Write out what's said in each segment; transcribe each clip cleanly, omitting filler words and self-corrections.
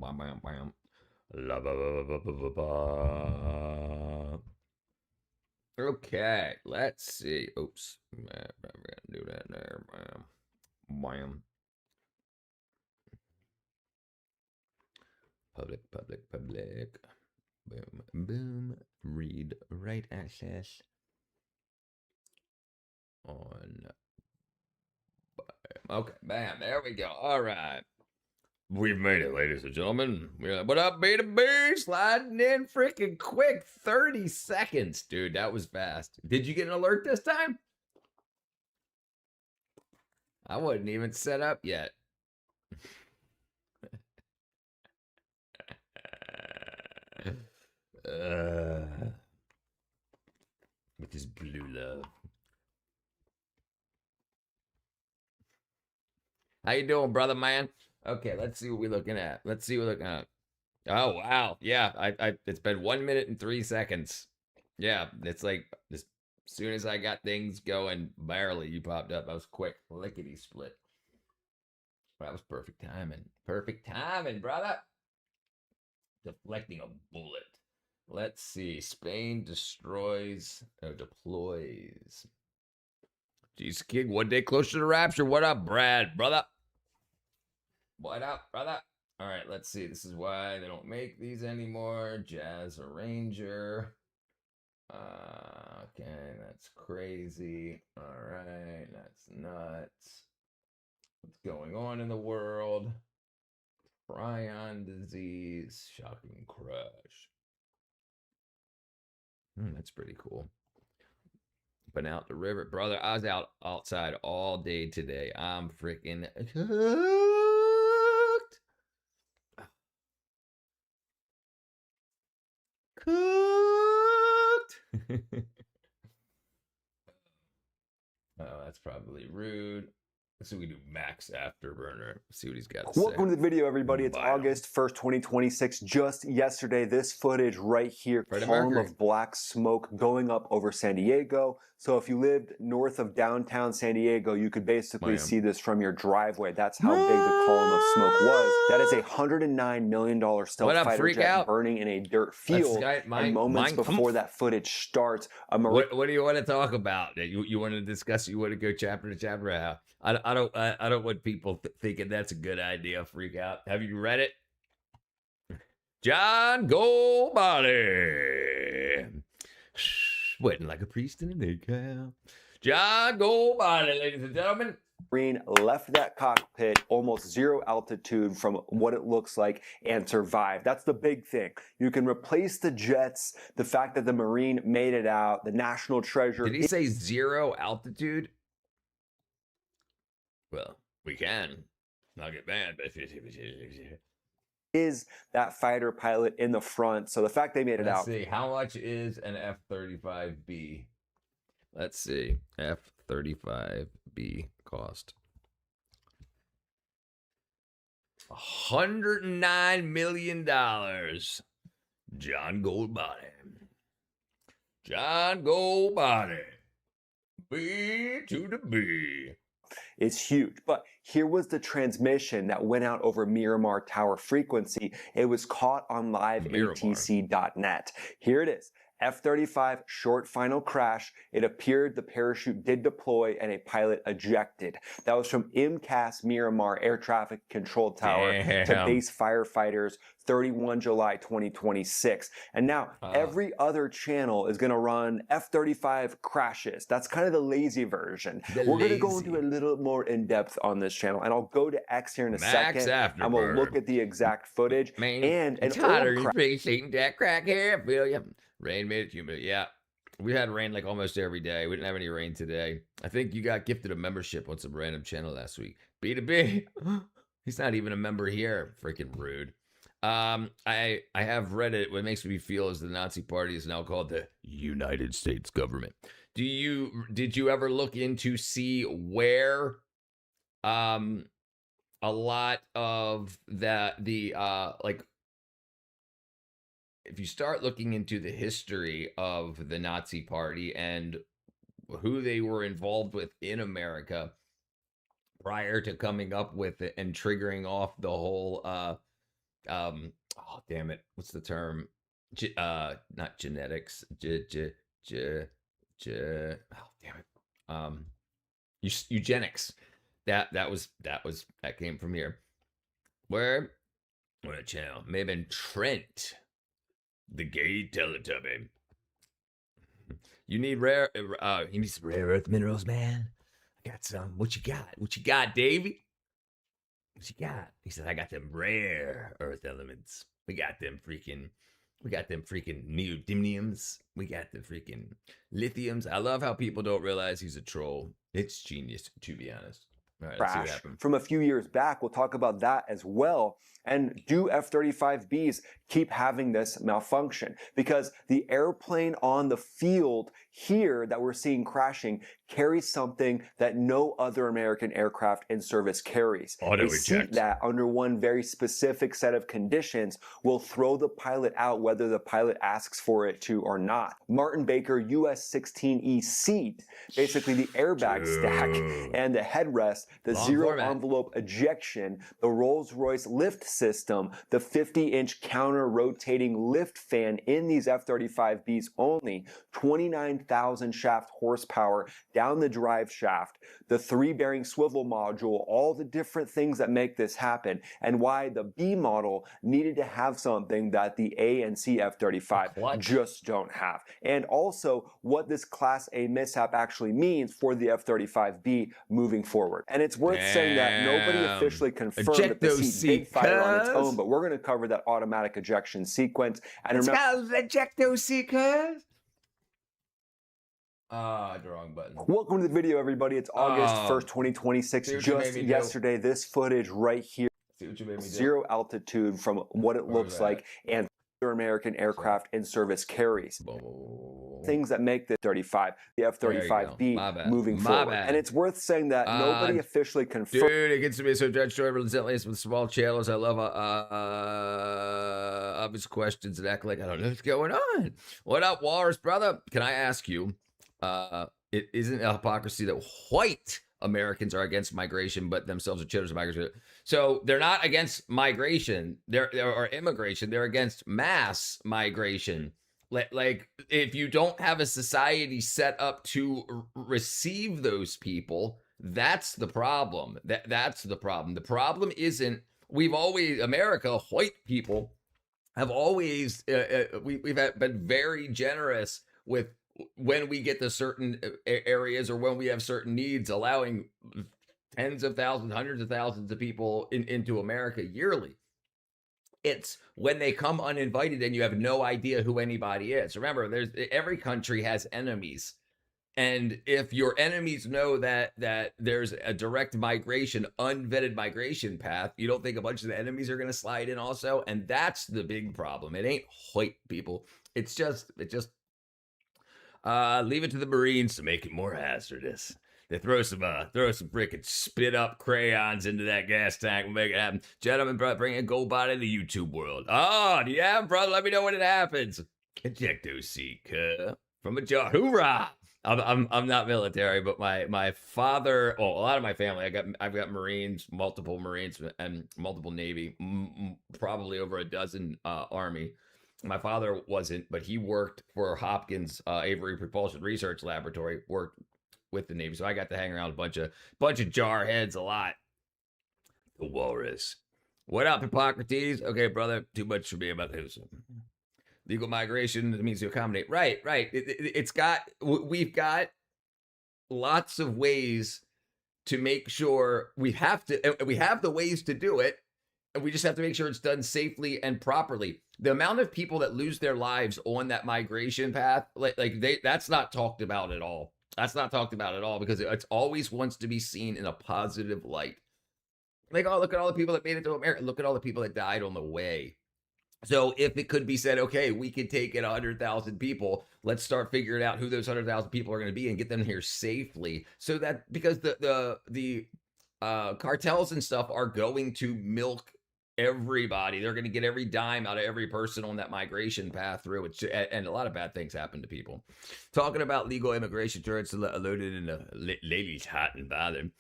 bam, bam, bam. La, ba, ba, ba, ba, ba, ba. Okay, let's see. Oops. I'm gonna do that there. Bam. Bam. Public, public, public. Boom, boom. Read write access on. Okay, bam. There we go. All right. We've made it, ladies and gentlemen. What up, B2B? Sliding in freaking quick. 30 seconds, dude. That was fast. Did you get an alert this time? I wasn't even set up yet. With this blue love. How you doing, brother man? Okay, let's see what we're looking at. Let's see what we're looking at. Oh wow, yeah. It's been 1 minute and 3 seconds. Yeah, it's like as soon as I got things going, barely you popped up. I was quick, lickety split. That was perfect timing. Perfect timing, brother. Deflecting a bullet. Let's see. Spain deploys. Jeez, kid, 1 day closer to rapture. What up, Brad, brother? What up, brother? All right, let's see. This is why they don't make these anymore. Jazz Arranger. Okay, that's crazy. All right, that's nuts. What's going on in the world? Prion disease. Shocking crush. That's pretty cool. Been out the river, brother. I was outside all day today. I'm freaking cooked. Cooked. Oh, that's probably rude. Let's see what we do Max Afterburner. See what he's got to say. Welcome to the video, everybody. It's August 1st, 2026. Just yesterday, this footage right here, column of black smoke going up over San Diego. So if you lived north of downtown San Diego, you could basically see this from your driveway. That's how big the column of smoke was. That is a $109 million stealth fighter jet burning in a dirt field. And moments before that footage starts, a Marine... What do you want to talk about? You want to discuss? You want to go chapter to chapter? I don't want people thinking that's a good idea. Freak out. Have you read it? John Goldbody. Sweating like a priest in a nightcap. John Goldbody, ladies and gentlemen. Marine left that cockpit almost zero altitude from what it looks like and survived. That's the big thing. You can replace the jets, the fact that the Marine made it out, the national treasure. Did he say zero altitude? Well, we can. Not get banned, but is that fighter pilot in the front. So the fact they made it out. Let's see. How much is an F-35B? Let's see. F-35B cost. $109 million. John Goldbody. John Goldbody. B to the B. It's huge. But here was the transmission that went out over Miramar Tower frequency. It was caught on liveatc.net. Here it is. F-35 short final crash. It appeared the parachute did deploy and a pilot ejected. That was from MCAS Miramar Air Traffic Control Tower to base firefighters 31 July 2026. And now every other channel is going to run F-35 crashes. That's kind of the lazy version. We're going to go into a little more in depth on this channel, and I'll go to X here in a second and we'll look at the exact footage. And an old appreciating that crack here, feel you. Rain made it humid. Yeah, we had rain like almost every day. We didn't have any rain today. I think you got gifted a membership on some random channel last week. B2B. He's not even a member here. Freaking rude. I have read it. What makes me feel is the Nazi Party is now called the United States government. Did you ever look into see where a lot of like, if you start looking into the history of the Nazi Party and who they were involved with in America prior to coming up with it and triggering off the whole Oh damn it, what's the term? Not genetics. Oh damn it. Um, eugenics. That came from here. Where? What a channel. May have been Trent, the gay Teletubby. You need you need some rare earth minerals, man. I got some. What you got? What you got, Davey? What you got? He said, I got them rare earth elements. We got them freaking neodymiums. We got the freaking lithiums. I love how people don't realize he's a troll. It's genius, to be honest. All right, let's see what happens. From a few years back. We'll talk about that as well. And do F-35Bs keep having this malfunction? Because the airplane on the field here that we're seeing crashing carries something that no other American aircraft in service carries. Auto a seat that, under one very specific set of conditions, will throw the pilot out whether the pilot asks for it to or not. Martin Baker US-16E seat, basically the airbag stack and the headrest, the zero envelope ejection, the Rolls-Royce lift system, the 50-inch counter-rotating lift fan in these F-35Bs only, 29,000 shaft horsepower down the drive shaft, the 3-bearing swivel module, all the different things that make this happen, and why the B model needed to have something that the A and C F-35 just don't have. And also what this Class A mishap actually means for the F-35B moving forward. And it's worth saying that nobody officially confirmed that the seat did fire on its own, but we're going to cover that automatic ejection sequence. And remember, ejecto seekers. The wrong button. Welcome to the video, everybody. It's August 1st, 2026. Just yesterday, this footage right here. See what you made me do. Zero altitude from what it looks like and American aircraft in service carries. Things that make the 35, the F-35B moving forward. And it's worth saying that nobody officially confirmed. Dude, it gets to be so judge story relentlessly with small channels. I love obvious questions and act like I don't know what's going on. What up, Walrus brother? Can I ask you? It isn't a hypocrisy that white Americans are against migration, but themselves are children of migration. So they're not against migration, or immigration. They're against mass migration. Like if you don't have a society set up to receive those people, that's the problem. That's the problem. The problem isn't America, white people have always we've been very generous with when we get to certain areas or when we have certain needs, allowing tens of thousands, hundreds of thousands of people into America yearly. It's when they come uninvited and you have no idea who anybody is. Remember, every country has enemies. And if your enemies know that there's a direct migration, unvetted migration path, you don't think a bunch of the enemies are going to slide in also? And that's the big problem. It ain't white people. It just leave it to the Marines to make it more hazardous. They throw some freaking spit up crayons into that gas tank and make it happen. Gentlemen, bring a gold body to the YouTube world. Oh, yeah, brother, let me know when it happens. Ejecto seeker from a jar. Hoorah! I'm not military, but my father, a lot of my family, I've got Marines, multiple Marines and multiple Navy, probably over a dozen Army. My father wasn't, but he worked for Hopkins Avery Propulsion Research Laboratory, worked with the Navy, so I got to hang around a bunch of jarheads a lot. The Walrus. What up, Hippocrates? Okay, brother, too much for me about this. Legal migration means to accommodate. Right. We've got lots of ways to make sure we have the ways to do it, and we just have to make sure it's done safely and properly. The amount of people that lose their lives on that migration path, that's not talked about at all. That's not talked about at all because it always wants to be seen in a positive light. Like, oh, look at all the people that made it to America. Look at all the people that died on the way. So if it could be said, okay, we could take in 100,000 people, let's start figuring out who those 100,000 people are going to be and get them here safely. So that because the cartels and stuff are going to milk everybody. They're going to get every dime out of every person on that migration path through it. And a lot of bad things happen to people. Talking about legal immigration, turrets loaded in the ladies hot and bothered.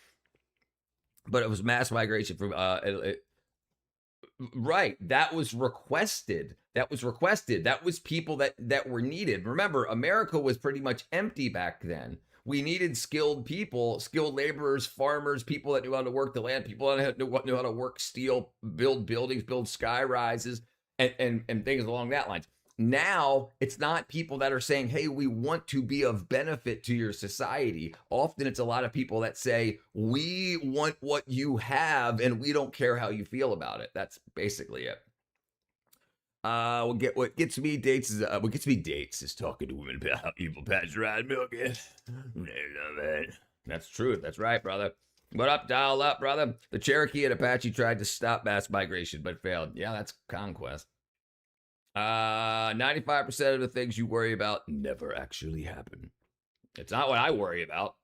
But it was mass migration from Right. That was requested. That was requested. That was people that were needed. Remember, America was pretty much empty back then. We needed skilled people, skilled laborers, farmers, people that knew how to work the land, people that knew how to work steel, build buildings, build sky rises, and things along that lines. Now it's not people that are saying, hey, we want to be of benefit to your society. Often it's a lot of people that say, we want what you have and we don't care how you feel about it. That's basically it. What gets me dates is talking to women about how evil pasteurized milk is. That's true. That's right, brother. What up, dial up, brother? The Cherokee and Apache tried to stop mass migration, but failed. Yeah, that's conquest. 95% of the things you worry about never actually happen. It's not what I worry about.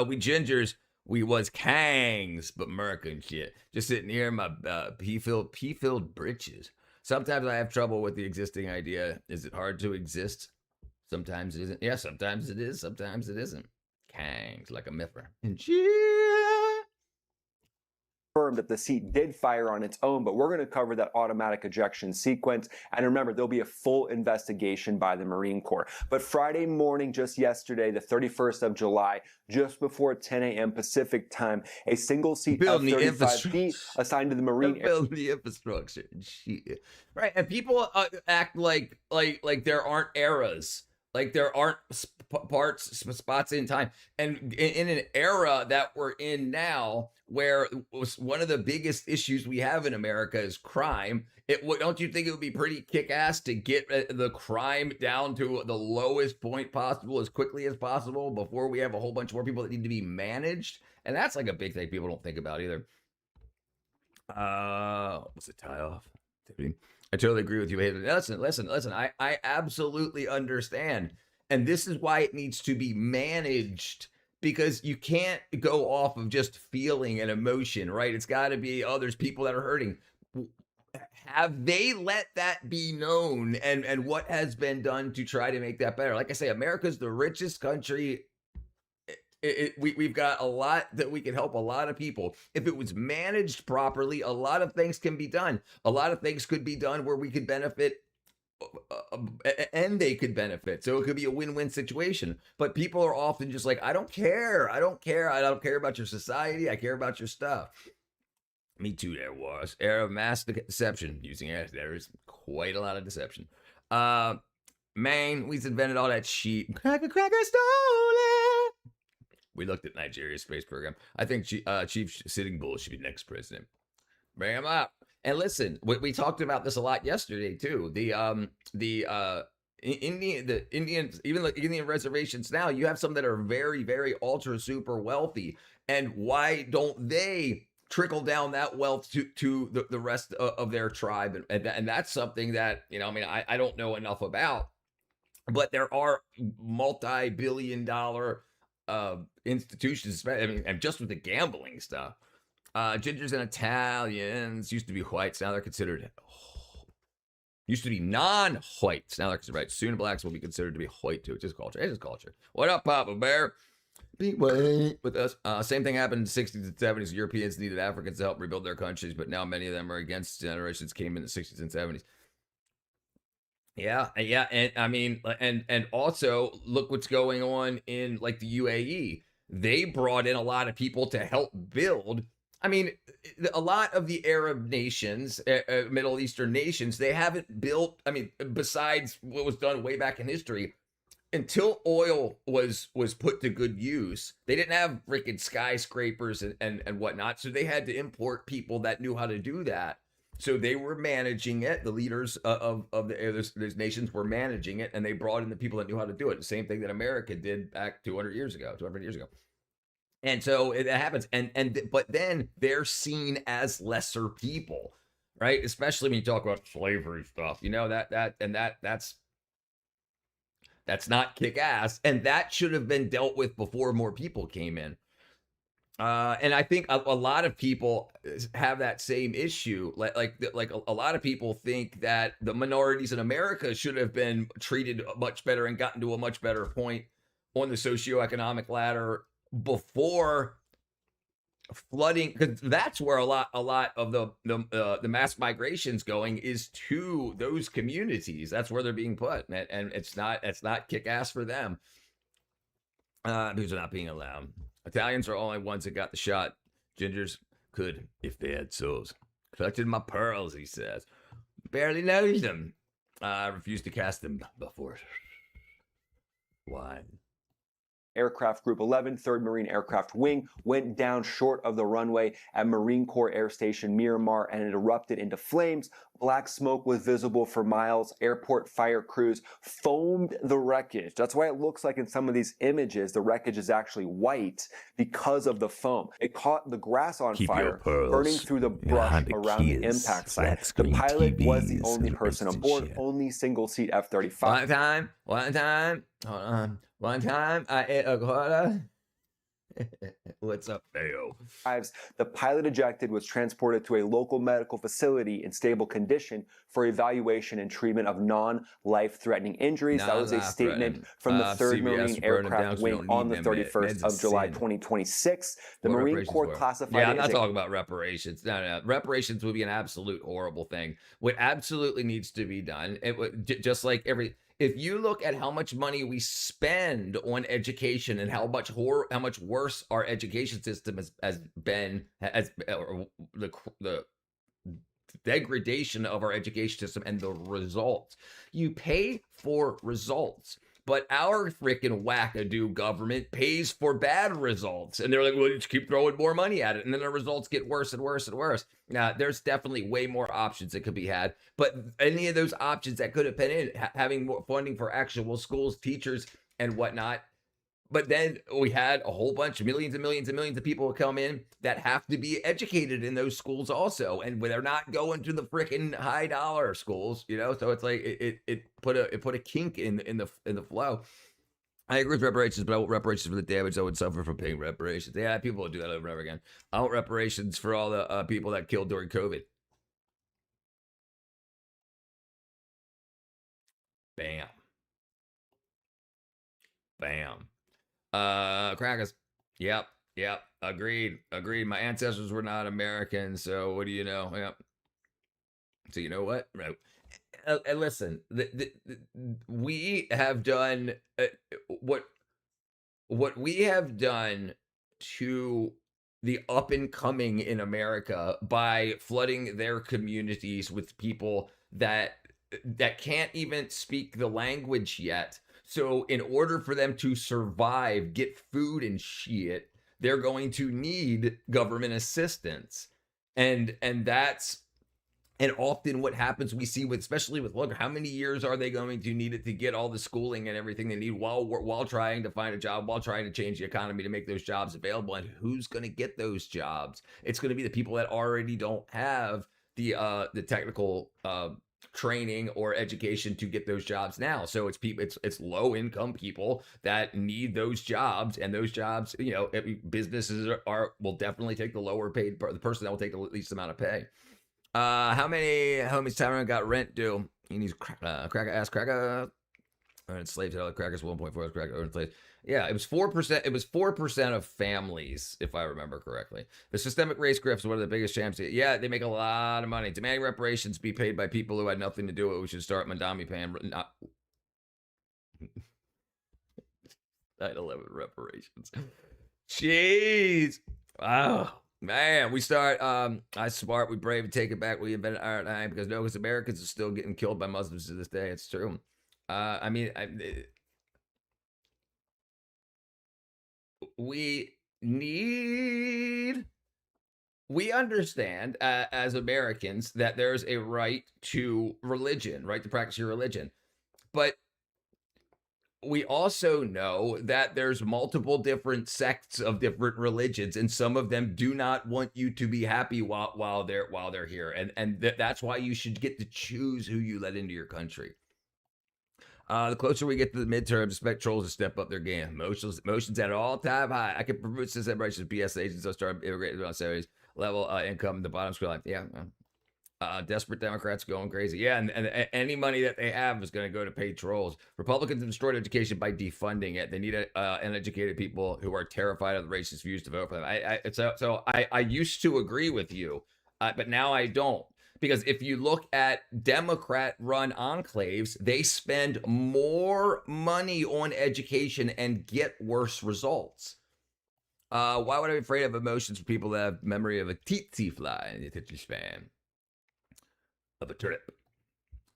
We gingers, we was kangs, but American shit. Just sitting here in my pea-filled britches. Sometimes I have trouble with the existing idea. Is it hard to exist? Sometimes it isn't. Yeah, sometimes it is. Sometimes it isn't. Kangs, like a miffer. And that the seat did fire on its own, but we're going to cover that automatic ejection sequence. And remember, there'll be a full investigation by the Marine Corps. But Friday morning, just yesterday, the 31st of July, just before 10 a.m. Pacific time, a single seat F-35B assigned to the Marine building the infrastructure. Right, and people act like there aren't eras. Like there aren't spots in time. And in an era that we're in now, where one of the biggest issues we have in America is crime, don't you think it would be pretty kick-ass to get the crime down to the lowest point possible as quickly as possible before we have a whole bunch more people that need to be managed? And that's like a big thing people don't think about either. What's the tie off? I totally agree with you. Listen. I absolutely understand. And this is why it needs to be managed, because you can't go off of just feeling and emotion, right? It's got to be, there's people that are hurting. Have they let that be known? And what has been done to try to make that better? Like I say, America's the richest country. We've got a lot that we can help a lot of people. If it was managed properly, a lot of things can be done. A lot of things could be done where we could benefit and they could benefit. So it could be a win-win situation. But people are often just like, I don't care. I don't care about your society. I care about your stuff. Me too, there was. Era of mass deception. Using it, there is quite a lot of deception. Man, we invented all that shit. Cracker stole it. We looked at Nigeria's space program. I think Chief Sitting Bull should be next president. Bring him up. And listen, we talked about this a lot yesterday too. The Indians, even the Indian reservations now, you have some that are very, very ultra super wealthy. And why don't they trickle down that wealth to the rest of their tribe? And that's something that, I don't know enough about, but there are multi-billion-dollar institutions, and just with the gambling stuff. Gingers and Italians used to be whites. Now they're considered, used to be non-whites. Now they're considered, right? Soon blacks will be considered to be white too. It's just culture. It's just culture. What up, Papa Bear? Be white with us. Same thing happened in the 60s and 70s. Europeans needed Africans to help rebuild their countries, but now many of them are against generations came in the 60s and 70s. Yeah, and also look what's going on in like the UAE. They brought in a lot of people to help build. A lot of the Arab nations, Middle Eastern nations, they haven't built, besides what was done way back in history, until oil was put to good use, they didn't have freaking skyscrapers and whatnot. So they had to import people that knew how to do that. So they were managing it. The leaders of those nations were managing it, and they brought in the people that knew how to do it. The same thing that America did back 200 years ago. And so it happens. But then they're seen as lesser people, right? Especially when you talk about slavery stuff, that's not kick ass. And that should have been dealt with before more people came in. And I think a lot of people have that same issue. Like a lot of people think that the minorities in America should have been treated much better and gotten to a much better point on the socioeconomic ladder before flooding, because that's where a lot of the mass migrations going is to those communities. That's where they're being put, and it's not kick ass for them. Because they're not being allowed. Italians are only ones that got the shot. Gingers could if they had souls. Collected my pearls, he says. Barely knows them. I refuse to cast them before. Why? Aircraft Group 11, 3rd Marine Aircraft Wing, went down short of the runway at Marine Corps Air Station Miramar, and it erupted into flames. Black smoke was visible for miles. Airport fire crews foamed the wreckage. That's why it looks like in some of these images the wreckage is actually white because of the foam. It caught the grass on fire, burning through the brush around the impact site. The pilot was the only person aboard, only single-seat F-35. One time, hold on. One time, I ate a quarter. What's up, Theo? The pilot ejected, was transported to a local medical facility in stable condition for evaluation and treatment of non-life-threatening injuries. That was a statement from the 3rd Marine Aircraft Wing on the 31st of July, 2026. The Marine Corps classified it I'm not talking about reparations. No. Reparations would be an absolute horrible thing. What absolutely needs to be done, it would just like if you look at how much money we spend on education and how much worse our education system has been, or the degradation of our education system and the results, you pay for results. But our freaking wackadoo government pays for bad results. And they're like, well, just keep throwing more money at it. And then the results get worse and worse and worse. Now, there's definitely way more options that could be had. But any of those options that could have been in, having more funding for actual schools, teachers, and whatnot. But then we had a whole bunch of millions and millions and millions of people come in that have to be educated in those schools also, and they're not going to the freaking high dollar schools, So it's like it put a kink in the flow. I agree with reparations, but I want reparations for the damage I would suffer from paying reparations. Yeah, people will do that over and over again. I want reparations for all the people that killed during COVID. Bam. Bam. Crackers. Yep. Agreed. My ancestors were not American, so what do you know? Yep. So you know what? Right. And listen, we have done what we have done to the up and coming in America by flooding their communities with people that can't even speak the language yet. So in order for them to survive, get food and shit, they're going to need government assistance. And often what happens, we see especially with look, how many years are they going to need it to get all the schooling and everything they need while trying to find a job, while trying to change the economy to make those jobs available? And who's going to get those jobs? It's going to be the people that already don't have the technical training or education to get those jobs now. So it's low income people that need those jobs, and those jobs, businesses will definitely take the lower paid, the person that will take the least amount of pay. How many homies Tyrone got rent due? He needs cracker ass cracker. Earned slaves, crackers 1.4 cracker earned slaves. Yeah, it was 4%. It was 4% of families, if I remember correctly. The systemic race grift is one of the biggest champs. Yeah, they make a lot of money. Demanding reparations be paid by people who had nothing to do with it. We should start Mandami paying. 9/11 reparations. Jeez. Wow. Man, we start, I smart, we brave, we take it back, we invented iron because Americans are still getting killed by Muslims to this day. It's true. We understand as Americans that there's a right to religion, right to practice your religion. But we also know that there's multiple different sects of different religions, and some of them do not want you to be happy while they're here, and that's why you should get to choose who you let into your country. The closer we get to the midterms, expect trolls to step up their game. Emotions at an all-time high. I can prove this separation BS agents will start immigrating on salaries level income, the bottom scroll line. Yeah. Desperate Democrats going crazy. Yeah, and any money that they have is going to go to pay trolls. Republicans have destroyed education by defunding it. They need uneducated people who are terrified of the racist views to vote for them. I used to agree with you, but now I don't. Because if you look at Democrat-run enclaves, they spend more money on education and get worse results. Why would I be afraid of emotions for people that have memory of a tsetse fly in the attention span of a turnip?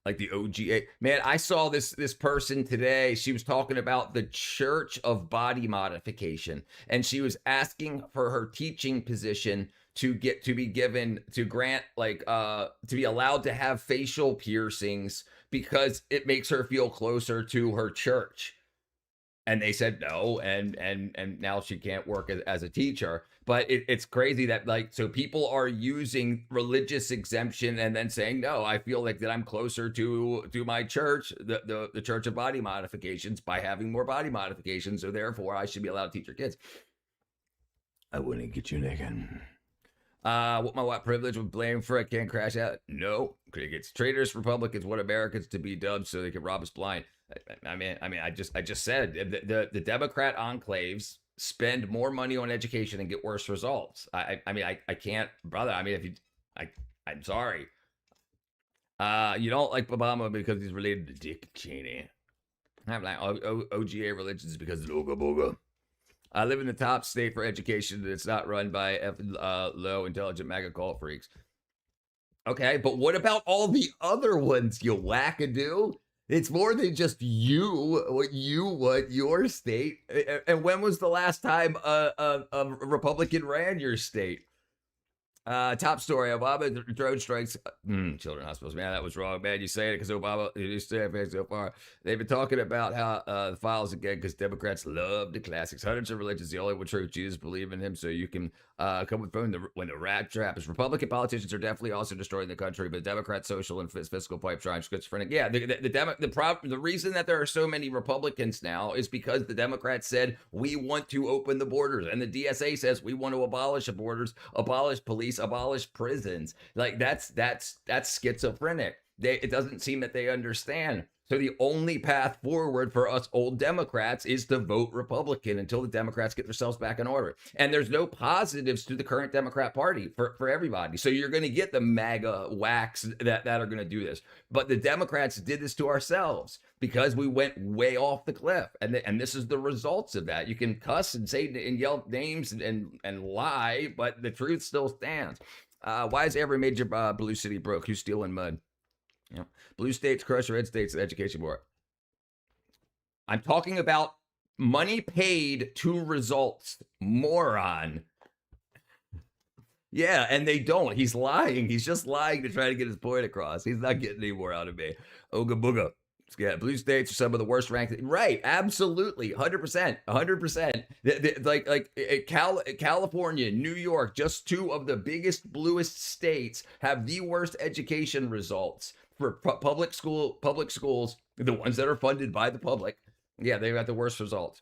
Like the OGA. Man, I saw this person today. She was talking about the Church of Body Modification, and she was asking for her teaching position to grant to be allowed to have facial piercings because it makes her feel closer to her church. And they said no, and now she can't work as a teacher. But it's crazy that so people are using religious exemption and then saying, no, I feel like that I'm closer to my church, the Church of Body Modifications, by having more body modifications, so therefore I should be allowed to teach your kids. I wouldn't get you naked. What my white privilege would blame for I can't crash out? No, crickets. Traitors, Republicans want Americans to be dumb so they can rob us blind. I just said the Democrat enclaves spend more money on education and get worse results. I can't, brother. I mean, I'm sorry. You don't like Obama because he's related to Dick Cheney. I'm like OGA religions because of Ooga Booga. I live in the top state for education that's not run by low intelligent MAGA cult freaks. Okay, but what about all the other ones, you wackadoo? It's more than just what you want your state. And when was the last time a Republican ran your state? Top story: Obama drone strikes children hospitals. Man, that was wrong, man. You say it because Obama. You say it so far. They've been talking about how the files again because Democrats love the classics. Hundreds of religions, the only one true Jesus believe in him, so you can come with when the rat trap is. Republican politicians are definitely also destroying the country, but Democrat social and fiscal pipe trying schizophrenic. Yeah, the reason that there are so many Republicans now is because the Democrats said we want to open the borders, and the DSA says we want to abolish the borders, abolish police, abolish prisons. Like that's schizophrenic. It doesn't seem that they understand. So the only path forward for us old Democrats is to vote Republican until the Democrats get themselves back in order. And there's no positives to the current Democrat Party for everybody. So you're going to get the MAGA whacks that are going to do this. But the Democrats did this to ourselves because we went way off the cliff. And this is the results of that. You can cuss and say and yell names and lie, but the truth still stands. Why is every major blue city broke? Who's stealing mud? Yeah. Blue states crush red states education board. I'm talking about money paid to results, moron. Yeah, and they don't. He's lying. He's just lying to try to get his point across. He's not getting any more out of me. Ooga booga. Yeah, blue states are some of the worst ranked. Right, absolutely, 100%, 100%. California, New York, just two of the biggest, bluest states have the worst education results for public schools, the ones that are funded by the public. Yeah, they've got the worst results.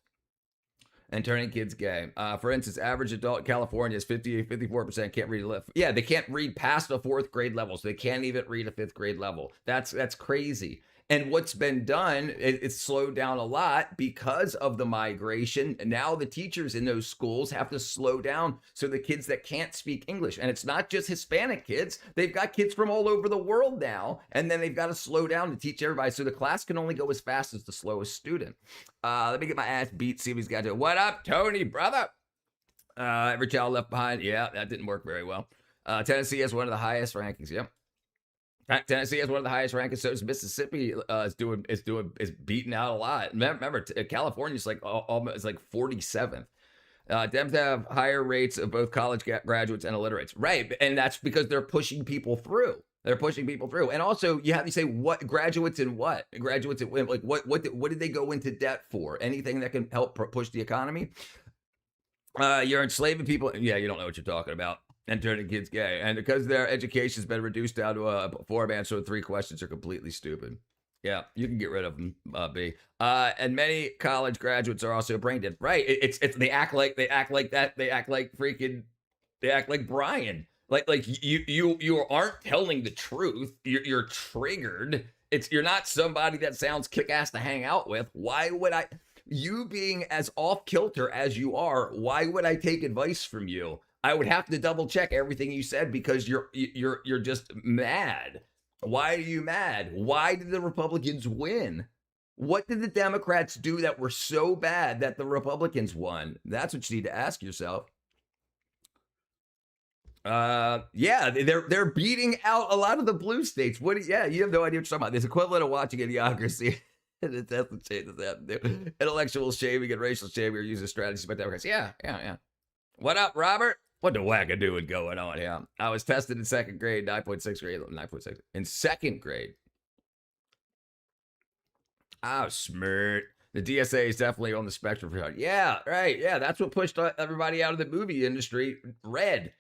And turning kids gay. For instance, average adult in California is 54% can't read a lift. Yeah, they can't read past a 4th grade level, so they can't even read a 5th grade level. That's crazy. And what's been done, it's slowed down a lot because of the migration. Now the teachers in those schools have to slow down so the kids that can't speak English, and it's not just Hispanic kids, they've got kids from all over the world now, and then they've got to slow down to teach everybody. So the class can only go as fast as the slowest student. Let me get my ass beat, see what he's got to do. What up, Tony, brother? Every child left behind. Yeah, that didn't work very well. Tennessee has one of the highest rankings. Yep. Tennessee has one of the highest rankings, so is Mississippi is beating out a lot. Remember, California's like almost like 47th. Dems have higher rates of both college graduates and illiterates, right? And that's because they're pushing people through. And also you have to say what graduates in what like what did they go into debt for? Anything that can help push the economy. You're enslaving people. Yeah, you don't know what you're talking about. And turning kids gay. And because their education's been reduced down to a 4-answer, 3 questions are completely stupid. Yeah, you can get rid of them, B. And many college graduates are also brain dead. Right? It's they act like that. They act like Brian. Like you aren't telling the truth. You're triggered. You're not somebody that sounds kick ass to hang out with. Why would I? You being as off kilter as you are, why would I take advice from you? I would have to double check everything you said because you're just mad. Why are you mad? Why did the Republicans win? What did the Democrats do that were so bad that the Republicans won? That's what you need to ask yourself. Yeah, they're beating out a lot of the blue states. Yeah, you have no idea what you're talking about. This equivalent of watching Idiocracy. Intellectual shaming and racial shaming are used as strategies by Democrats. Yeah. What up, Robert? What the wackadoodle going on here? I was tested in second grade, 9.6 grade, 9.6. In second grade. Oh, smart. The DSA is definitely on the spectrum for yeah, right. Yeah, that's what pushed everybody out of the movie industry. Red.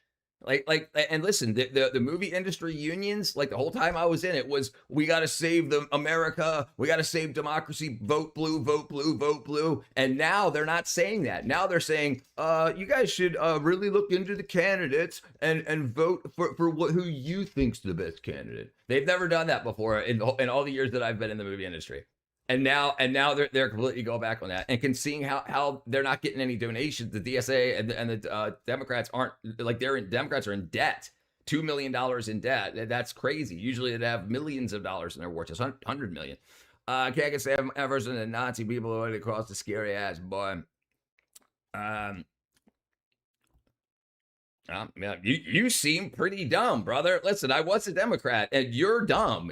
And listen, the movie industry unions, like the whole time I was in it, was we got to save America, we got to save democracy, vote blue, vote blue, vote blue. And now they're not saying that. Now they're saying, you guys should really look into the candidates and vote for who you think's the best candidate. They've never done that before in all the years that I've been in the movie industry. And now they're completely going back on that, and can seeing how they're not getting any donations. The DSA and the Democrats aren't, like, Democrats are in debt, $2 million in debt. That's crazy. Usually they have millions of dollars in their war chest, 100 million. Can't get Sam Evers and the Nazi people who went across the scary ass boy. You seem pretty dumb, brother. Listen, I was a Democrat, and you're dumb.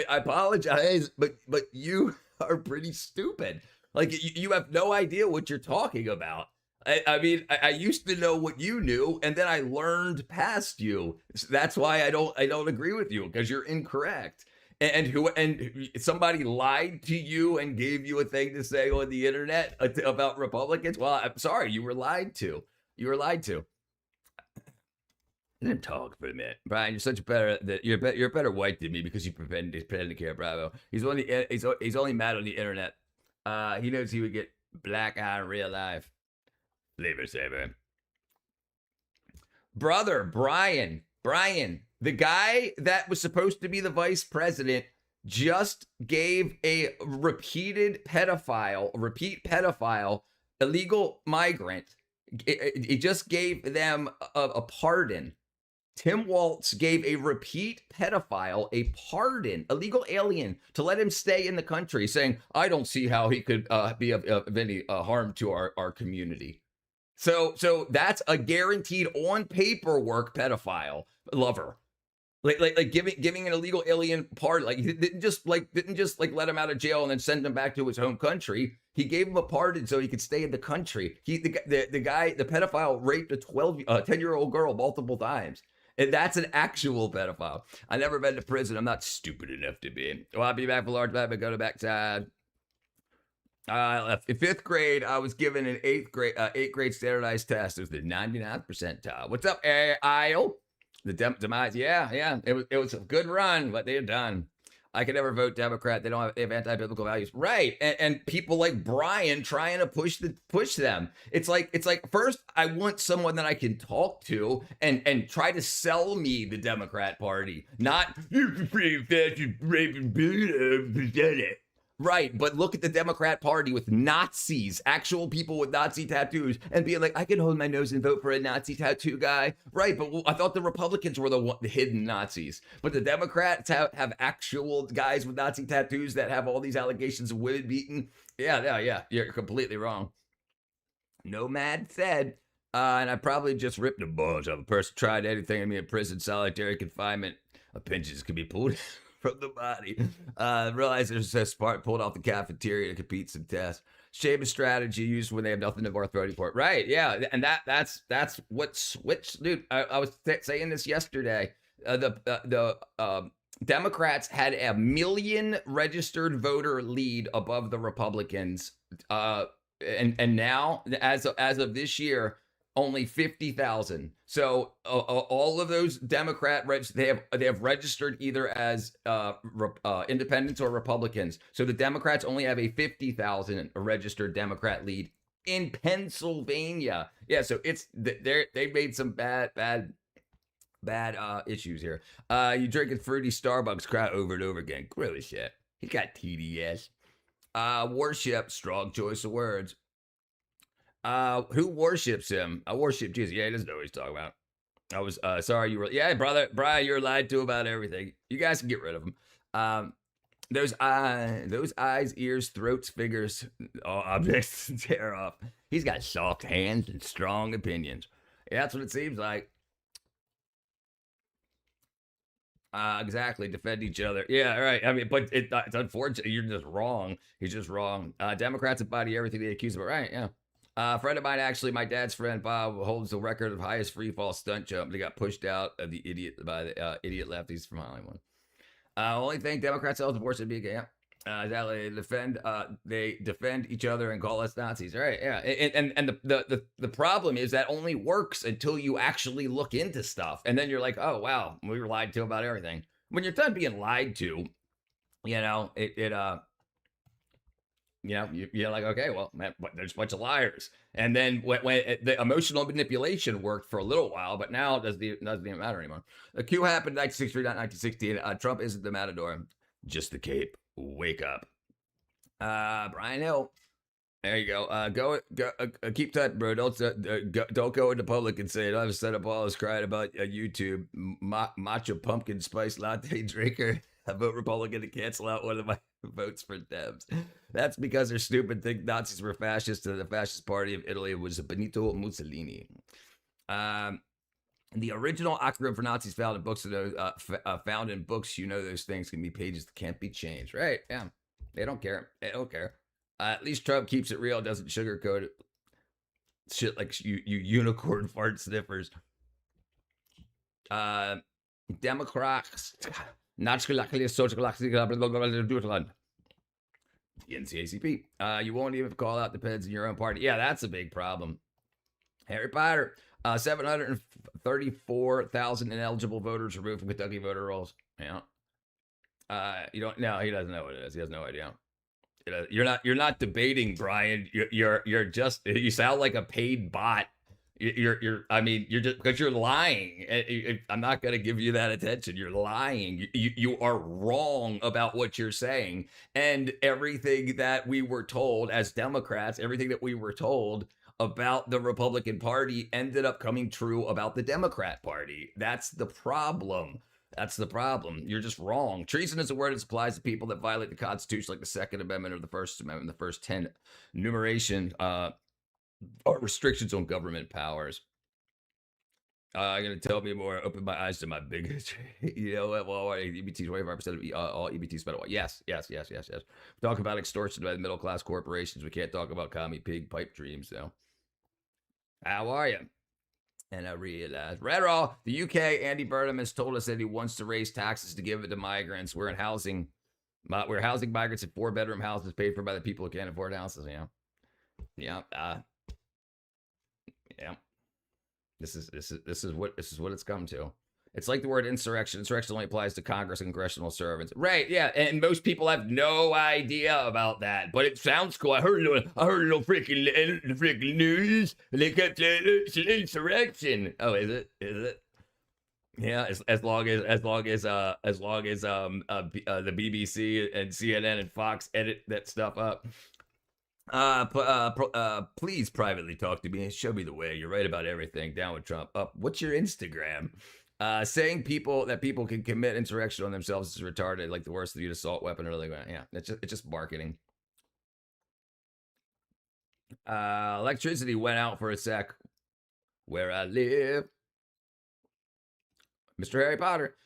I apologize, but you are pretty stupid. Like, you have no idea what you're talking about. I mean, I used to know what you knew, and then I learned past you. That's why I don't agree with you, because you're incorrect. And somebody lied to you and gave you a thing to say on the internet about Republicans. Well, I'm sorry, you were lied to. You were lied to. Let him talk for a minute, Brian. You're such a you're a better white than me because you pretend to care. Bravo. He's only mad on the internet. He knows he would get black eye in real life. Flavor saver. Brother Brian, the guy that was supposed to be the vice president, just gave a repeat pedophile, illegal migrant. He just gave them a pardon. Tim Walz gave a repeat pedophile a pardon, illegal alien, to let him stay in the country, saying, I don't see how he could be of any harm to our community. So that's a guaranteed on paperwork pedophile lover. Like giving an illegal alien pardon. Like, he didn't just let him out of jail and then send him back to his home country. He gave him a pardon so he could stay in the country. The pedophile raped a 10-year-old girl multiple times. And that's an actual pedophile. I never been to prison. I'm not stupid enough to be. Well, I'll be back for large back, but go to backside. In fifth grade, I was given an eighth grade standardized test. It was the 99th percentile. What's up, Isle? The demise. Yeah. It was a good run, but they're done. I could never vote Democrat. They have anti-biblical values, right? And people like Brian trying to push them. It's like first I want someone that I can talk to and try to sell me the Democrat Party, not right. But look at the Democrat Party with Nazis, actual people with Nazi tattoos, and being like, I can hold my nose and vote for a Nazi tattoo guy, right? But I thought the Republicans were the hidden Nazis, but the Democrats have actual guys with Nazi tattoos that have all these allegations of women beaten. Yeah. You're completely wrong. Nomad said, and I probably just ripped a bunch of a person tried anything in me in prison, solitary confinement. Pinches could be pulled from the body. Realize there's a spark pulled off the cafeteria to compete some tests. Shame a strategy used when they have nothing to worth voting for. Right, yeah, and that's what switched, dude. I was saying this yesterday. The Democrats had a million registered voter lead above the Republicans, and now as of this year, only 50,000. So all of those Democrat they have registered either as independents or Republicans. So the Democrats only have a 50,000 registered Democrat lead in Pennsylvania. Yeah, so they made some bad issues here. You drinking fruity Starbucks crap over and over again. Really shit. He got TDS. Worship, strong choice of words. Who worships him? I worship Jesus. Yeah, he doesn't know what he's talking about. I was sorry you were. Yeah, brother, Brian, you're lied to about everything. You guys can get rid of him. Those eyes, ears, throats, fingers, all objects tear off. He's got soft hands and strong opinions. Yeah, that's what it seems like. Exactly. Defend each other. Yeah, right. I mean, but it's unfortunate. You're just wrong. He's just wrong. Democrats embody everything they accuse of. Right? Yeah. A friend of mine, actually, my dad's friend Bob, holds the record of highest free fall stunt jump. They got pushed out of the idiot by the idiot lefties from Hollywood. Only thing Democrats tell abortion to be gay. Exactly. They defend each other and call us Nazis. Right? Yeah. And the problem is that only works until you actually look into stuff, and then you're like, oh wow, we were lied to about everything. When you're done being lied to, you're like, okay, well, man, there's a bunch of liars. And then when the emotional manipulation worked for a little while, but now it doesn't even matter anymore. The coup happened in 1963, not 1916. Trump isn't the matador, just the cape. Wake up. Brian Hill. There you go. Keep tight, bro. Don't go into public and say, I've set up all this crying about YouTube. Matcha pumpkin spice latte drinker. I vote Republican to cancel out one of my votes for Dems. That's because they're stupid, think Nazis were fascists, and the fascist party of Italy was Benito Mussolini. The original acronym for Nazis found in books, found in books, those things can be pages that can't be changed. Right? Yeah. They don't care. At least Trump keeps it real, doesn't sugarcoat it. Shit like you unicorn fart sniffers. Democrats. The NCACP. You won't even call out the peds in your own party. Yeah, that's a big problem. Harry Potter. 734,000 ineligible voters removed from Kentucky voter rolls. Yeah. You don't. No, he doesn't know what it is. He has no idea. You're not debating, Brian. You're just. You sound like a paid bot. You're just because you're lying. I'm not going to give you that attention. You're lying. You are wrong about what you're saying, and everything that we were told as Democrats, everything that we were told about the Republican Party ended up coming true about the Democrat Party. That's the problem. You're just wrong. Treason is a word that applies to people that violate the Constitution, like the Second Amendment or the First Amendment, the first 10 numeration or restrictions on government powers. You're going to tell me more. Open my eyes to my bigotry. You know what? Well, EBT 25% of all EBT spent. Yes. Talk about extortion by the middle class corporations. We can't talk about commie pig pipe dreams, though. How are you? And I realized, Redall, the UK, Andy Burnham has told us that he wants to raise taxes to give it to migrants. We're housing migrants in 4-bedroom houses paid for by the people who can't afford houses. Yeah. This is what it's come to. It's like the word insurrection. Insurrection only applies to Congress and congressional servants. Right, yeah, and most people have no idea about that, but it sounds cool. I heard a little freaking news. They kept saying it's an insurrection. Oh, is it? Yeah, as long as the BBC and CNN and Fox edit that stuff up. Please privately talk to me and show me the way. You're right about everything. Down with Trump. Up. What's your Instagram? Saying people can commit insurrection on themselves is retarded, like the worst of the assault weapon or like that. Yeah, it's just marketing. Electricity went out for a sec where I live. Mr. Harry Potter.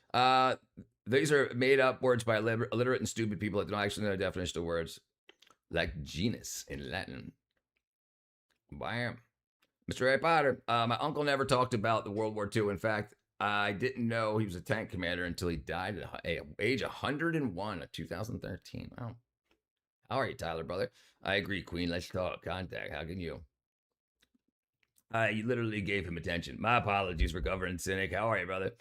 These are made up words by illiterate and stupid people that don't actually know the definition of words. Like genus in Latin. Bam. Mr. Harry Potter. My uncle never talked about the World War II. In fact, I didn't know he was a tank commander until he died at age 101 of 2013. Wow. How are you, Tyler, brother? I agree, Queen. Let's talk. Contact. How can you? You literally gave him attention. My apologies, recovering cynic. How are you, brother?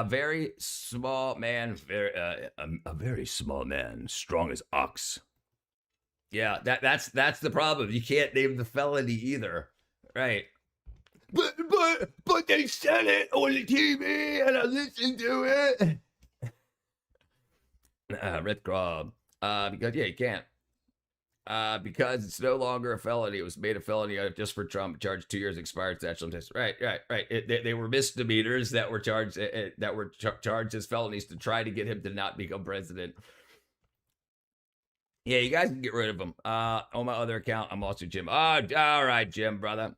Very small man. A very small man. Strong as ox. Yeah, that's the problem. You can't name the felony either. Right. but they said it on the TV and I listened to it. Red Crawl. Because yeah, you can't. Because it's no longer a felony. It was made a felony just for Trump. Charged 2 years expired statute of limitations. Right. They were misdemeanors that were charged charged as felonies to try to get him to not become president. Yeah, you guys can get rid of him. On my other account, I'm also Jim. Oh, all right, Jim, brother.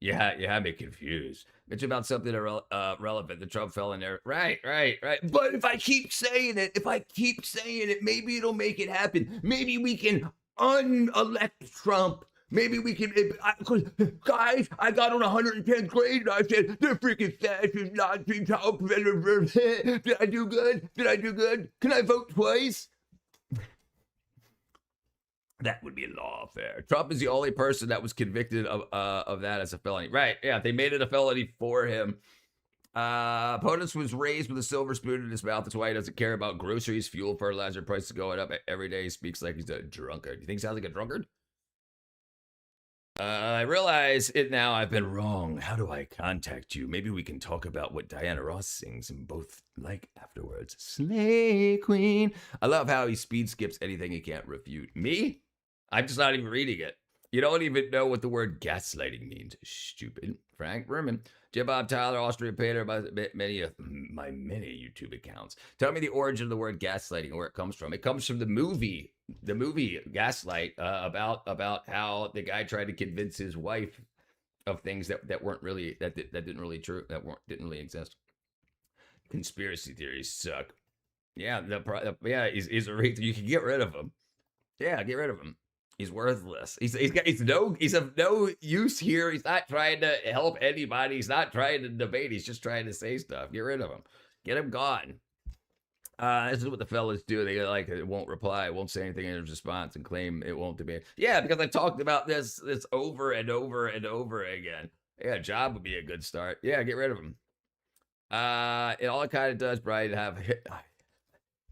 You had me confused. It's about something relevant. The Trump felon there. Right. But if I keep saying it, maybe it'll make it happen. Maybe we can unelect Trump. Maybe we can, guys, I got on 110th grade and I said, they're freaking fascist, Nazi, did I do good? Can I vote twice? That would be a lawfare. Trump is the only person that was convicted of that as a felony. Right, yeah, they made it a felony for him. POTUS was raised with a silver spoon in his mouth. That's why he doesn't care about groceries, fuel, fertilizer prices going up every day. He speaks like he's a drunkard. You think he sounds like a drunkard? I realize it now. I've been wrong. How do I contact you? Maybe we can talk about what Diana Ross sings and both like afterwards. Slay Queen. I love how he speed skips anything he can't refute. Me? I'm just not even reading it. You don't even know what the word gaslighting means. Stupid. Frank Berman. Jim Bob Tyler, Austrian painter, many of my many YouTube accounts. Tell me the origin of the word gaslighting and where it comes from. It comes from the movie Gaslight, about how the guy tried to convince his wife of things that weren't really didn't really exist. Conspiracy theories suck. Yeah, he's a reason. You can get rid of him. Yeah, get rid of him. He's worthless. He's of no use here. He's not trying to help anybody. He's not trying to debate. He's just trying to say stuff. Get rid of him. Get him gone. This is what the fellas do. They won't reply, won't say anything in response, and claim it won't debate. Yeah, because I talked about this over and over and over again. Yeah, job would be a good start. Yeah, get rid of him. All it kind of does, Brian, have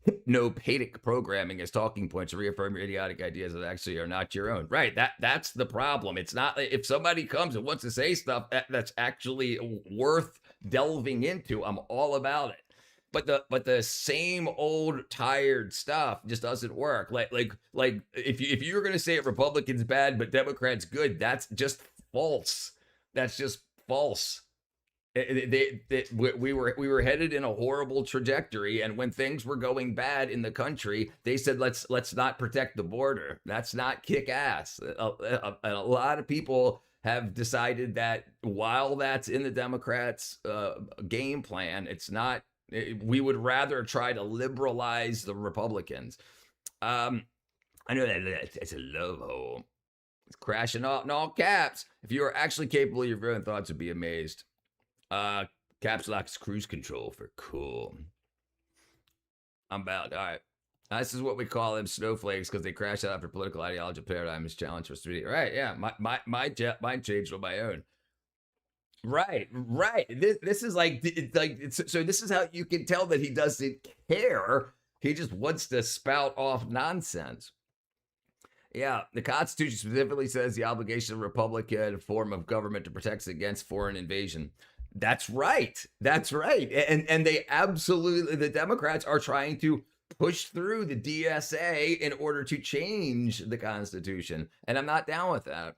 hypnopedic programming as talking points to reaffirm your idiotic ideas that actually are not your own. Right. That's the problem. It's not if somebody comes and wants to say stuff that's actually worth delving into, I'm all about it. But the same old tired stuff just doesn't work. Like if you're gonna say Republicans bad but Democrats good, that's just false. That's just false. We were headed in a horrible trajectory, and when things were going bad in the country, they said let's not protect the border. That's not kick ass. A lot of people have decided that while that's in the Democrats' game plan, it's not. We would rather try to liberalize the Republicans. I know that it's a love hole. It's crashing off in all caps. If you were actually capable of your own thoughts, would be amazed. Caps lock's cruise control for cool. I'm about all right. This is what we call them snowflakes because they crash out after political ideology paradigm is challenged for 3D. Right? Yeah, mine changed on my own. Right. This is so this is how you can tell that he doesn't care. He just wants to spout off nonsense. Yeah, the Constitution specifically says the obligation of a Republican form of government to protect against foreign invasion. That's right. And they absolutely, the Democrats are trying to push through the DSA in order to change the Constitution. And I'm not down with that.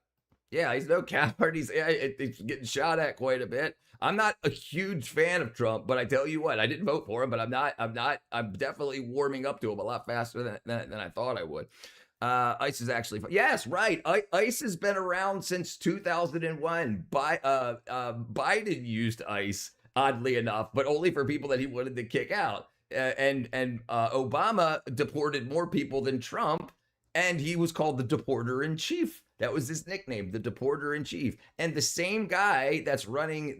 Yeah, he's no coward. He's getting shot at quite a bit. I'm not a huge fan of Trump, but I tell you what, I didn't vote for him, but I'm definitely warming up to him a lot faster than I thought I would. ICE is actually fun. Yes, right. ICE has been around since 2001. Biden used ICE, oddly enough, but only for people that he wanted to kick out. And Obama deported more people than Trump, and he was called the deporter in chief. That was his nickname, the deporter in chief. And the same guy that's running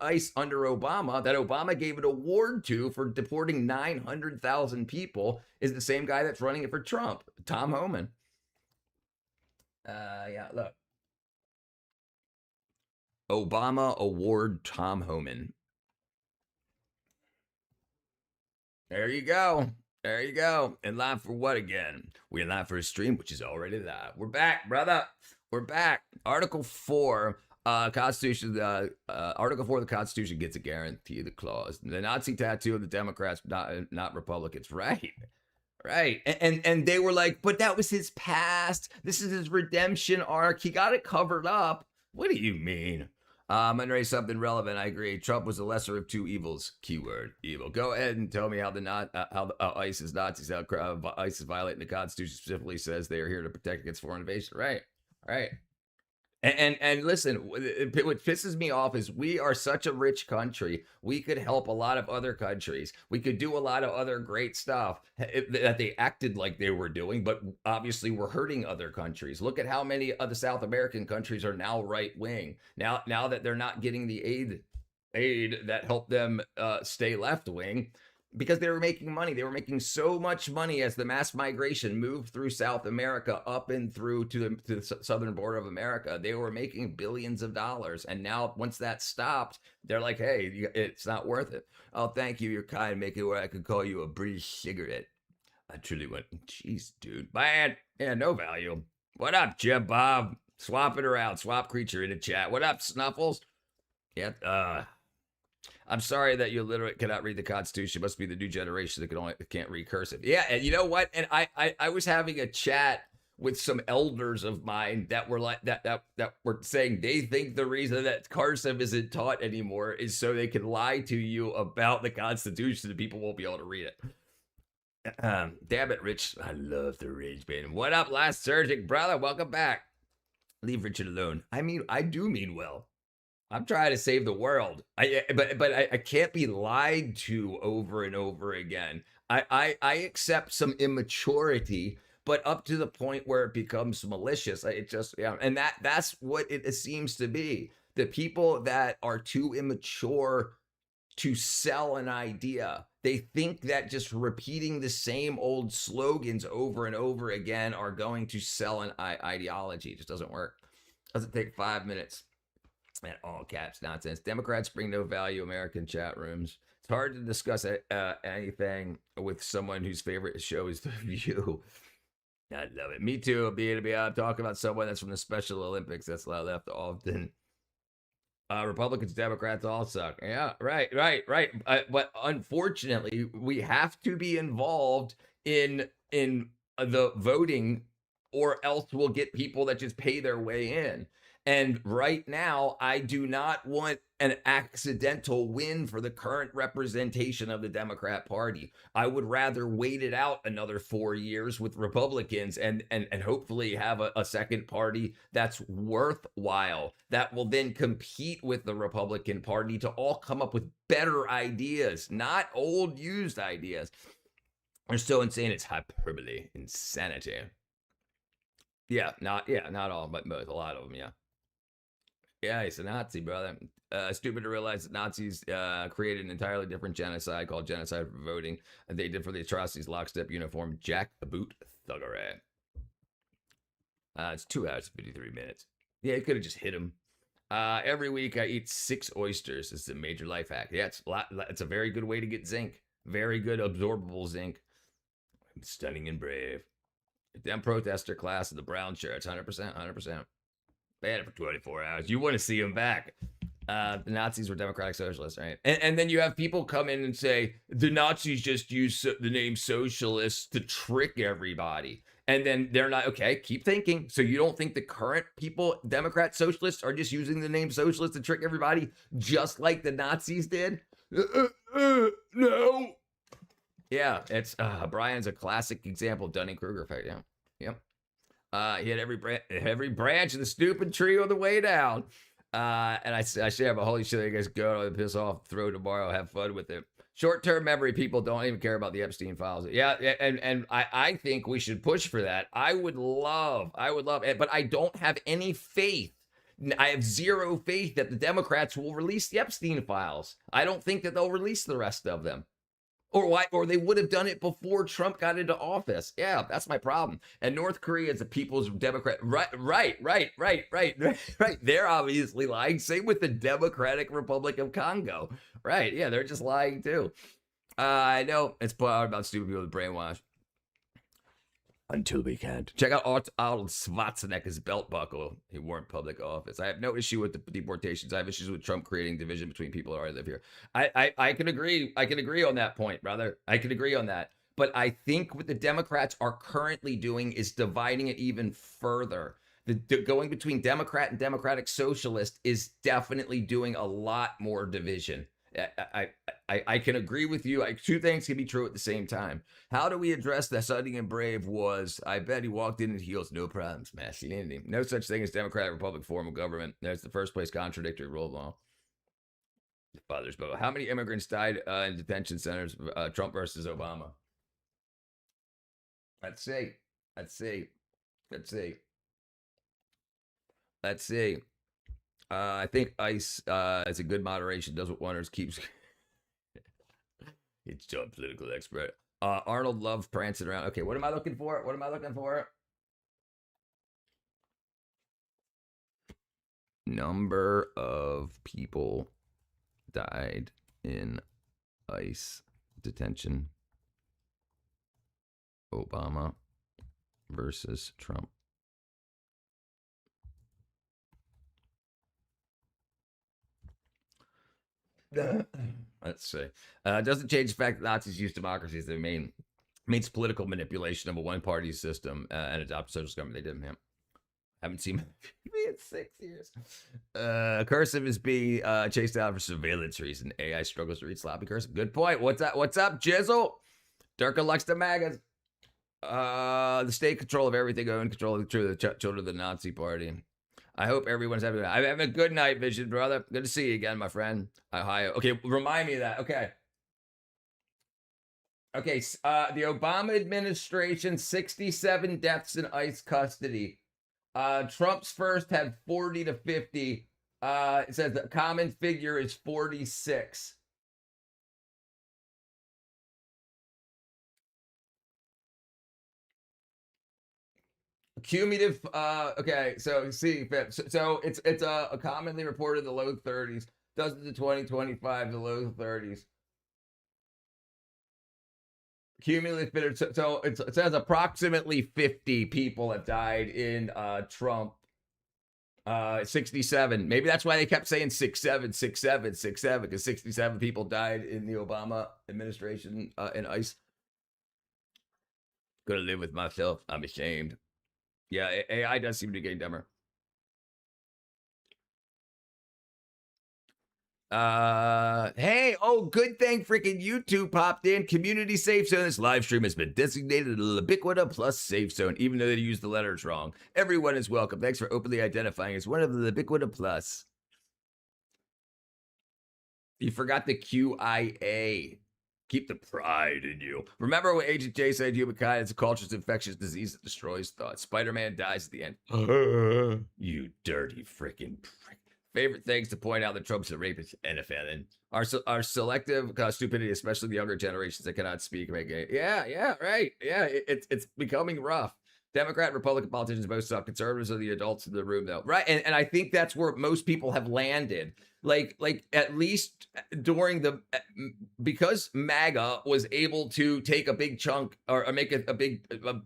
ICE under Obama, that Obama gave an award to for deporting 900,000 people, is the same guy that's running it for Trump, Tom Homan. Yeah, look. Obama award Tom Homan. There you go. And live for what again? We're live for a stream, which is already live. We're back, brother. We're back. Article 4. Constitution, Article 4 of the Constitution gets a guarantee the clause. The Nazi tattoo of the Democrats, not Republicans. Right. Right. And they were like, but that was his past. This is his redemption arc. He got it covered up. What do you mean? I'm going to raise something relevant. I agree. Trump was the lesser of two evils. Keyword evil. Go ahead and tell me how ISIS Nazis, ISIS violating the Constitution specifically says they are here to protect against foreign invasion. Right. Right. And listen, what pisses me off is we are such a rich country. We could help a lot of other countries. We could do a lot of other great stuff that they acted like they were doing, but obviously we're hurting other countries. Look at how many of the South American countries are now right wing. Now that they're not getting the aid that helped them stay left wing. Because they were making money. They were making so much money as the mass migration moved through South America up and through to the southern border of America. They were making billions of dollars. And now once that stopped, they're like, hey, it's not worth it. Oh, thank you. You're kind. Make it where I could call you a British cigarette. I truly went, jeez, dude. Bad. Yeah, no value. What up, Jeb Bob? Swap it around. Swap creature in the chat. What up, Snuffles? Yeah, I'm sorry that you literally cannot read the Constitution. It must be the new generation that can't read cursive. Yeah, and you know what? And I was having a chat with some elders of mine that were like that were saying they think the reason that cursive isn't taught anymore is so they can lie to you about the Constitution and people won't be able to read it. Damn it, Rich. I love the rage band. What up, last surgic brother? Welcome back. Leave Richard alone. I mean, I do mean well. I'm trying to save the world. But I can't be lied to over and over again. I accept some immaturity, but up to the point where it becomes malicious. And that's what it seems to be. The people that are too immature to sell an idea, they think that just repeating the same old slogans over and over again are going to sell an ideology. It just doesn't work. Doesn't take 5 minutes. And all caps nonsense. Democrats bring no value. American chat rooms. It's hard to discuss anything with someone whose favorite show is The View. I love it. Me too. I'm talking about someone that's from the Special Olympics. That's left often. Republicans, Democrats all suck. Yeah, right. But unfortunately, we have to be involved in the voting, or else we'll get people that just pay their way in. And right now, I do not want an accidental win for the current representation of the Democrat Party. I would rather wait it out another 4 years with Republicans and hopefully have a second party that's worthwhile, that will then compete with the Republican Party to all come up with better ideas, not old used ideas. They're so insane, it's hyperbole, insanity. Not all, but most, a lot of them, yeah. Yeah, he's a Nazi, brother. Stupid to realize that Nazis created an entirely different genocide called genocide for voting. And they did for the atrocities, lockstep uniform, jackboot thuggery. It's 2 hours and 53 minutes. Yeah, he could have just hit him. Every week I eat 6 oysters. It's a major life hack. Yeah, it's a very good way to get zinc. Very good absorbable zinc. I'm stunning and brave. Them protester class in the brown shirts, 100%. They had it for 24 hours. You want to see them back. The Nazis were democratic socialists, right? And then you have people come in and say, the Nazis just used the name socialists to trick everybody. And then they're not, okay, keep thinking. So you don't think the current people, Democrat socialists, are just using the name socialist to trick everybody just like the Nazis did? No. Yeah, it's, Brian's a classic example of Dunning-Kruger effect, yeah. Yep. He had every branch of the stupid tree on the way down. And I share my holy shit, you guys go piss off, throw tomorrow, have fun with it. Short-term memory people don't even care about the Epstein files. Yeah, and I think we should push for that. I would love it, but I don't have any faith. I have zero faith that the Democrats will release the Epstein files. I don't think that they'll release the rest of them. Or they would have done it before Trump got into office. Yeah, that's my problem. And North Korea is the People's Democrat. Right. They're obviously lying. Same with the Democratic Republic of Congo. Right, yeah, they're just lying too. I know it's about stupid people with brainwash. until we can't. Check out Arnold Schwarzenegger's belt buckle he wore in public office. I have no issue with the deportations. I have issues with Trump creating division between people who already live here. I can agree. I can agree on that point, brother. I can agree on that. But I think what the Democrats are currently doing is dividing it even further. The going between Democrat and Democratic Socialist is definitely doing a lot more division. I can agree with you. Two things can be true at the same time. How do we address the Sunday and Brave was, I bet he walked in at heels, no problems, masculinity. No such thing as Democratic Republic form of government. That's the first place contradictory rule of law. Father's vote. How many immigrants died in detention centers? Trump versus Obama. Let's see. Let's see. Let's see. Let's see. I think ICE is a good moderation. Does what wonders. Keeps. It's John, political expert. Arnold loves prancing around. Okay, what am I looking for? What am I looking for? Number of people died in ICE detention. Obama versus Trump. Let's see. Doesn't change the fact that Nazis use democracy as their means political manipulation of a one-party system and adopt socialist government. They didn't. Haven't seen me in 6 years. Cursive is being chased out for surveillance reason. AI struggles to read sloppy cursive. Good point. What's up? What's up, Jizzle? Durka likes the MAGAs. The state control of everything, own control of the children of the Nazi party. I hope everyone's having a good night, Vision, brother. Good to see you again, my friend. Ohio. Okay, remind me of that. Okay. Okay, the Obama administration, 67 deaths in ICE custody. Trump's first had 40 to 50. It says the common figure is 46. Cumulative, okay, so see, so it's a commonly reported in the low 30s, dozens in 2025, the low 30s. Cumulative, so it says approximately 50 people have died in Trump. 67. Maybe that's why they kept saying 67, 67, 67, because 67 people died in the Obama administration in ICE. Gonna live with myself. I'm ashamed. Yeah, AI does seem to be getting dumber. Hey, oh, good thing freaking YouTube popped in. Community safe zone. This live stream has been designated a Libiquita Plus safe zone, even though they used the letters wrong. Everyone is welcome. Thanks for openly identifying as one of the Libiquita Plus. You forgot the QIA. Keep the pride in you. Remember what Agent J said, humankind is a culture's infectious disease that destroys thought. Spider-Man dies at the end. You dirty freaking prick. Favorite things to point out that Trump's a rapist and a felon. Our selective stupidity, especially the younger generations that cannot speak. Yeah, right. Yeah, it's becoming rough. Democrat, Republican politicians both suck. Conservatives are the adults in the room, though. Right, and I think that's where most people have landed. Like at least during the, because MAGA was able to take a big chunk or make a big,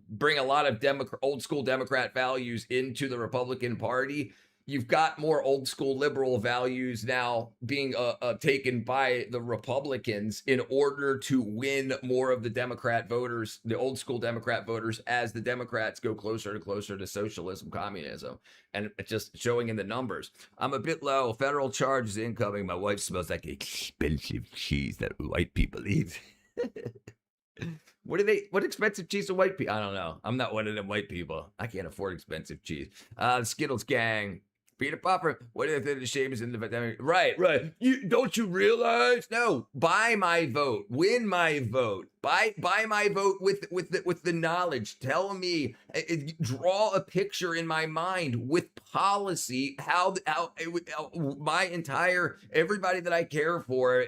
bring a lot of old school Democrat values into the Republican Party. You've got more old school liberal values now being taken by the Republicans in order to win more of the Democrat voters, the old school Democrat voters, as the Democrats go closer to socialism, communism. And it's just showing in the numbers. I'm a bit low. Federal charges incoming. My wife smells like expensive cheese that white people eat. What expensive cheese do white people? I don't know. I'm not one of them white people. I can't afford expensive cheese. The Skittles gang. Peter Popper, what do you think the shame is in the pandemic? Right. Don't you realize? No, buy my vote, win my vote, buy my vote with the knowledge. Tell me, draw a picture in my mind with policy. How my entire everybody that I care for,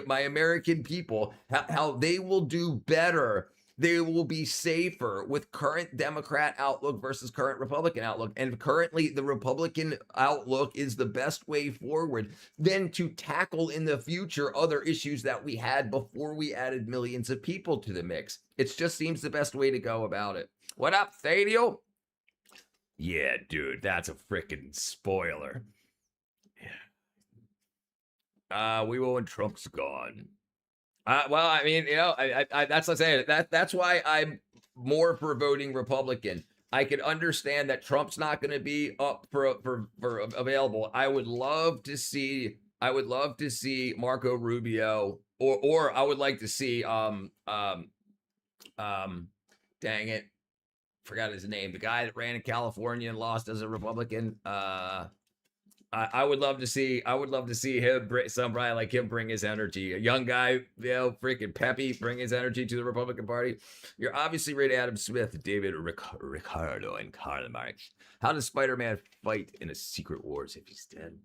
my American people, how they will do better They will be safer with current Democrat outlook versus current Republican outlook. And currently, the Republican outlook is the best way forward than to tackle in the future other issues that we had before we added millions of people to the mix. It just seems the best way to go about it. What up, Thadiel? Yeah, dude, that's a freaking spoiler. We will when Trump's gone. Well, I mean, that's what I'm saying. That's why I'm more for voting Republican. I can understand that Trump's not going to be up for available. I would love to see Marco Rubio, or I would like to see dang it, forgot his name, the guy that ran in California and lost as a Republican. I would love to see him, somebody like him, bring his energy. A young guy, freaking peppy, bring his energy to the Republican Party. You're obviously ready, Adam Smith, David Ricardo, and Karl Marx. How does Spider-Man fight in a Secret Wars if he's dead?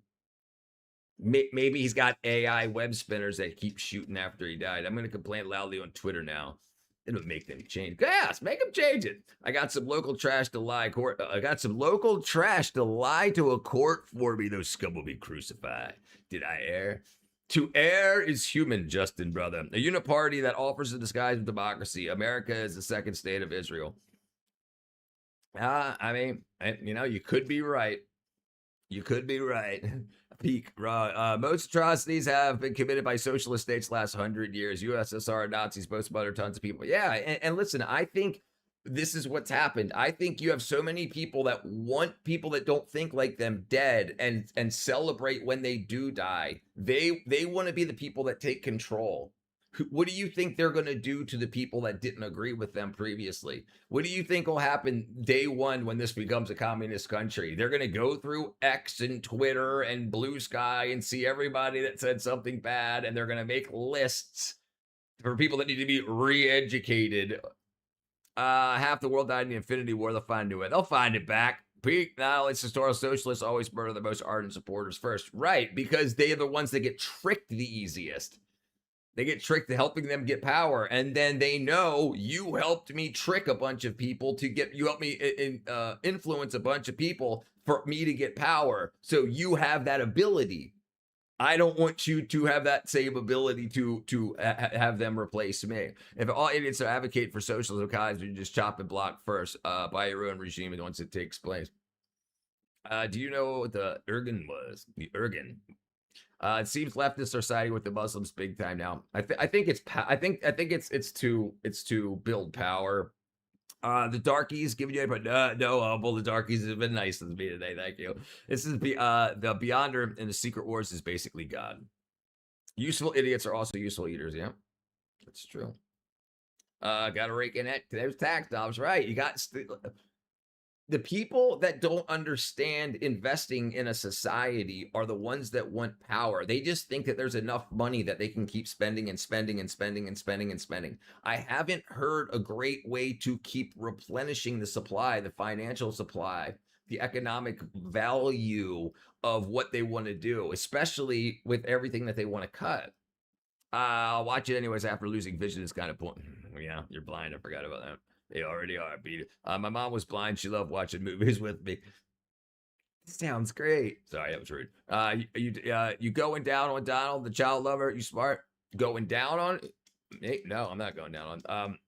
Maybe he's got AI web spinners that keep shooting after he died. I'm going to complain loudly on Twitter now. It'll make them change. Yes, make them change it. I got some local trash to lie to a court for me. Those scum will be crucified. Did I err? To err is human, Justin, brother. A uniparty that offers a disguise of democracy. America is the second state of Israel. I mean, you could be right. You could be right. Peak. Most atrocities have been committed by socialist states last 100 years. USSR, Nazis, both murdered tons of people. Yeah, and listen, I think this is what's happened. I think you have so many people that want people that don't think like them dead and celebrate when they do die. They want to be the people that take control. What do you think they're going to do to the people that didn't agree with them previously? What do you think will happen day one when this becomes a communist country? They're going to go through X and Twitter and Blue Sky and see everybody that said something bad, and they're going to make lists for people that need to be re-educated. Half the world died in the Infinity War. They'll find it. They'll find it back. Now it's historical socialists always murder the most ardent supporters first. Right, because they are the ones that get tricked the easiest. They get tricked to helping them get power, and then they know you helped me trick a bunch of people you helped me influence a bunch of people for me to get power. So you have that ability. I don't want you to have that same ability to have them replace me. If all idiots advocate for socialism, guys, you just chop and block first by your own regime and once it takes place. Do you know what the Ergen was? The Ergen. It seems leftists are siding with the Muslims big time now. I think it's to build power. The darkies giving you, but no, humble. The darkies have been nice to me today. Thank you. This is the Beyonder in the Secret Wars is basically God. Useful idiots are also useful eaters. Yeah, that's true. Got to rake in it. There's tax dollars, right? You got. The people that don't understand investing in a society are the ones that want power. They just think that there's enough money that they can keep spending and spending and spending and spending and spending. I haven't heard a great way to keep replenishing the supply, the financial supply, the economic value of what they want to do, especially with everything that they want to cut. I'll watch it anyways after losing vision is kind of point. Yeah, you're blind. I forgot about that. They already are, Peter. My mom was blind. She loved watching movies with me. Sounds great. Sorry, that was rude. You going down on Donald, the child lover? You smart? Going down on? Hey, no, I'm not going down on.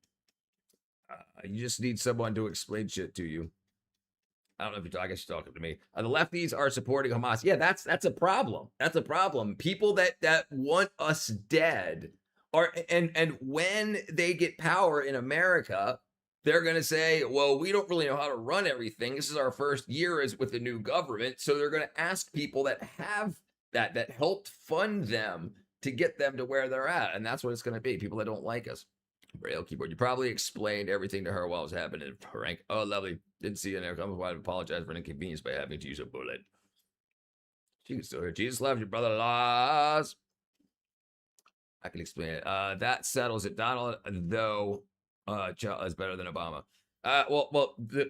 You just need someone to explain shit to you. I don't know if you're talking. I guess you're talking to me. The lefties are supporting Hamas. Yeah, that's a problem. That's a problem. People that want us dead are, and when they get power in America, they're going to say, well, we don't really know how to run everything. This is our first year as with the new government. So they're going to ask people that have that helped fund them to get them to where they're at. And that's what it's going to be. People that don't like us. Braille keyboard. You probably explained everything to her while it was happening. Frank. Oh, lovely. Didn't see you in there. Come by to apologize for an inconvenience by having to use a bullet. She can still hear. Jesus loves you, brother Laws. I can explain it. That settles it. Donald, though, is better than Obama.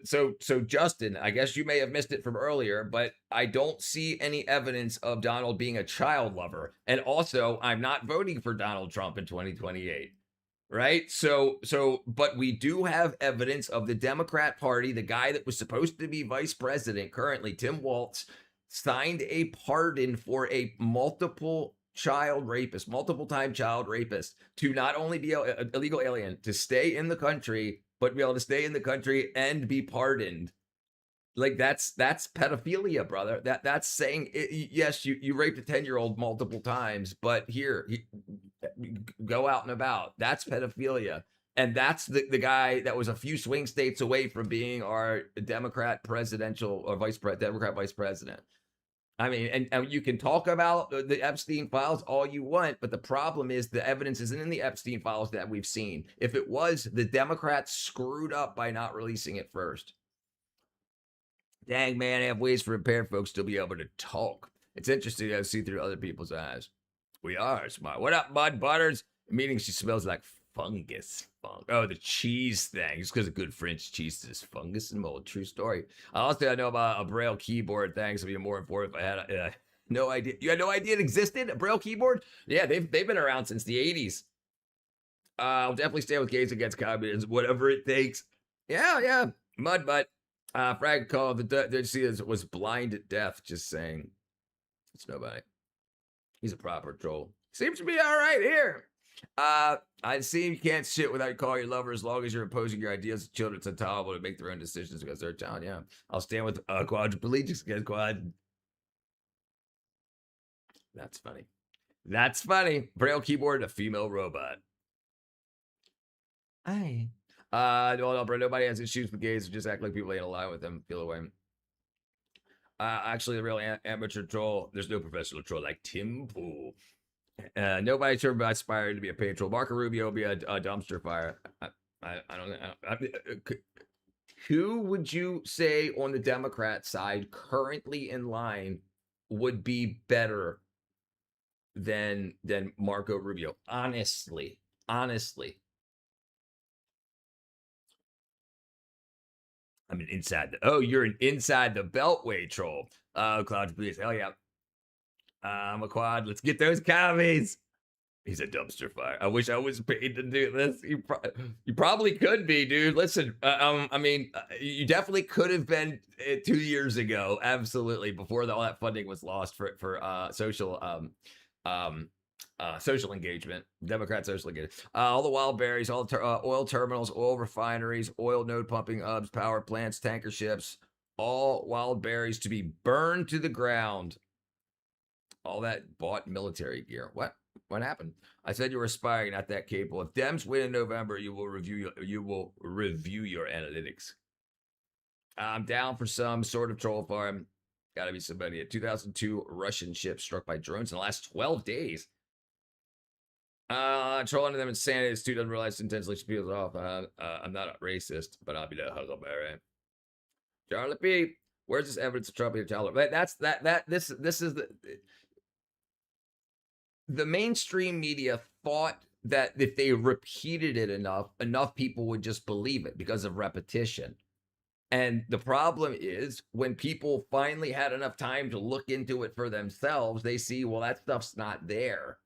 So Justin, I guess you may have missed it from earlier, but I don't see any evidence of Donald being a child lover. And also, I'm not voting for Donald Trump in 2028. right? But we do have evidence of the Democrat Party, the guy that was supposed to be vice president currently, Tim Walz, signed a pardon for a multiple time child rapist, to not only be an illegal alien, to stay in the country, but be able to stay in the country and be pardoned. Like that's pedophilia, brother. That's saying yes, you raped a 10-year-old multiple times, but here, go out and about. That's pedophilia. And that's the guy that was a few swing states away from being our Democrat presidential or Democrat vice president. I mean, and you can talk about the Epstein files all you want, but the problem is the evidence isn't in the Epstein files that we've seen. If it was, the Democrats screwed up by not releasing it first. Dang, man, I have ways for impaired folks to be able to talk. It's interesting to see through other people's eyes. We are smart. What up, Mud Butters? Meaning she smells like fungus. Oh, the cheese thing. Just because of good French cheese is fungus and mold. True story. Also, I know about a Braille keyboard. Thanks. It'd be more important if I had no idea. You had no idea it existed? A Braille keyboard? Yeah, they've been around since the 80s. I'll definitely stand with gays against communism, whatever it takes. Yeah. Mud butt. Frag call the was blind at death. Just saying. It's nobody. He's a proper troll. Seems to be all right here. I see you can't shit without calling your lover as long as you're imposing your ideas to children. It's intolerable to make their own decisions because they're a child. Yeah. I'll stand with quadriplegics against quad. That's funny. That's funny. Braille keyboard, a female robot. Aye. No, bro. Nobody has issues with gays. Just act like people ain't alive with them. Feel away. Actually, the real amateur troll. There's no professional troll like Tim Pool. Nobody should be aspired to be a paid troll. Marco Rubio will be a dumpster fire. I don't know. Who would you say on the Democrat side currently in line would be better than Marco Rubio? Honestly. I mean, you're an inside the beltway troll. Cloud, please. Hell yeah. I'm a quad. Let's get those commies. He's a dumpster fire. I wish I was paid to do this. You probably could be, dude. Listen, I mean, you definitely could have been 2 years ago. Absolutely. Before all that funding was lost for social social engagement, Democrat social engagement. All the wild berries, all the oil terminals, oil refineries, oil node pumping hubs, power plants, tanker ships, all wild berries to be burned to the ground. All that bought military gear. What happened? I said you were aspiring, not that capable. If Dems win in November, you will review your analytics. I'm down for some sort of troll farm. Got to be somebody. A 2002 Russian ship struck by drones in the last 12 days. Trolling them insanity. This dude doesn't realize intentionally she peels off. I'm not a racist, but I'll be the huckleberry. Charlie P. Where's this evidence of Trump being tolerant? This is the mainstream media thought that if they repeated it enough people would just believe it because of repetition. And the problem is when people finally had enough time to look into it for themselves, they see, well, that stuff's not there.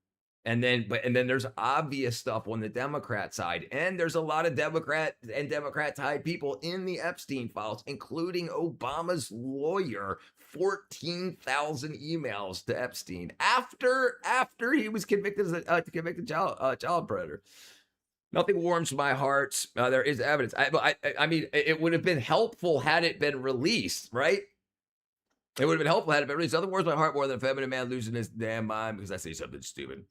And then there's obvious stuff on the Democrat side. And there's a lot of Democrat type people in the Epstein files, including Obama's lawyer, 14,000 emails to Epstein after he was convicted as a convicted child predator. Nothing warms my heart. There is evidence. I mean, it would have been helpful had it been released, right? It would have been helpful had it been released. Nothing warms my heart more than a feminine man losing his damn mind because I say something stupid.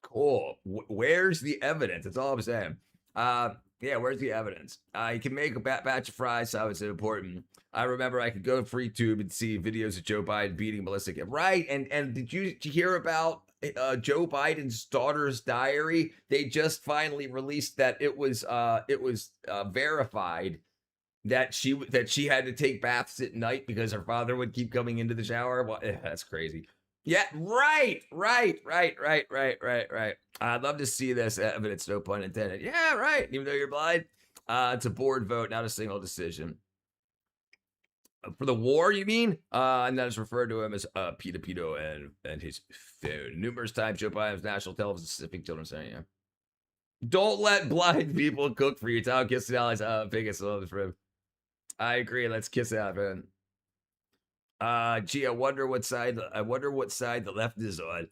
Cool. Where's the evidence? That's all I'm saying. Yeah, where's the evidence? You can make a batch of fries. So it's important. I remember I could go to FreeTube and see videos of Joe Biden beating Melissa Kim. Right. And did you hear about Joe Biden's daughter's diary? They just finally released that it was verified that she had to take baths at night because her father would keep coming into the shower. Well, that's crazy. Yeah, right. I'd love to see this evidence, no pun intended. Yeah, right. Even though you're blind, it's a board vote, not a single decision. For the war, you mean? And that is referred to him as Peter and his phone. Numerous times, Joe Biden's national television specific children saying, yeah. Don't let blind people cook for you. Tell kiss the allies. Biggest love for him. I agree. Let's kiss out, man. Gee, I wonder what side the left is on.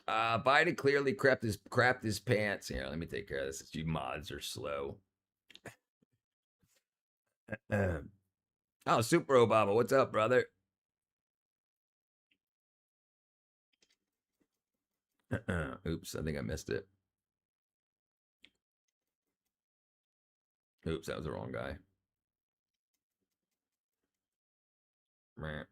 Biden clearly crapped his pants. Here, let me take care of this. You mods are slow. Oh, Super Obama, what's up, brother? Oops, I think I missed it. Oops, that was the wrong guy. All right,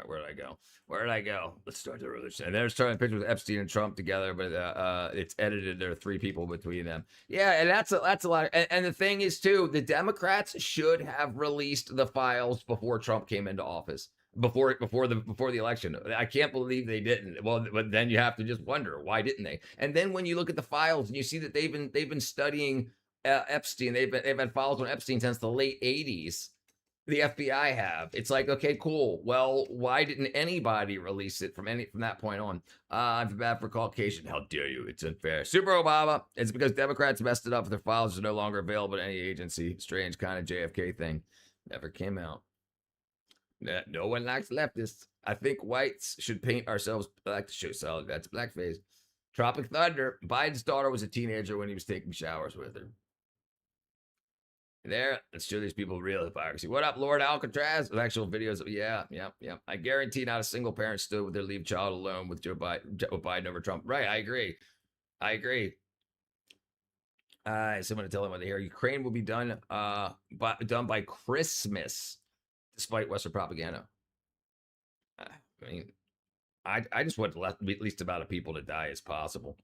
where did I go? Where did I go? Let's start the other side. They're starting pictures with Epstein and Trump together, but it's edited. There are 3 people between them. Yeah, and that's a lot. And the thing is, too, the Democrats should have released the files before Trump came into office. Before the election. I can't believe they didn't. Well, but then you have to just wonder, why didn't they? And then when you look at the files and you see that they've been studying Epstein, they've had files on Epstein since the late 80s. The FBI have. It's like, okay, cool. Well, why didn't anybody release it from that point on? I'm bad for Caucasian. How dare you? It's unfair. Super Obama. It's because Democrats messed it up. Their files are no longer available to any agency. Strange kind of JFK thing. Never came out. No one likes leftists. I think whites should paint ourselves black to show solid. That's blackface. Tropic Thunder. Biden's daughter was a teenager when he was taking showers with her. There, let's show these people real hypocrisy. What up, Lord Alcatraz? With actual videos of, yeah. I guarantee not a single parent stood with their leave child alone with Joe Biden over Trump. Right, I agree. Someone to tell them what they hear. Ukraine will be done by Christmas, despite Western propaganda. I mean, I just want at least amount of people to die as possible.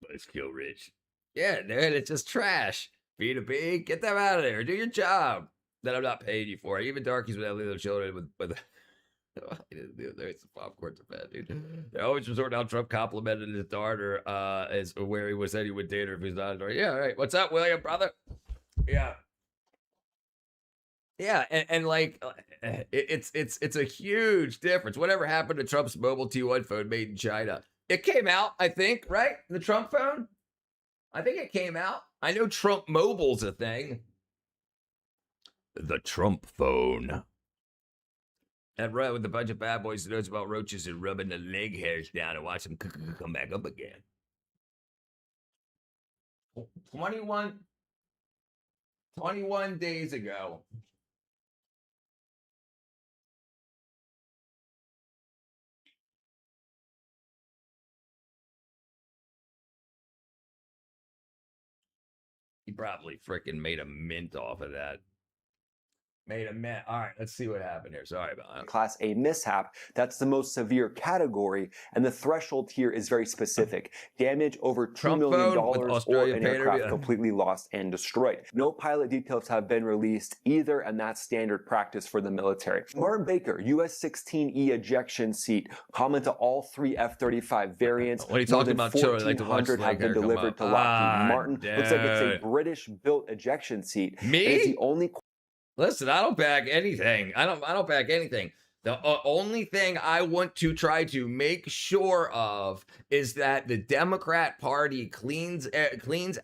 Let's kill Rich. Yeah, dude, it's just trash. Feed a pig, get them out of there. Do your job that I'm not paying you for. Even darkies would have little children with there's some popcorn to bed, dude. They always resort to how Trump complimented his daughter as where he said he would date her if he's not a daughter. Yeah, all right. What's up, William, brother? Yeah. Yeah, and like it's a huge difference. Whatever happened to Trump's mobile T1 phone made in China? It came out, I think, right? The Trump phone? I think it came out. I know Trump Mobile's a thing. The Trump phone. And right with a bunch of bad boys that knows about roaches and rubbing the leg hairs down and watch them come back up again. 21 days ago. He probably freaking made a mint off of that. Made a mint. All right, let's see what happened here. Sorry about that. Class A mishap, that's the most severe category, and the threshold here is very specific. Damage over $2 million or an aircraft completely lost and destroyed. No pilot details have been released either, and that's standard practice for the military. Martin Baker, US-16E ejection seat, common to all 3 F-35 variants. What are you talking about? 1,400 have been delivered to Lockheed Martin. Looks like it's a British-built ejection seat. Me? It's the only... Listen, I don't back anything. I don't back anything. The only thing I want to try to make sure of is that the Democrat Party cleans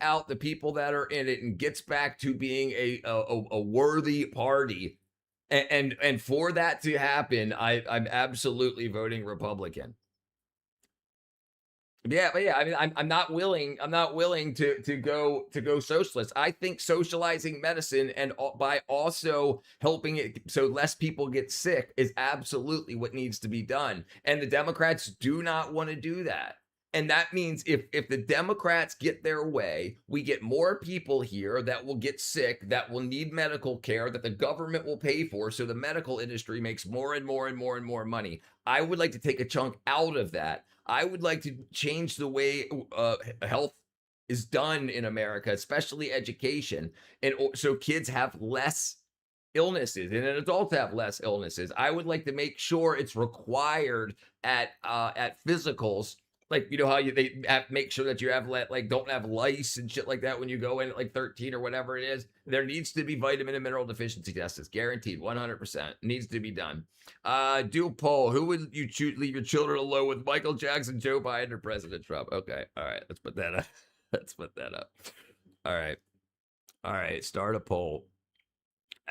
out the people that are in it and gets back to being a worthy party. And for that to happen, I'm absolutely voting Republican. Yeah, but yeah, I mean, I'm not willing to go socialist. I think socializing medicine and by also helping it so less people get sick is absolutely what needs to be done. And the Democrats do not want to do that. And that means if the Democrats get their way, we get more people here that will get sick, that will need medical care, that the government will pay for, so the medical industry makes more and more and more and more money. I would like to take a chunk out of that. I would like to change the way health is done in America, especially education, and so kids have less illnesses and adults have less illnesses. I would like to make sure it's required at physicals like, you know how they make sure that you have like don't have lice and shit like that when you go in at like 13 or whatever it is. There needs to be vitamin and mineral deficiency tests. It's guaranteed, 100% needs to be done. Do a poll. Who would you leave your children alone with? Michael Jackson, Joe Biden, or President Trump? Okay, all right, let's put that up. Let's put that up. All right. Start a poll.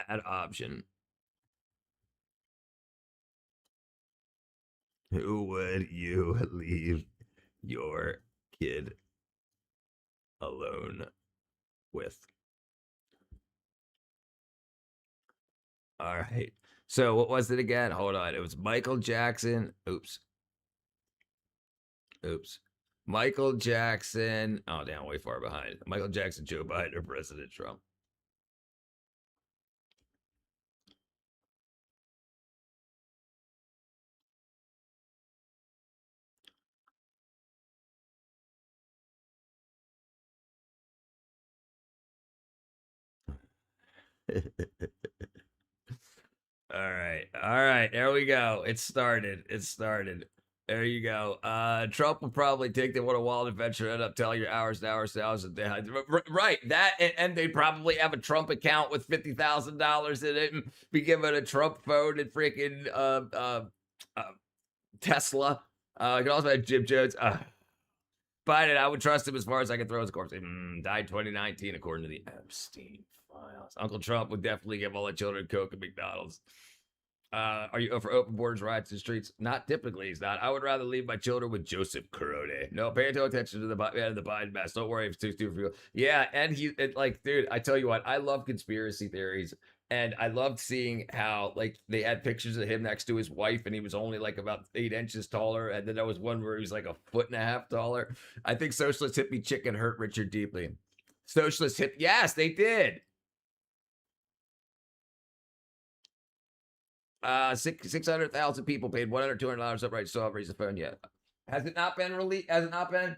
Add option. Who would you leave your kid alone with? All right. So what was it again? Hold on. It was Michael Jackson. Oops. Michael Jackson. Oh, damn, way far behind. Michael Jackson, Joe Biden, or President Trump? All right. There we go. It started. There you go. Trump will probably take them on a wild adventure, end up telling you hours and hours and hours a day. Right. That, and they'd probably have a Trump account with $50,000 in it and be given a Trump phone and freaking Tesla. You can also have Jim Jones. Biden, I would trust him as far as I can throw his corpse. Died 2019, according to the Epstein files. Uncle Trump would definitely give all the children Coke at McDonald's. Are you for open borders, riots in the streets? Not typically, he's not. I would rather leave my children with Joseph Corone. No, pay no attention to the Biden mess. Don't worry if it's too stupid for you. Yeah, and like, dude, I tell you what, I love conspiracy theories. And I loved seeing how, like, they had pictures of him next to his wife, and he was only like about 8 inches taller. And then there was one where he was like 1.5 feet taller. I think socialist hippie chicken hurt Richard deeply. Socialist hip, yes, they did. 600,000 people paid $100, $200 upright. Still haven't raised the phone yet. Has it not been released? Has it not been?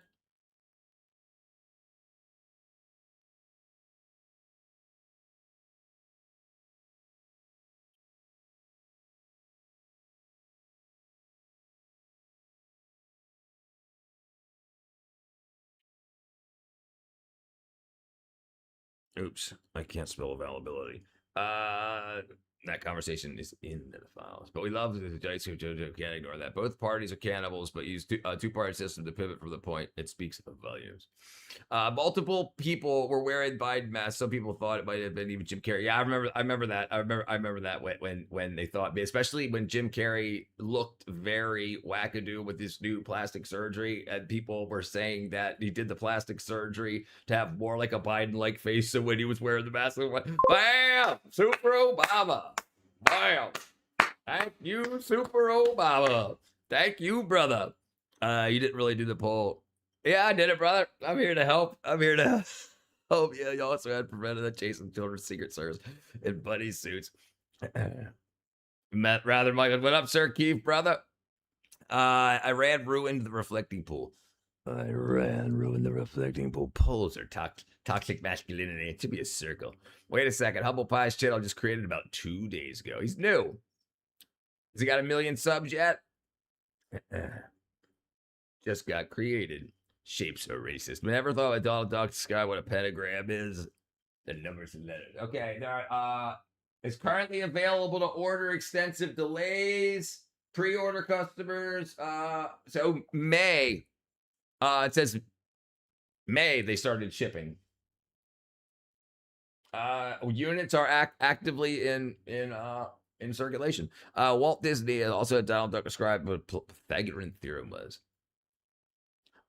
Oops, I can't spell availability. That conversation is in the files. But we love the dice. Can't ignore that. Both parties are cannibals, but use two-party system to pivot from the point. It speaks of volumes. Multiple people were wearing Biden masks. Some people thought it might have been even Jim Carrey. Yeah, I remember that. I remember that when they thought, especially when Jim Carrey looked very wackadoo with this new plastic surgery, and people were saying that he did the plastic surgery to have more like a Biden-like face. So when he was wearing the mask, bam, Super Obama. Bam. Thank you, Super Obama. Thank you, brother. You didn't really do the poll. Yeah, I did it, brother. I'm here to help. I'm here to help. Yeah, you also had prevented the chasing children's Secret Service in buddy suits. Matt Rather, Michael. What up, Sir Keith, brother? Iran ruined the reflecting pool. Iran ruined the reflecting pool. Poles are toxic masculinity. It should be a circle. Wait a second. Humble Pie's channel just created about 2 days ago. He's new. Has he got 1 million subs yet? Just got created. Shapes are racist. Never thought a Donald Duck Sky what a pentagram is. The numbers and letters. Okay, there it's currently available to order. Extensive delays. Pre-order customers. So May. It says May they started shipping. Units are actively in circulation. Walt Disney also had Donald Duck described what Pythagorean theorem was.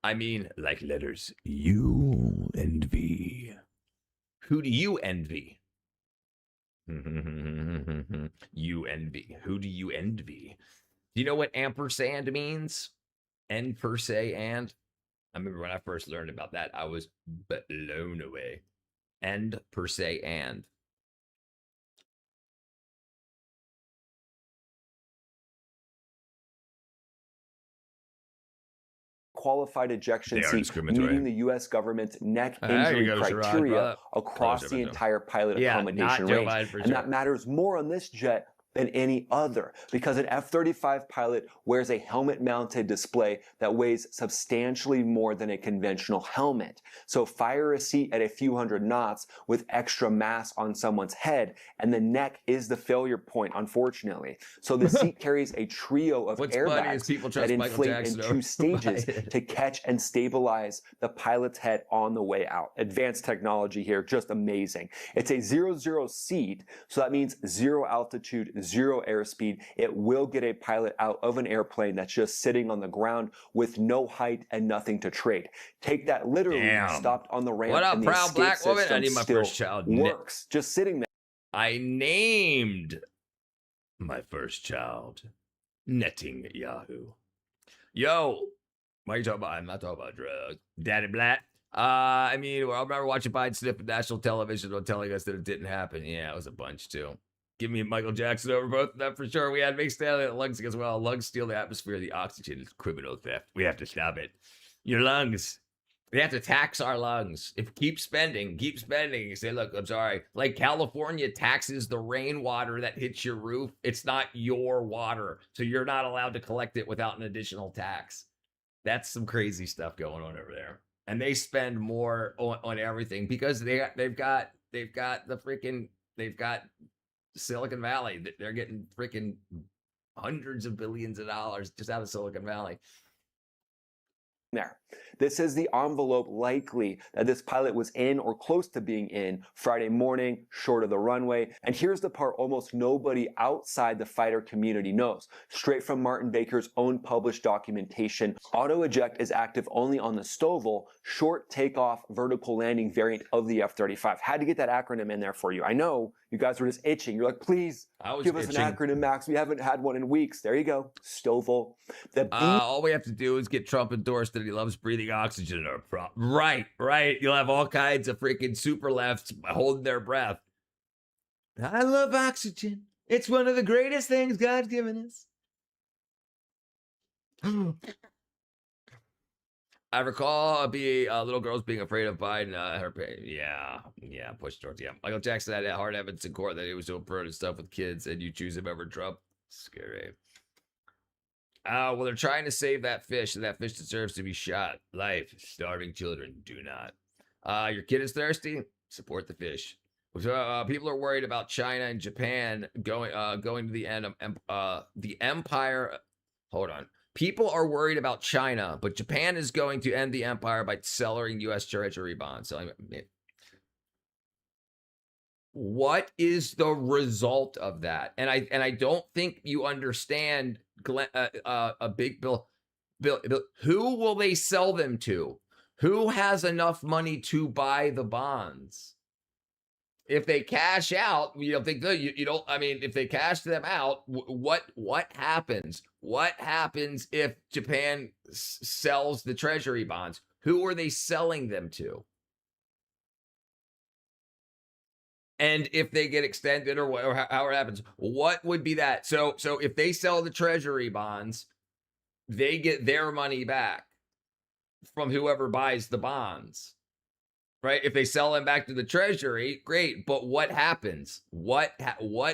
I mean, like letters U and V. Who do you envy? You envy. Who do you envy? Do you know what ampersand means? N per se and? I remember when I first learned about that, I was blown away. End per se and. Qualified ejection seat, meeting the U.S. government's neck injury criteria across the entire pilot accommodation range. And that matters more on this jet than any other, because an F-35 pilot wears a helmet-mounted display that weighs substantially more than a conventional helmet. So fire a seat at a few hundred knots with extra mass on someone's head, and the neck is the failure point, unfortunately. So the seat carries a trio of airbags that inflate in 2 stages to catch and stabilize the pilot's head on the way out. Advanced technology here, just amazing. It's a 0-0 seat, so that means 0 altitude, 0 airspeed. It will get a pilot out of an airplane that's just sitting on the ground with no height and nothing to trade. Take that literally. Stopped on the ramp. What up, and the proud black woman? I need my still first child. Works. Just sitting there. I named my first child Netting Yahoo. Yo, what are you talking about? I'm not talking about drugs. Daddy Black. I mean, I remember watching Biden sniff at national television while telling us that it didn't happen. Yeah, it was a bunch too. Give me Michael Jackson over both of them for sure. We had Mick Stanley at lungs as well. Lungs steal the atmosphere. The oxygen is criminal theft. We have to stop it. Your lungs. We have to tax our lungs. If keep spending. You say, look, I'm sorry. Like California taxes the rainwater that hits your roof. It's not your water. So you're not allowed to collect it without an additional tax. That's some crazy stuff going on over there. And they spend more on everything because they've got Silicon Valley. They're getting freaking hundreds of billions of dollars just out of Silicon Valley. There. This is the envelope likely that this pilot was in or close to being in Friday morning, short of the runway. And here's the part almost nobody outside the fighter community knows. Straight from Martin Baker's own published documentation, auto eject is active only on the STOVL, short takeoff vertical landing variant of the F-35. Had to get that acronym in there for you. I know you guys were just itching. You're like, please give us an acronym, Max. We haven't had one in weeks. There you go. STOVL. All we have to do is get Trump endorsed that he loves breathing oxygen in our prop. Right. You'll have all kinds of freaking super lefts holding their breath. I love oxygen. It's one of the greatest things God's given us. I recall little girls being afraid of Biden. Push towards Michael Jackson had hard evidence in court that he was doing perverted stuff with kids, and you choose him over Trump. Scary. Well, they're trying to save that fish, and that fish deserves to be shot. Life, starving children do not. Your kid is thirsty? Support the fish. So, people are worried about China and Japan going to the end of the empire. Hold on. People are worried about China, but Japan is going to end the empire by selling U.S. Treasury bonds. So, what is the result of that? And I don't think you understand, a big bill. Who will they sell them to? Who has enough money to buy the bonds? If they cash out, you don't think you don't. I mean, if they cash them out, what happens? What happens if Japan sells the treasury bonds? Who are they selling them to? And if they get extended or how it happens, what would be that? So if they sell the treasury bonds, they get their money back from whoever buys the bonds. Right? If they sell them back to the treasury, great. But what happens? What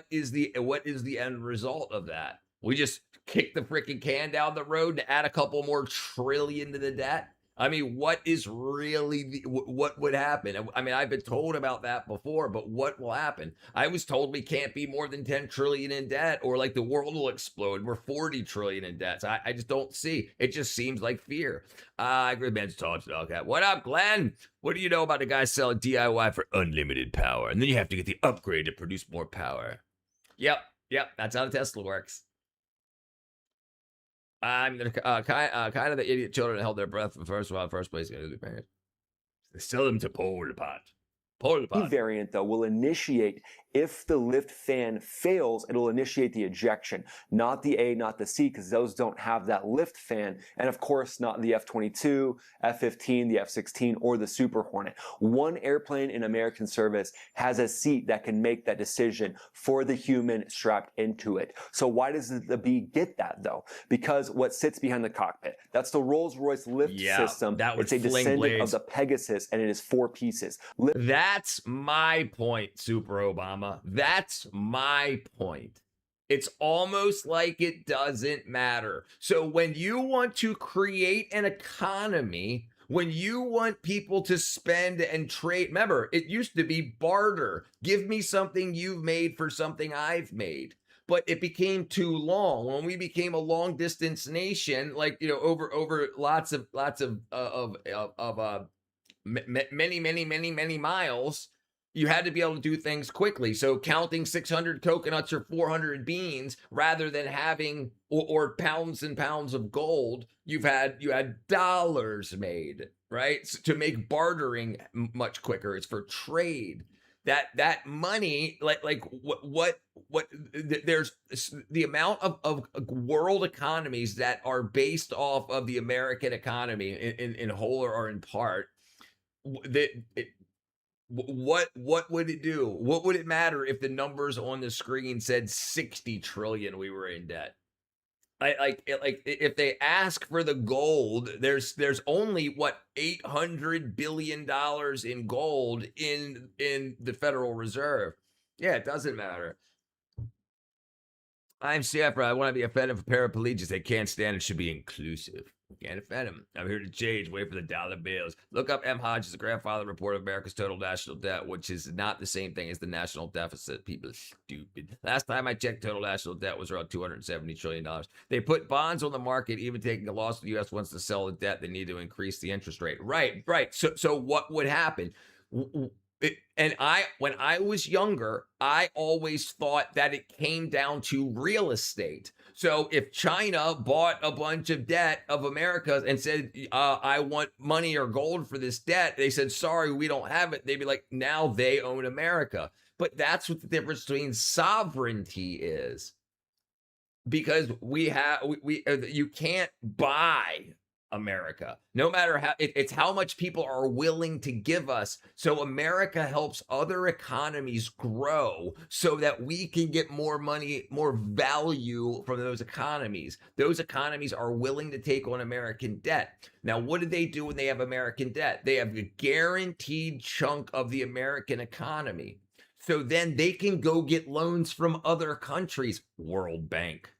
is the end result of that? We just kick the freaking can down the road to add a couple more trillion to the debt? I mean, what is really what would happen? I mean, I've been told about that before, but what will happen? I was told we can't be more than 10 trillion in debt, or like the world will explode. We're 40 trillion in debt. So I just don't see. It just seems like fear. Good man's talks. Okay. What up, Glenn? What do you know about the guy selling DIY for unlimited power? And then you have to get the upgrade to produce more power. Yep. That's how the Tesla works. I'm kind of the idiot children that held their breath for the first place. They sell them to Pol Pot. The variant, though, will initiate, if the lift fan fails, it'll initiate the ejection. Not the A, not the C, because those don't have that lift fan. And of course, not the F-22, F-15, the F-16, or the Super Hornet. One airplane in American service has a seat that can make that decision for the human strapped into it. So why does the B get that, though? Because what sits behind the cockpit, that's the Rolls-Royce lift system. It's a descendant of the Pegasus, and it is 4 pieces. That's my point, Super Obama. That's my point. It's almost like it doesn't matter. So when you want to create an economy, when you want people to spend and trade, remember, it used to be barter. Give me something you've made for something I've made. But it became too long. When we became a long distance nation, like, over lots of many miles, you had to be able to do things quickly. So counting 600 coconuts or 400 beans rather than having or pounds and pounds of gold, you had dollars made, right? So to make bartering much quicker. It's for trade. That money, like what there's the amount of world economies that are based off of the American economy in whole or in part. What would it do? What would it matter if the numbers on the screen said 60 trillion we were in debt? Like if they ask for the gold, there's only what $800 billion in gold in the Federal Reserve. Yeah, it doesn't matter. I'm Safra. I want to be offended for paraplegics. They can't stand it. Should be inclusive. Can't offend them. I'm here to change. Wait for the dollar bills. Look up M. Hodges, the grandfather report of America's total national debt, which is not the same thing as the national deficit. People are stupid. Last time I checked, total national debt was around $270 trillion. They put bonds on the market, even taking a loss. The U.S. wants to sell the debt. They need to increase the interest rate. Right. So what would happen? When I was younger, I always thought that it came down to real estate. So if China bought a bunch of debt of America and said, I want money or gold for this debt, they said, sorry, we don't have it. They'd be like, now they own America. But that's what the difference between sovereignty is. Because you can't buy America, no matter how it's how much people are willing to give us. So America helps other economies grow so that we can get more money, more value from those economies. Those economies are willing to take on American debt. Now, what do they do when they have American debt? They have a guaranteed chunk of the American economy. So then they can go get loans from other countries, World Bank.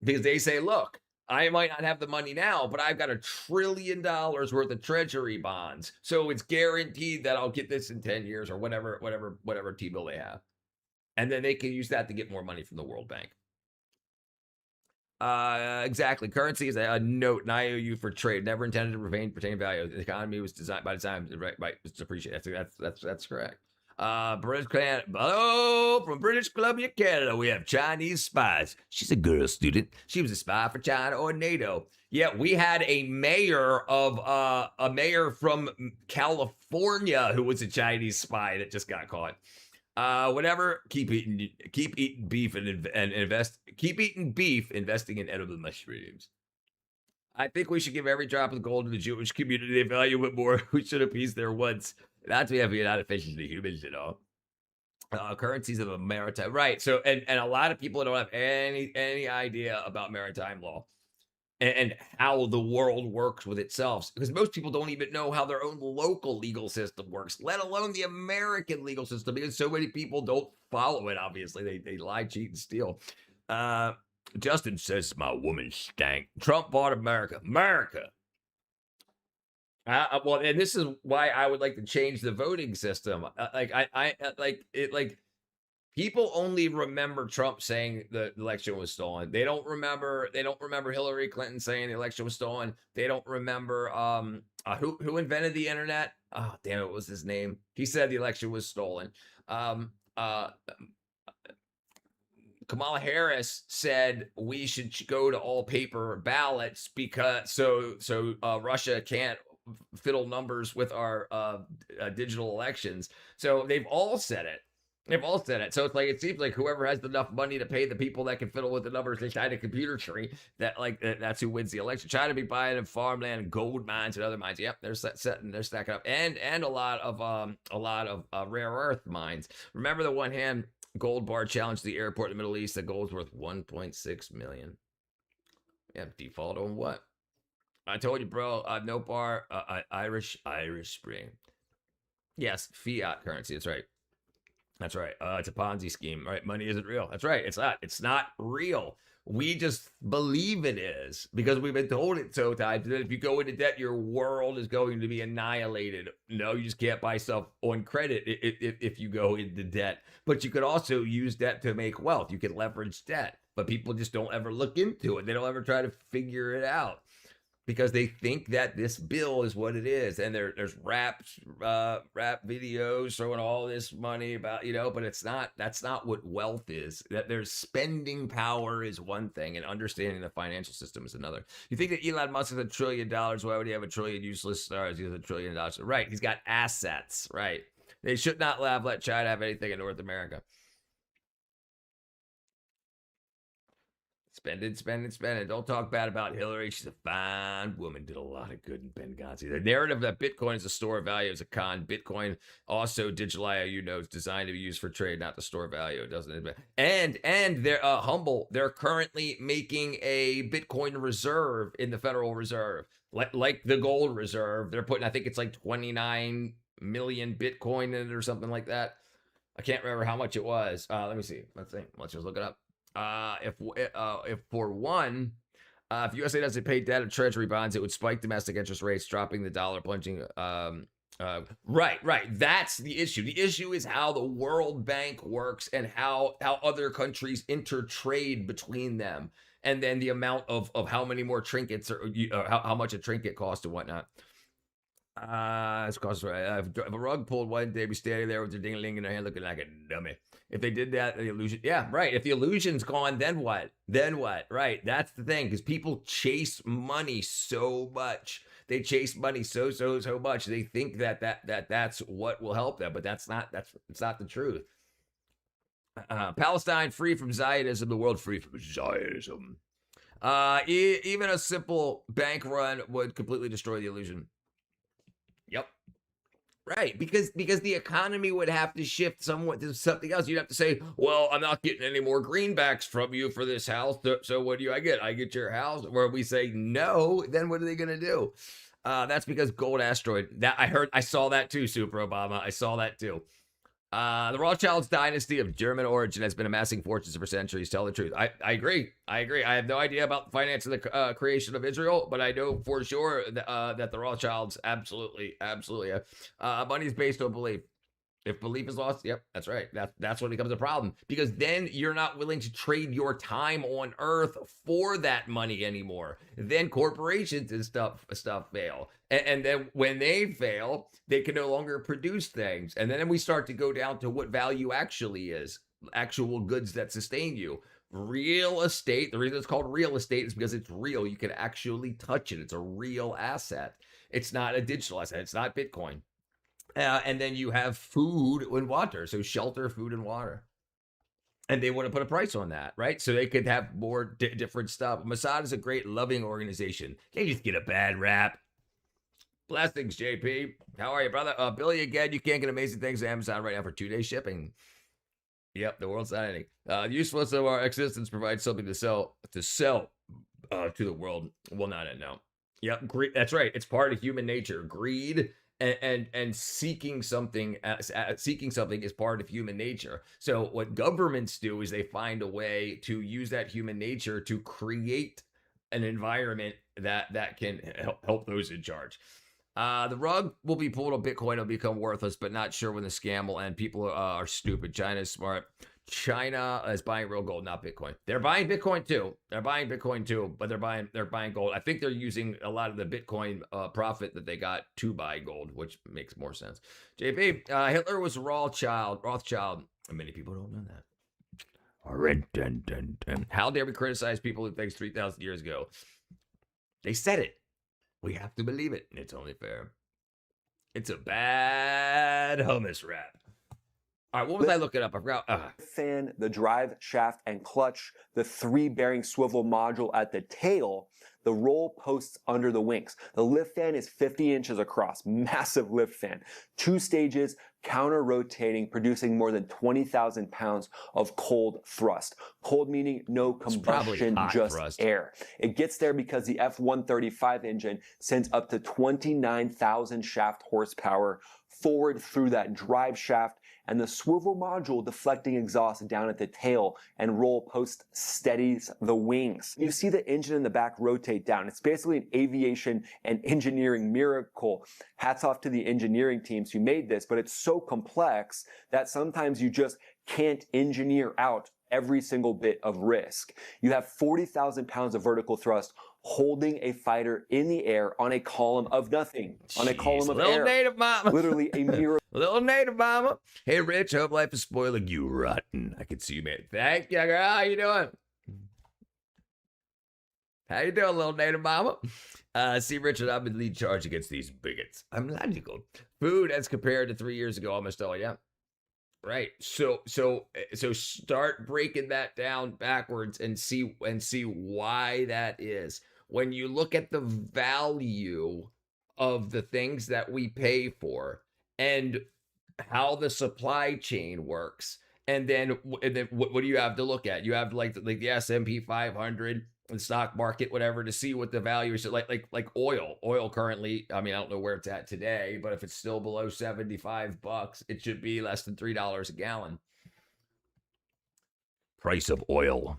Because they say, look, I might not have the money now, but I've got $1 trillion worth of treasury bonds. So it's guaranteed that I'll get this in 10 years or whatever T-bill they have. And then they can use that to get more money from the World Bank. Exactly. Currency is a note, an IOU for trade, never intended to retain value. The economy was designed by the time, right, it's appreciated. That's correct. British Canada. Oh, from British Columbia, Canada, we have Chinese spies. She's a girl student. She was a spy for China or NATO. Yeah, we had a mayor from California who was a Chinese spy that just got caught. Whatever. Keep eating beef and invest. Keep eating beef, investing in edible mushrooms. I think we should give every drop of gold to the Jewish community. They value it more. We should appease their wants. Not to be not efficient to humans at all. Currencies of a maritime, right? So, and a lot of people don't have any idea about maritime law and how the world works with itself, because most people don't even know how their own local legal system works, let alone the American legal system, because so many people don't follow it. Obviously, they lie, cheat, and steal. Justin says my woman stank. Trump bought America. Well, and this is why I would like to change the voting system. People only remember Trump saying the election was stolen. They don't remember Hillary Clinton saying the election was stolen. They don't remember who invented the internet. Oh, damn it, what was his name? He said the election was stolen. Kamala Harris said we should go to all paper ballots because so Russia can't fiddle numbers with our digital elections. So they've all said it. So it's like, it seems like whoever has enough money to pay the people that can fiddle with the numbers inside a computer tree, that's who wins the election. China be buying in farmland and gold mines and other mines. Yep, they're stacking up, and a lot of rare earth mines. Remember the one hand gold bar challenge to the airport in the Middle East? The gold's worth 1.6 million. Yeah, default on what? I told you, bro. No bar. Irish Spring. Yes, fiat currency. That's right. That's right. It's a Ponzi scheme, right? Money isn't real. That's right. It's not. It's not real. We just believe it is because we've been told it so times that if you go into debt, your world is going to be annihilated. No, you just can't buy stuff on credit if you go into debt. But you could also use debt to make wealth. You can leverage debt, but people just don't ever look into it. They don't ever try to figure it out because they think that this bill is what it is, and there's rap videos showing all this money about, but it's not. That's not what wealth is. That there's spending power is one thing, and understanding the financial system is another. You think that Elon Musk has $1 trillion? Why would he have $1 trillion useless stars? He has $1 trillion. Right? He's got assets. Right? They should not let China have anything in North America. Spend it. Don't talk bad about Hillary. She's a fine woman. Did a lot of good in Benghazi. The narrative that Bitcoin is a store of value is a con. Bitcoin, also digital IOU nodes designed to be used for trade, not to store value. It doesn't. And they're humble. They're currently making a Bitcoin reserve in the Federal Reserve, like the gold reserve. They're putting, I think it's like 29 million Bitcoin in it or something like that. I can't remember how much it was. Let me see. Let's see. Let's just look it up. If USA doesn't pay debt of treasury bonds, it would spike domestic interest rates, dropping the dollar, plunging. Right. That's the issue. The issue is how the World Bank works and how other countries intertrade between them, and then the amount of how many more trinkets or how much a trinket costs and whatnot. It's cost right. If a rug pulled one day, be standing there with their ding-a-ling in their hand looking like a dummy. If they did that, the illusion, yeah, right. If the illusion's gone, then what? Right. That's the thing, because people chase money so much. They chase money so much. They think that's what will help them, but it's not the truth. Palestine free from Zionism, the world free from Zionism. Even a simple bank run would completely destroy the illusion. Yep. Right, because the economy would have to shift somewhat to something else. You'd have to say, well, I'm not getting any more greenbacks from you for this house, so what do I get? I get your house. Where we say no, then what are they going to do? That's because Gold Asteroid. That I saw that too, Super Obama. I saw that too. The Rothschilds dynasty of German origin has been amassing fortunes for centuries. Tell the truth. I agree. I have no idea about the finance of the creation of Israel, but I know for sure that the Rothschilds absolutely have. Money's based on belief. If belief is lost, yep, that's right. That's when it becomes a problem, because then you're not willing to trade your time on Earth for that money anymore. Then corporations and stuff fail, and then when they fail, they can no longer produce things, and then we start to go down to what value actually is: actual goods that sustain you. Real estate. The reason it's called real estate is because it's real. You can actually touch it. It's a real asset. It's not a digital asset. It's not Bitcoin. And then you have food and water. So shelter, food, and water. And they want to put a price on that, right? So they could have more different stuff. Mossad is a great, loving organization. They just get a bad rap. Blessings, JP. How are you, brother? Billy, again, you can't get amazing things on Amazon right now for 2-day shipping. Yep, the world's not ending. The usefulness of our existence provides something to sell to the world. Will not end now. Yep, greed. That's right. It's part of human nature. Greed and seeking something is part of human nature. So what governments do is they find a way to use that human nature to create an environment that can help those in charge. The rug will be pulled on Bitcoin. It'll become worthless, but not sure when the scam will end. People are stupid. China is smart. China is buying real gold, not Bitcoin. They're buying Bitcoin too. But they're buying gold. I think they're using a lot of the Bitcoin profit that they got to buy gold, which makes more sense. JP, Hitler was Rothschild. Many people don't know that. How dare we criticize people who things 3,000 years ago? They said it. We have to believe it. It's only fair. It's a bad hummus wrap. All right, what was I looking up? I forgot. Fan, the drive shaft and clutch, the 3-bearing swivel module at the tail, the roll posts under the wings. The lift fan is 50 inches across, massive lift fan. 2 stages, counter-rotating, producing more than 20,000 pounds of cold thrust. Cold meaning no combustion, just thrust. Air. It gets there because the F-135 engine sends up to 29,000 shaft horsepower forward through that drive shaft and the swivel module deflecting exhaust down at the tail and roll post steadies the wings. You see the engine in the back rotate down. It's basically an aviation and engineering miracle. Hats off to the engineering teams who made this, but it's so complex that sometimes you just can't engineer out every single bit of risk. You have 40,000 pounds of vertical thrust holding a fighter in the air on a column of nothing, on a column of little air. native mama. Literally a miracle. Little native mama. Hey, Rich, hope life is spoiling you rotten. I can see you, man. Thank you, girl. How you doing? How you doing, little native mama? See, Richard, I'm in lead charge against these bigots. I'm logical. Food as compared to 3 years ago, almost all, yeah. Right. So start breaking that down backwards and see why that is. When you look at the value of the things that we pay for and how the supply chain works, and then what do you have to look at? You have like the S&P 500, the stock market, whatever, to see what the value is. Like oil. Oil currently, I mean, I don't know where it's at today, but if it's still below $75, it should be less than $3 a gallon. Price of oil.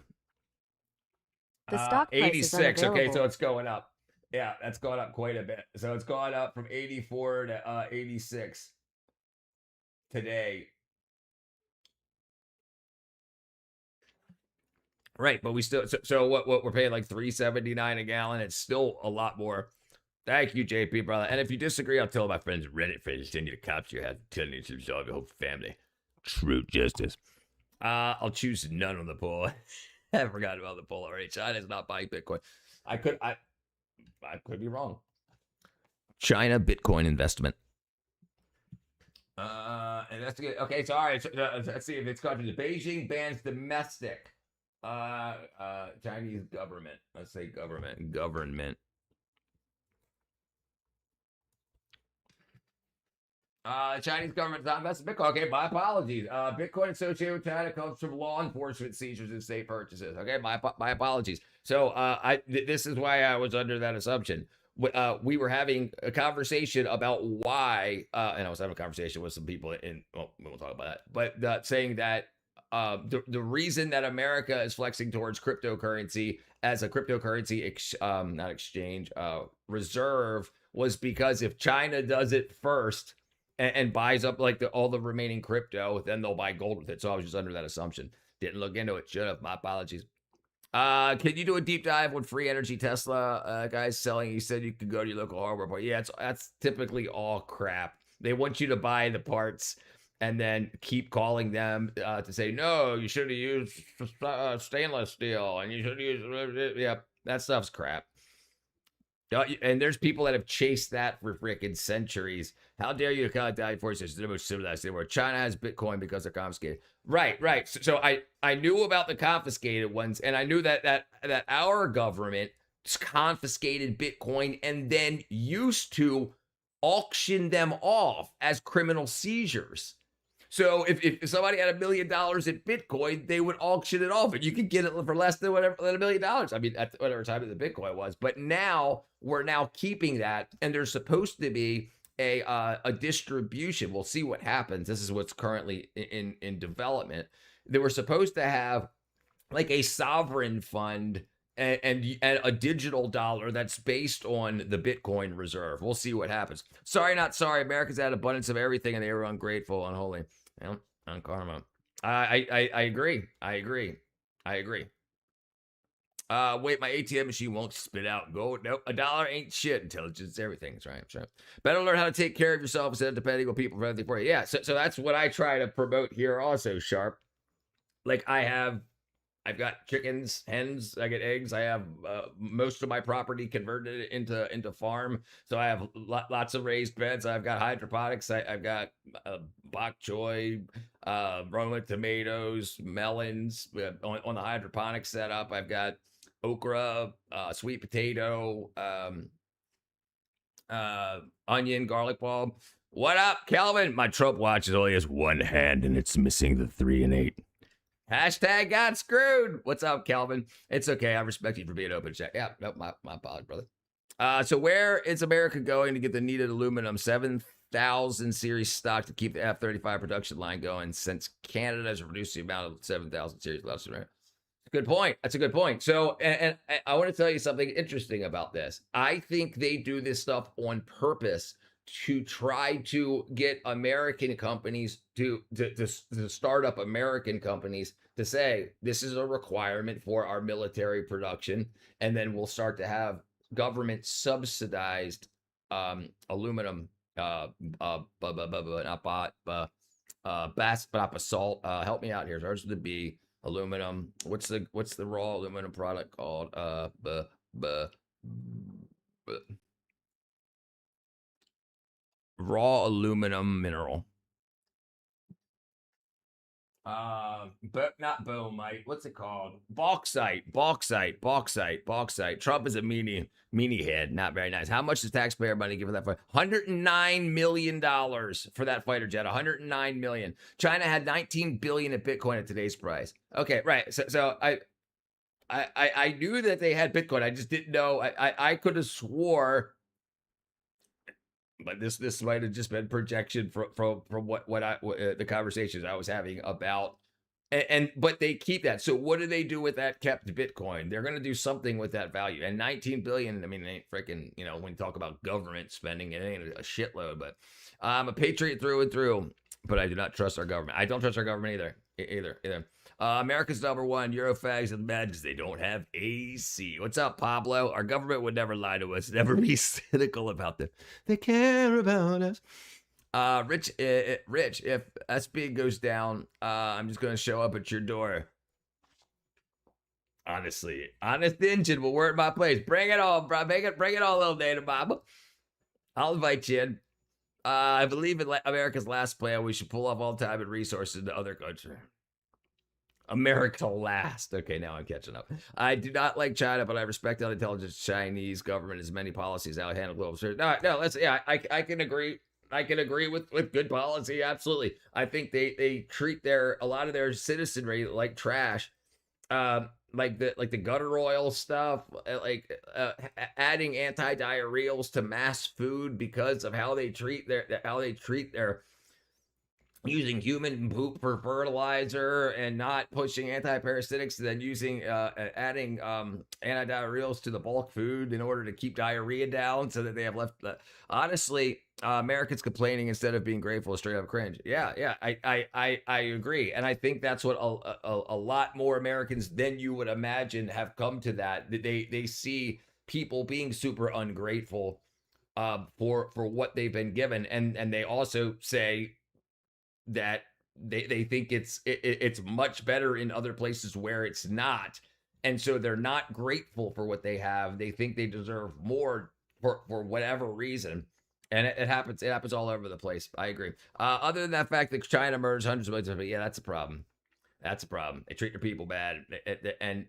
The stock price 86. is Okay, so it's going up. Yeah, that's going up quite a bit. So it's gone up from 84 to 86 today. Right, but we still so what we're paying like $3.79 a gallon. It's still a lot more. Thank you, JP, brother. And if you disagree, I'll tell my friends Reddit friends send you to cops your house, telling you to absolve your whole family. True justice. I'll choose none on the poll. I forgot about the poll already. China's not buying Bitcoin. I could be wrong. China Bitcoin investment. Investigate. Okay, so all right. So, let's see if it's countries. Beijing bans domestic. Chinese government. Let's say government. Chinese government not investing in Bitcoin. Okay, my apologies. Bitcoin associated with China comes from law enforcement seizures and state purchases. Okay, my apologies. So this is why I was under that assumption. We were having a conversation about why, and I was having a conversation with some people well, we won't talk about that, but saying that the reason that America is flexing towards cryptocurrency as a cryptocurrency reserve was because if China does it first and buys up like all the remaining crypto, then they'll buy gold with it. So I was just under that assumption. Didn't look into it. Should have. My apologies. Can you do a deep dive with free energy Tesla guys selling? You said you could go to your local hardware part. Yeah, that's typically all crap. They want you to buy the parts and then keep calling them to say, no, you should have used stainless steel and you should use, yeah, that stuff's crap. And there's people that have chased that for freaking centuries. How dare you call it value forces? They're most civilized. Where China has Bitcoin because they're confiscated. Right. So I knew about the confiscated ones, and I knew that our government confiscated Bitcoin and then used to auction them off as criminal seizures. So if somebody had $1 million in Bitcoin, they would auction it off, and you could get it for less than $1 million. I mean, at whatever time the Bitcoin was. But now we're keeping that, and there's supposed to be a distribution. We'll see what happens. This is what's currently in development. They were supposed to have like a sovereign fund and a digital dollar that's based on the Bitcoin reserve. We'll see what happens. Sorry, not sorry. America's had abundance of everything, and they were ungrateful, unholy. Well, on karma. I agree. Wait, my ATM machine won't spit out gold. Nope, $1 ain't shit. Intelligence, everything. That's right. Sure. Better learn how to take care of yourself instead of depending on people for everything for you. Yeah, so that's what I try to promote here also, Sharp. Like I've got chickens, hens, I get eggs. I have most of my property converted into farm. So I have lots of raised beds. I've got hydroponics. I've got bok choy, Roma tomatoes, melons on the hydroponic setup. I've got okra, sweet potato, onion, garlic bulb. What up, Kelvin? My Trump watch only has one hand and it's missing the 3 and 8. Hashtag got screwed. What's up, Calvin? It's okay. I respect you for being open to chat. Yeah, no, my apologies, brother. So where is America going to get the needed aluminum? 7th 1,000 series stock to keep the F-35 production line going since Canada has reduced the amount of 7,000 series left. Good point. That's a good point. So, and I want to tell you something interesting about this. I think they do this stuff on purpose to try to get American companies to start up American companies to say this is a requirement for our military production, and then we'll start to have government subsidized aluminum basalt. Help me out here. Starts with the B. Aluminum. What's the raw aluminum product called? Raw aluminum mineral. But not boehmite. What's it called? Bauxite. Trump is a meanie head. Not very nice. How much is taxpayer money given that fighter? $109 million for that fighter jet. $109 million. China had 19 billion at Bitcoin at today's price. Okay, right. So I knew that they had Bitcoin. I just didn't know. I could have swore. But this might have just been projection from what the conversations I was having about, but they keep that. So what do they do with that kept Bitcoin? They're going to do something with that value. And 19 billion, I mean, it ain't freaking, when you talk about government spending, it ain't a shitload. But I'm a patriot through and through, but I do not trust our government. I don't trust our government either. America's number one, Eurofags and mad because they don't have AC. What's up, Pablo? Our government would never lie to us, never be cynical about them. They care about us. Rich, if SB goes down, I'm just going to show up at your door. Honestly, honest engine will work my place. Bring it all, bro. Bring it all, little data, Bob. I'll invite you in. I believe in America's last plan, we should pull off all time and resources into other countries. America last. Okay, now I'm catching up. I do not like China, but I respect how intelligent Chinese government has many policies how to handle global security. No, I can agree. I can agree with good policy. Absolutely. I think they treat a lot of their citizenry like trash. Like the gutter oil stuff, adding anti-diarrheals to mass food because of how they treat their using human poop for fertilizer and not pushing anti-parasitics, and then adding anti-diarrheals to the bulk food in order to keep diarrhea down so that they have left. Honestly, Americans complaining instead of being grateful is straight up cringe. Yeah, I agree, and I think that's what a lot more Americans than you would imagine have come to that. They see people being super ungrateful for what they've been given, and they also say that they think it's much better in other places where it's not, and so they're not grateful for what they have. They think they deserve more for whatever reason, and it happens all over the place. I agree. Other than that fact that China murders hundreds of millions, yeah, that's a problem. They treat their people bad. And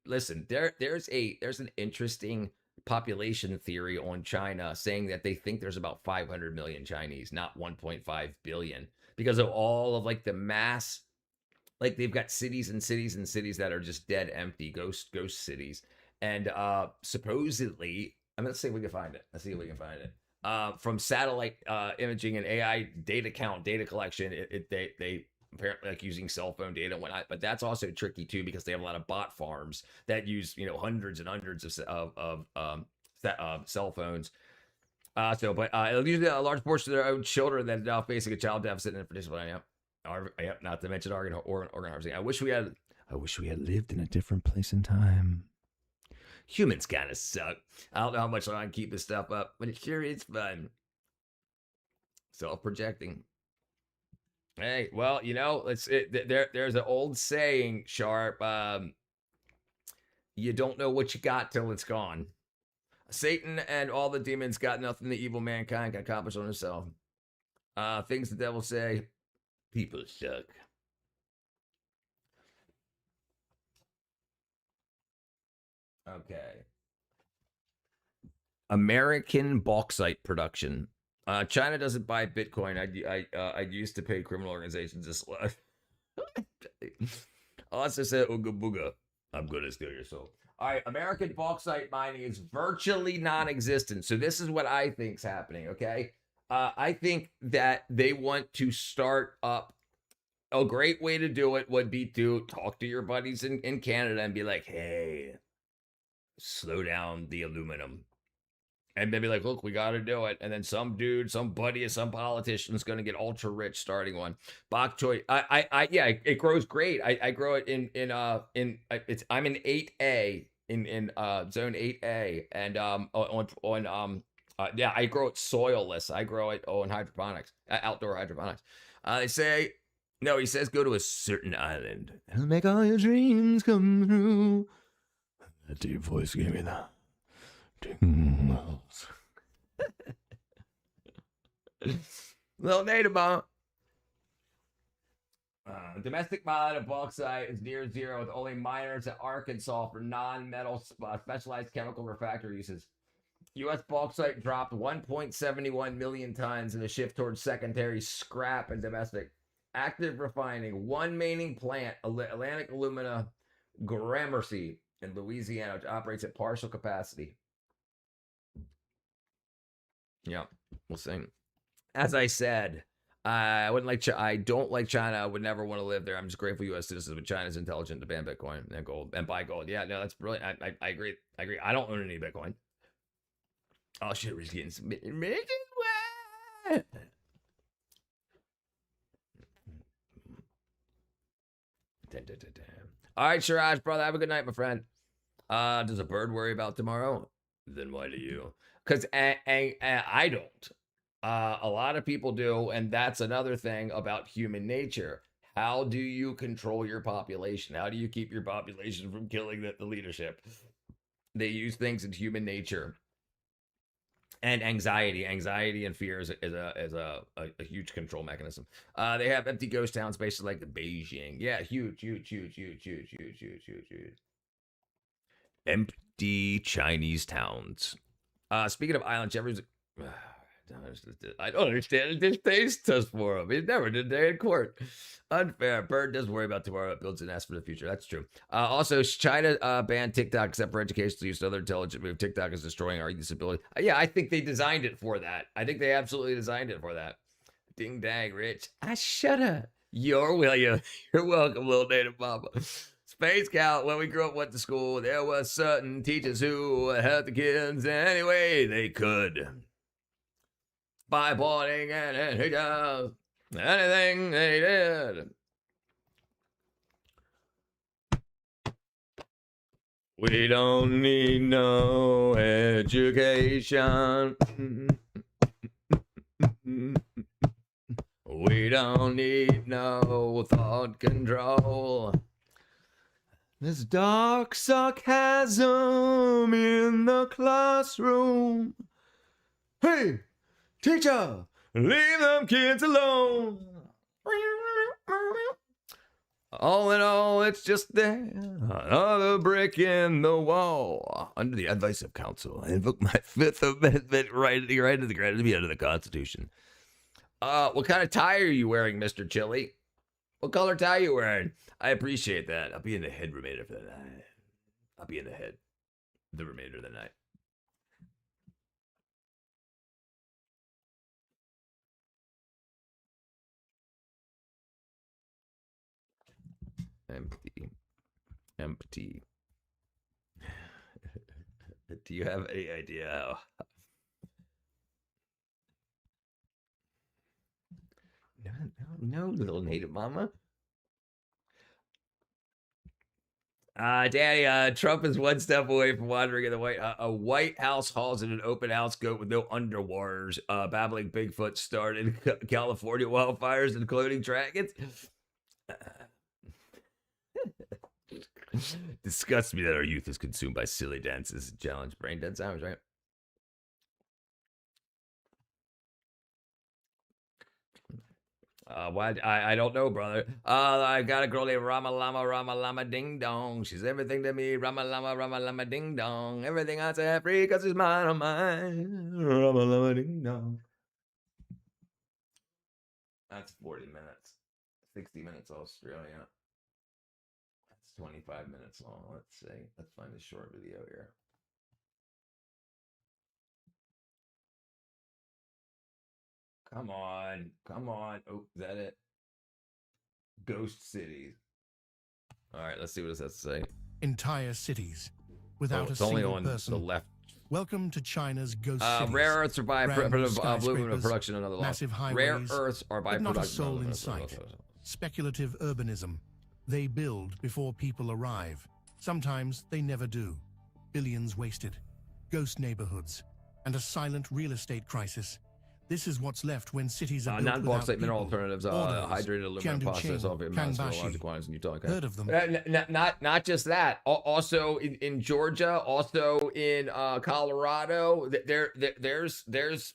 listen, there's an interesting population theory on China saying that they think there's about 500 million Chinese, not 1.5 billion, because of all of the mass, they've got cities and cities and cities that are just dead empty, ghost cities. And supposedly, let's see if we can find it. From satellite imaging and AI data collection, they apparently using cell phone data and whatnot, but that's also tricky too because they have a lot of bot farms that use hundreds and hundreds of cell phones. It'll use a large portion of their own children that are now facing a child deficit in participation. Yep, not to mention organ harvesting. I wish we had lived in a different place and time. Humans kind of suck. I don't know how much I can keep this stuff up, but it sure is fun. Self-projecting. Hey, well, there's an old saying, Sharp. You don't know what you got till it's gone. Satan and all the demons got nothing the evil mankind can accomplish on himself. Things the devil say, people suck. Okay. American bauxite production. China doesn't buy Bitcoin. I used to pay criminal organizations this. Also said Ooga Booga. I'm gonna steal your soul. All right, American bauxite mining is virtually non-existent. So this is what I think's happening. Okay, I think that they want to start up. A great way to do it would be to talk to your buddies in Canada and be like, hey, slow down the aluminum. And then be like, look, we got to do it. And then some dude, some buddy, some politician is going to get ultra rich starting one. Bok choy, yeah, it grows great. I grow it I'm in 8A in zone 8A, and yeah, I grow it soilless. I grow it in hydroponics, outdoor hydroponics. They say no. He says go to a certain island and make all your dreams come true. That deep voice gave me that. Little native bomb. Domestic mine of bauxite is near zero, with only miners at Arkansas for non-metal specialized chemical refractory uses. U.S. bauxite dropped 1.71 million tons in a shift towards secondary scrap and domestic. Active refining, one mining plant, Atlantic Alumina Gramercy in Louisiana, which operates at partial capacity. Yeah, we'll see. As I said, I wouldn't like. I don't like China. I would never want to live there. I'm just grateful U.S. citizens, but China's intelligent to ban Bitcoin and gold and buy gold. Yeah, no, that's brilliant. I agree. I agree. I don't own any Bitcoin. Oh shit, we're just getting some. All right, Shiraj, brother. Have a good night, my friend. Does a bird worry about tomorrow? Then why do you? Because I don't. A lot of people do, and that's another thing about human nature. How do you control your population? How do you keep your population from killing the leadership? They use things in human nature. And anxiety and fear is a huge control mechanism. They have empty ghost towns, basically like the Beijing. Yeah, huge. Empty Chinese towns. Speaking of island shepherds, I don't understand this taste test for him. He never did day in court. Unfair. Bird does worry about tomorrow. It builds an nest for the future. That's true. Also, China banned TikTok except for educational use. Other intelligent move. TikTok is destroying our usability. Yeah, I think they designed it for that. I think they absolutely designed it for that. Ding dang, Rich. Shut up. You're welcome, little native mama. Space Scout, when we grew up, went to school, there was certain teachers who helped the kids any way they could. By pointing at anything they did. We don't need no education. We don't need no thought control. There's dark sarcasm in the classroom. Hey, teacher, leave them kids alone. All in all, it's just there, another brick in the wall. Under the advice of counsel, I invoke my Fifth Amendment right to the ground to be under the Constitution. What kind of tie are you wearing, Mr. Chili? What color tie are you wearing? I appreciate that. I'll be in the head remainder for the night. I'll be in the head the remainder of the night. Empty. Do you have any idea how? No, little native mama. Daddy, Trump is one step away from wandering in the White House halls in an open house goat with no underwires, babbling Bigfoot started California wildfires, including dragons. Disgusts me that our youth is consumed by silly dances and challenge brain dead sounds, right? Why? I don't know, brother. I got a girl named Rama Lama Ding Dong. She's everything to me. Rama Lama Ding Dong. Everything I say free because it's mine on mine. Rama Lama Ding Dong. That's 40 minutes. 60 minutes Australia. That's 25 minutes long. Let's see. Let's find a short video here. Come on. Come on. Oh, is that it? Ghost cities. All right, let's see what it has to say. Entire cities without a it's only single on person. the left. Welcome to China's ghost cities. Rare earths are by Brand new aluminum skyscrapers, production and other laws. massive Rare highways, earths are by but not a production. soul in sight. Speculative urbanism. They build before people arrive. Sometimes they never do. Billions wasted. Ghost neighborhoods. And a silent real estate crisis. This is what's left when cities are built non-bauxite without mineral people. alternatives, Borders, hydrated aluminum process of massive large quantities in Utah. Okay. Heard of them? Not just that. Also in Georgia, also in Colorado, there's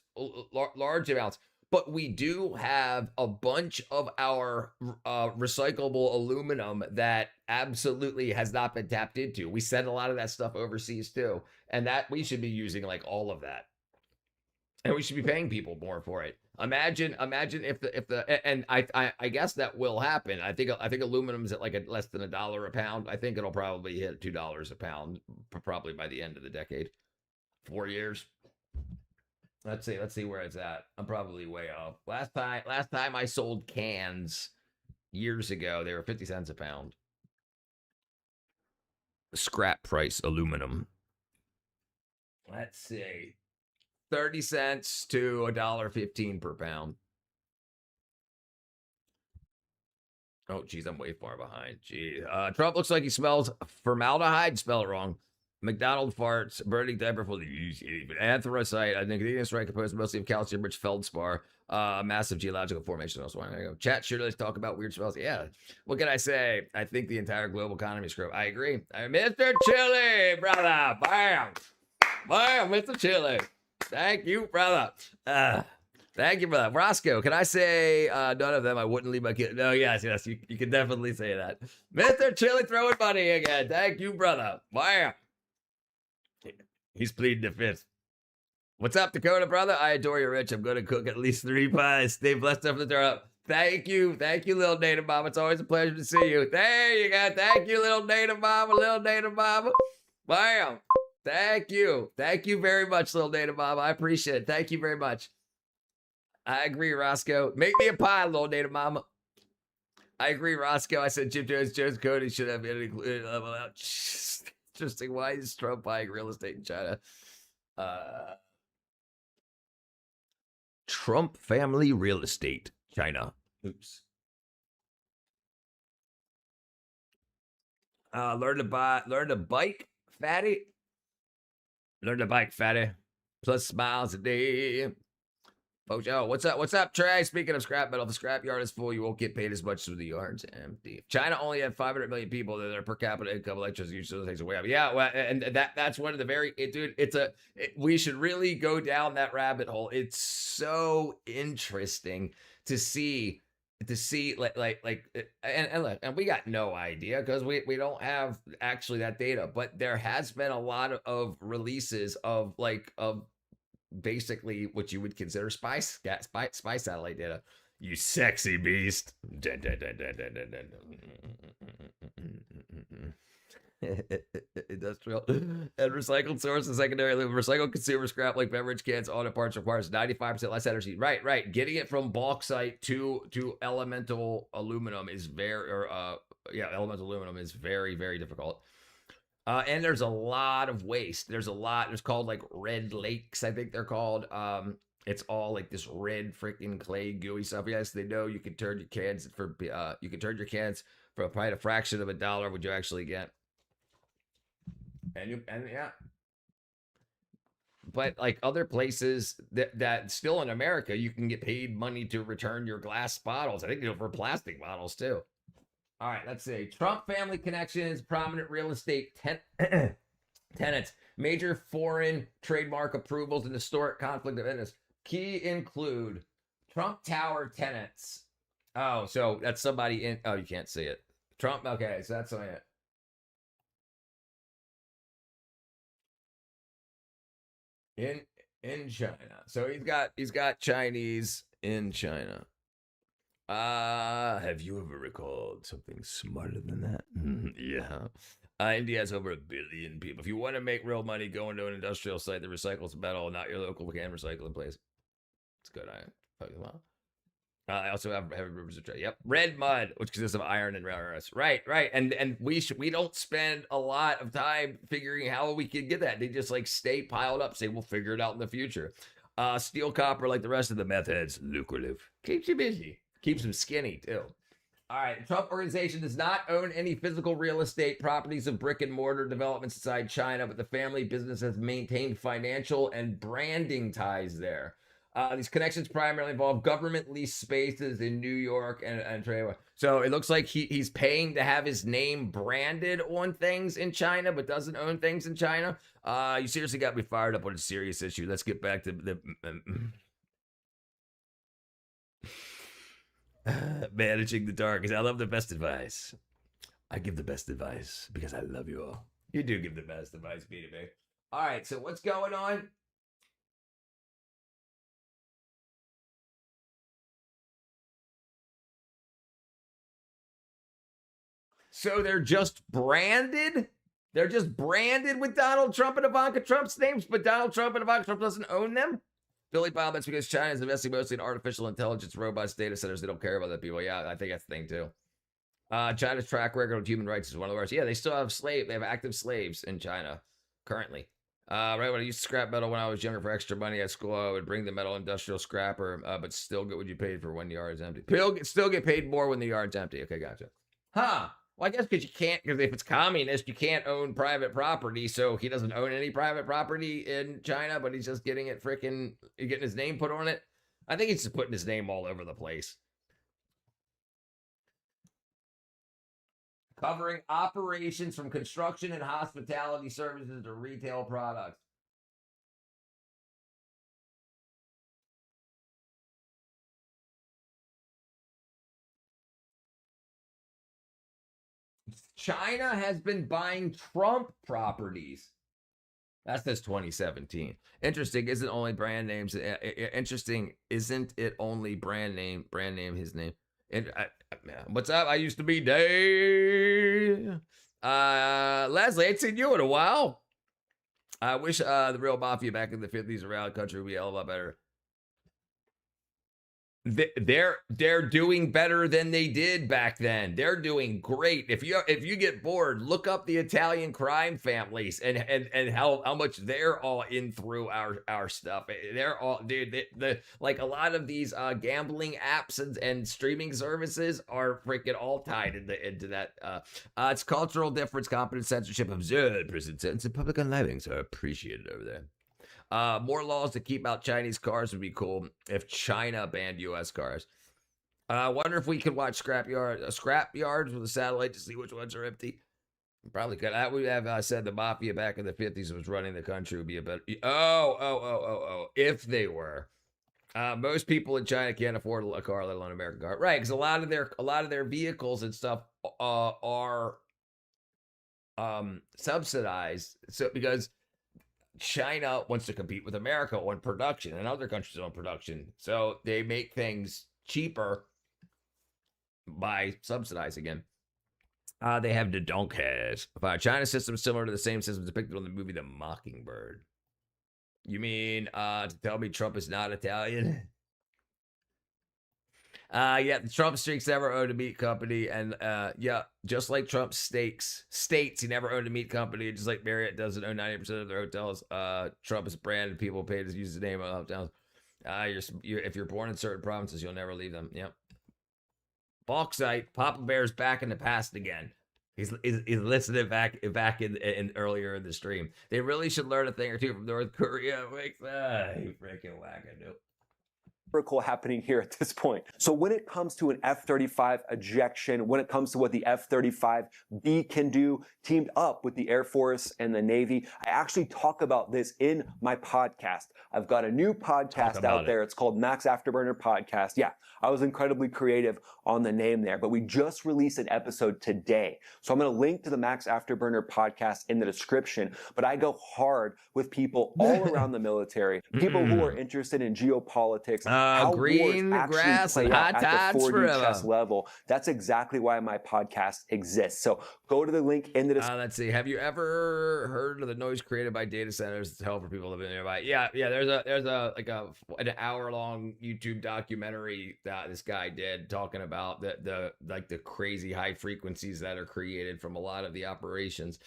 large amounts. But we do have a bunch of our recyclable aluminum that absolutely has not been tapped into. We send a lot of that stuff overseas too, and that we should be using like all of that. And we should be paying people more for it. Imagine if the and I guess that will happen. I think aluminum's at like less than $1 a pound. I think it'll probably hit $2 a pound probably by the end of the decade. 4 years. Let's see where it's at. I'm probably way off. Last time I sold cans years ago, they were 50 cents a pound. Scrap price aluminum. Let's see. 30 cents to $1.15 per pound. Oh, geez, I'm way far behind. Gee, Trump looks like he smells formaldehyde. Spell it wrong. McDonald farts, burning diaper for the anthracite. I think the Indian strike composed mostly of calcium-rich feldspar. Massive geological formation. Also, there you go. Chat sure does talk about weird smells. Yeah. What can I say? I think the entire global economy is screwed. I agree. Mr. Chili, brother. Bam. Bam, Mr. Chili. Thank you, brother. Thank you, brother. Roscoe, can I say none of them? I wouldn't leave my kid. No, yes, you can definitely say that. Mr. Chili throwing money again. Thank you, brother. Bam. He's pleading the fifth. What's up, Dakota, brother? I adore you, Rich. I'm going to cook at least 3 pies. Stay blessed up the door. Thank you. Thank you, little native mama. It's always a pleasure to see you. There you go. Thank you, little native mama. Little native mama. Bam. Thank you. Thank you very much, little native mama. I appreciate it. Thank you very much. I agree, Roscoe. Make me a pie, little native mama. I agree, Roscoe. I said Jim Jones Cody should have been included. Interesting. Why is Trump buying real estate in China? Trump family real estate, China. Oops. Learn to bike, fatty. Learn to bike, fatty. Plus smiles a day. Bojo, what's up, Trey? Speaking of scrap metal, if the scrap yard is full, you won't get paid as much as the yard's empty. If China only had 500 million people, their per capita income electricity usually takes away. Yeah, well, and that's one of the very, dude, we should really go down that rabbit hole. It's so interesting to see like and look, and we got no idea because we don't have actually that data, but there has been a lot of releases of basically what you would consider spy satellite data. You sexy beast. Industrial and recycled sources, secondary recycled consumer scrap like beverage cans, auto parts requires 95% less energy. Right. Getting it from bauxite to elemental aluminum is elemental aluminum is very, very difficult. And there's a lot of waste. There's called like red lakes, I think they're called. It's all like this red freaking clay gooey stuff. Yes, they know you can turn your cans for probably a fraction of $1 would you actually get. And yeah. But like other places that still in America, you can get paid money to return your glass bottles. I think for plastic bottles too. All right, let's see. Trump family connections, prominent real estate tenants, major foreign trademark approvals, and historic conflict of interest. Key include Trump Tower tenants. Oh, so that's somebody in. Oh, you can't see it. Trump. Okay, so that's it. In China. So he's got Chinese in China. Have you ever recalled something smarter than that? Yeah. India has over 1 billion people. If you want to make real money, go into an industrial site that recycles metal, not your local can recycling place. It's good. I also have heavy rivers of trade. Yep, red mud, which consists of iron and rare earths. Right. And we don't spend a lot of time figuring how we can get that. They just like stay piled up, say we'll figure it out in the future. Steel, copper, like the rest of the meth heads, lucrative. Keeps you busy. Keeps them skinny too. All right, the Trump organization does not own any physical real estate properties of brick and mortar developments inside China, but the family business has maintained financial and branding ties there. These connections primarily involve government leased spaces in New York and trade. So it looks like he's paying to have his name branded on things in China, but doesn't own things in China. You seriously got me fired up on a serious issue. Let's get back to the managing the dark. I love the best advice. I give the best advice because I love you all. You do give the best advice, Peter B. All right, so what's going on? So they're just branded? They're just branded with Donald Trump and Ivanka Trump's names, but Donald Trump and Ivanka Trump doesn't own them? Billy Bob, that's because China is investing mostly in artificial intelligence, robots, data centers. They don't care about that people. Yeah, I think that's the thing too. China's track record with human rights is one of the worst. Yeah, they still have they have active slaves in China currently. Right, when I used to scrap metal when I was younger for extra money at school, I would bring the metal industrial scrapper, but still get what you paid for when the yard is empty. Still get paid more when the yard's empty. Okay, gotcha. Huh. Well, I guess because you can't, because if it's communist, you can't own private property. So he doesn't own any private property in China, but he's just getting it getting his name put on it. I think he's just putting his name all over the place. Covering operations from construction and hospitality services to retail products. China has been buying Trump properties. That says 2017. Interesting, isn't only brand names. Interesting, isn't it only brand name, his name. What's up? I used to be Dave. Leslie, I ain't seen you in a while. I wish the real mafia back in the 50s around the country would be a lot better. They're doing better than they did back then. They're doing great. If you get bored, look up the Italian crime families and how much they're all in through our stuff. They're all, dude. Like a lot of these gambling apps and streaming services are freaking all tied into that. It's cultural difference, competent censorship, absurd prison sentence, and public unlivings are appreciated over there. More laws to keep out Chinese cars would be cool if China banned U.S. cars. I wonder if we could watch scrapyards with a satellite to see which ones are empty. Probably could. I would have said the mafia back in the 50s was running the country would be a better. If they were. Most people in China can't afford a car, let alone an American car. Right, because a lot of their vehicles and stuff are subsidized. So because China wants to compete with America on production and other countries on production. So they make things cheaper by subsidizing them. They have the donkeys. China's system is similar to the same system depicted on the movie The Mockingbird. You mean to tell me Trump is not Italian? Yeah, the Trump streaks never owned a meat company, and yeah, just like Trump states he never owned a meat company, just like Marriott doesn't own 90% of their hotels. Trump is branded, people pay to use the name of hotels. If you're born in certain provinces, you'll never leave them. Yep. Bauxite, Papa Bear's back in the past again. He's listening back in earlier in the stream. They really should learn a thing or two from North Korea. You freaking wackadoo. Miracle happening here at this point. So when it comes to an F-35 ejection, when it comes to what the F-35B can do, teamed up with the Air Force and the Navy, I actually talk about this in my podcast. I've got a new podcast out there. It's called Max Afterburner Podcast. Yeah, I was incredibly creative on the name there, but we just released an episode today. So I'm going to link to the Max Afterburner Podcast in the description, but I go hard with people all around the military, people who are interested in geopolitics, how green wars actually grass play and out hot at the tides 4D chess forever. level. That's exactly why my podcast exists. So go to the link in the description. Let's see. Have you ever heard of the noise created by data centers to help for people living nearby? Yeah. There's an hour-long YouTube documentary that this guy did talking about the crazy high frequencies that are created from a lot of the operations.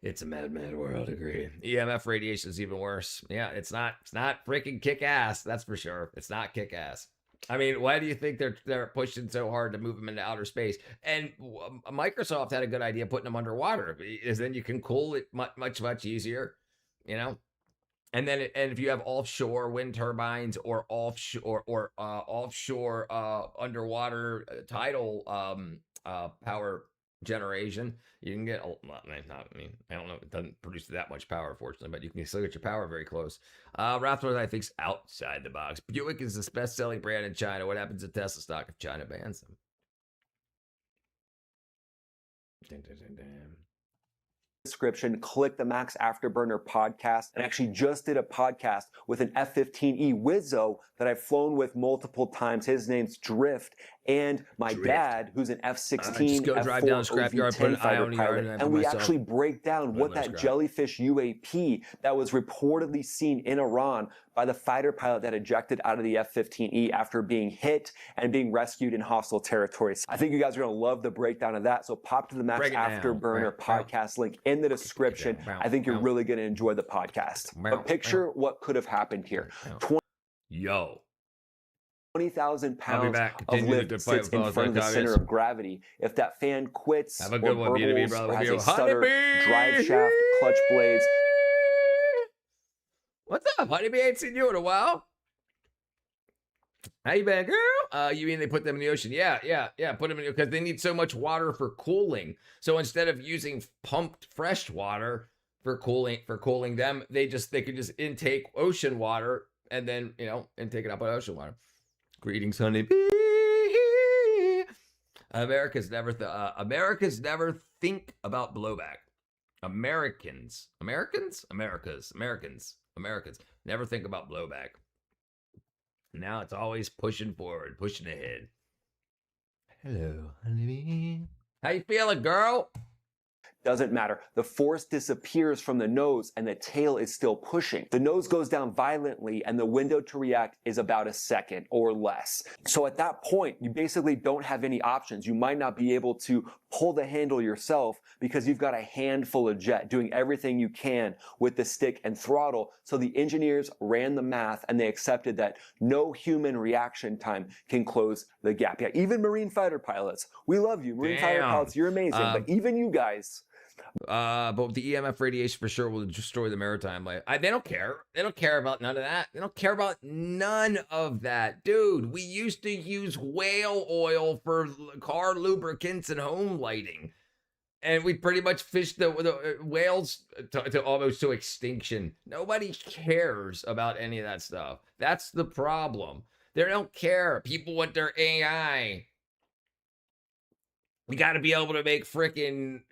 It's a mad world, agreed. EMF radiation is even worse. Yeah, it's not freaking kick ass, that's for sure. It's not kick ass. I mean, why do you think they're pushing so hard to move them into outer space? And Microsoft had a good idea putting them underwater, is then you can cool it much easier, you know. And then and if you have offshore wind turbines or offshore underwater tidal power generation, you can get I don't know, it doesn't produce that much power, fortunately, but you can still get your power very close. Rathworth, I think's outside the box. Buick is the best-selling brand in China. What happens to Tesla stock if China bans them? Description, click the Max Afterburner podcast, and actually just did a podcast with an F-15E Wizzo that I've flown with multiple times. His name's Drift, and my dad, who's an F-16, just go drive down the scrapyard, put an eye on the yard, and we actually break down what that jellyfish UAP that was reportedly seen in Iran by the fighter pilot that ejected out of the F-15E after being hit and being rescued in hostile territories. I think you guys are going to love the breakdown of that, so pop to the Max Afterburner podcast link in the description. I think you're really going to enjoy the podcast. But picture what could have happened here. 20,000 pounds of lift sits in front of the center of gravity. If that fan quits, or burbles, or has a stutter, drive shaft, clutch blades. What's up, honeybee? Ain't seen you in a while. How you been, girl? You mean they put them in the ocean? Yeah. Put them in because they need so much water for cooling. So instead of using pumped fresh water for cooling them, they could just intake ocean water and then intake it up with ocean water. Greetings, honeybee. Americans never think about blowback. Americans never think about blowback. Now it's always pushing forward, pushing ahead. Hello, honey. How you feeling, girl? Doesn't matter. The force disappears from the nose and the tail is still pushing. The nose goes down violently and the window to react is about a second or less. So at that point, you basically don't have any options. You might not be able to pull the handle yourself because you've got a handful of jet doing everything you can with the stick and throttle. So the engineers ran the math and they accepted that no human reaction time can close the gap. Yeah, even Marine fighter pilots, we love you. Marine fighter pilots, you're amazing. But even you guys, but the EMF radiation for sure will destroy the maritime life. They don't care. They don't care about none of that. They don't care about none of that. Dude, we used to use whale oil for car lubricants and home lighting. And we pretty much fished the whales to almost to extinction. Nobody cares about any of that stuff. That's the problem. They don't care. People want their AI. We got to be able to make freaking,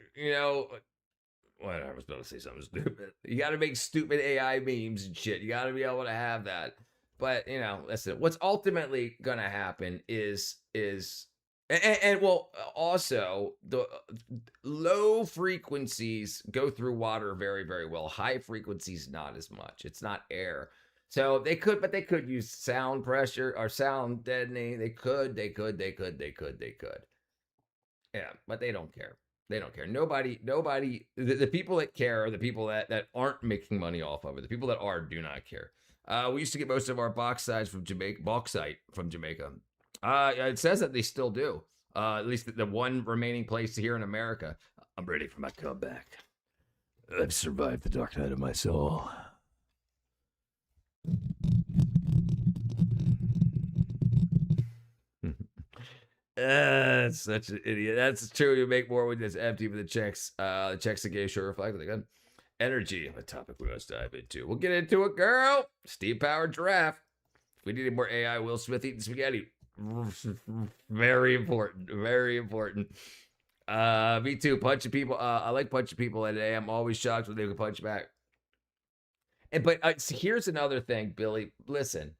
whatever, I was about to say something stupid. You got to make stupid AI memes and shit. You got to be able to have that. But, listen, what's ultimately going to happen is also the low frequencies go through water very, very well. High frequencies, not as much. It's not air. So they could use sound pressure or sound deadening. They could. Yeah, but they don't care. They don't care. Nobody, the people that care are the people that aren't making money off of it. The people that are do not care. We used to get most of our bauxite from Jamaica. It says that they still do. At least the one remaining place here in America. I'm ready for my comeback. I've survived the dark night of my soul. That's such an idiot. That's true. You make more when it's empty, but the checks again sure reflect the good energy. A topic we must dive into. We'll get into it, girl. Steam powered giraffe. If we needed more AI, Will Smith eating spaghetti. Very important. Very important. Me too. Punching people. I like punching people today. I'm always shocked when they can punch back. But here's another thing, Billy. Listen.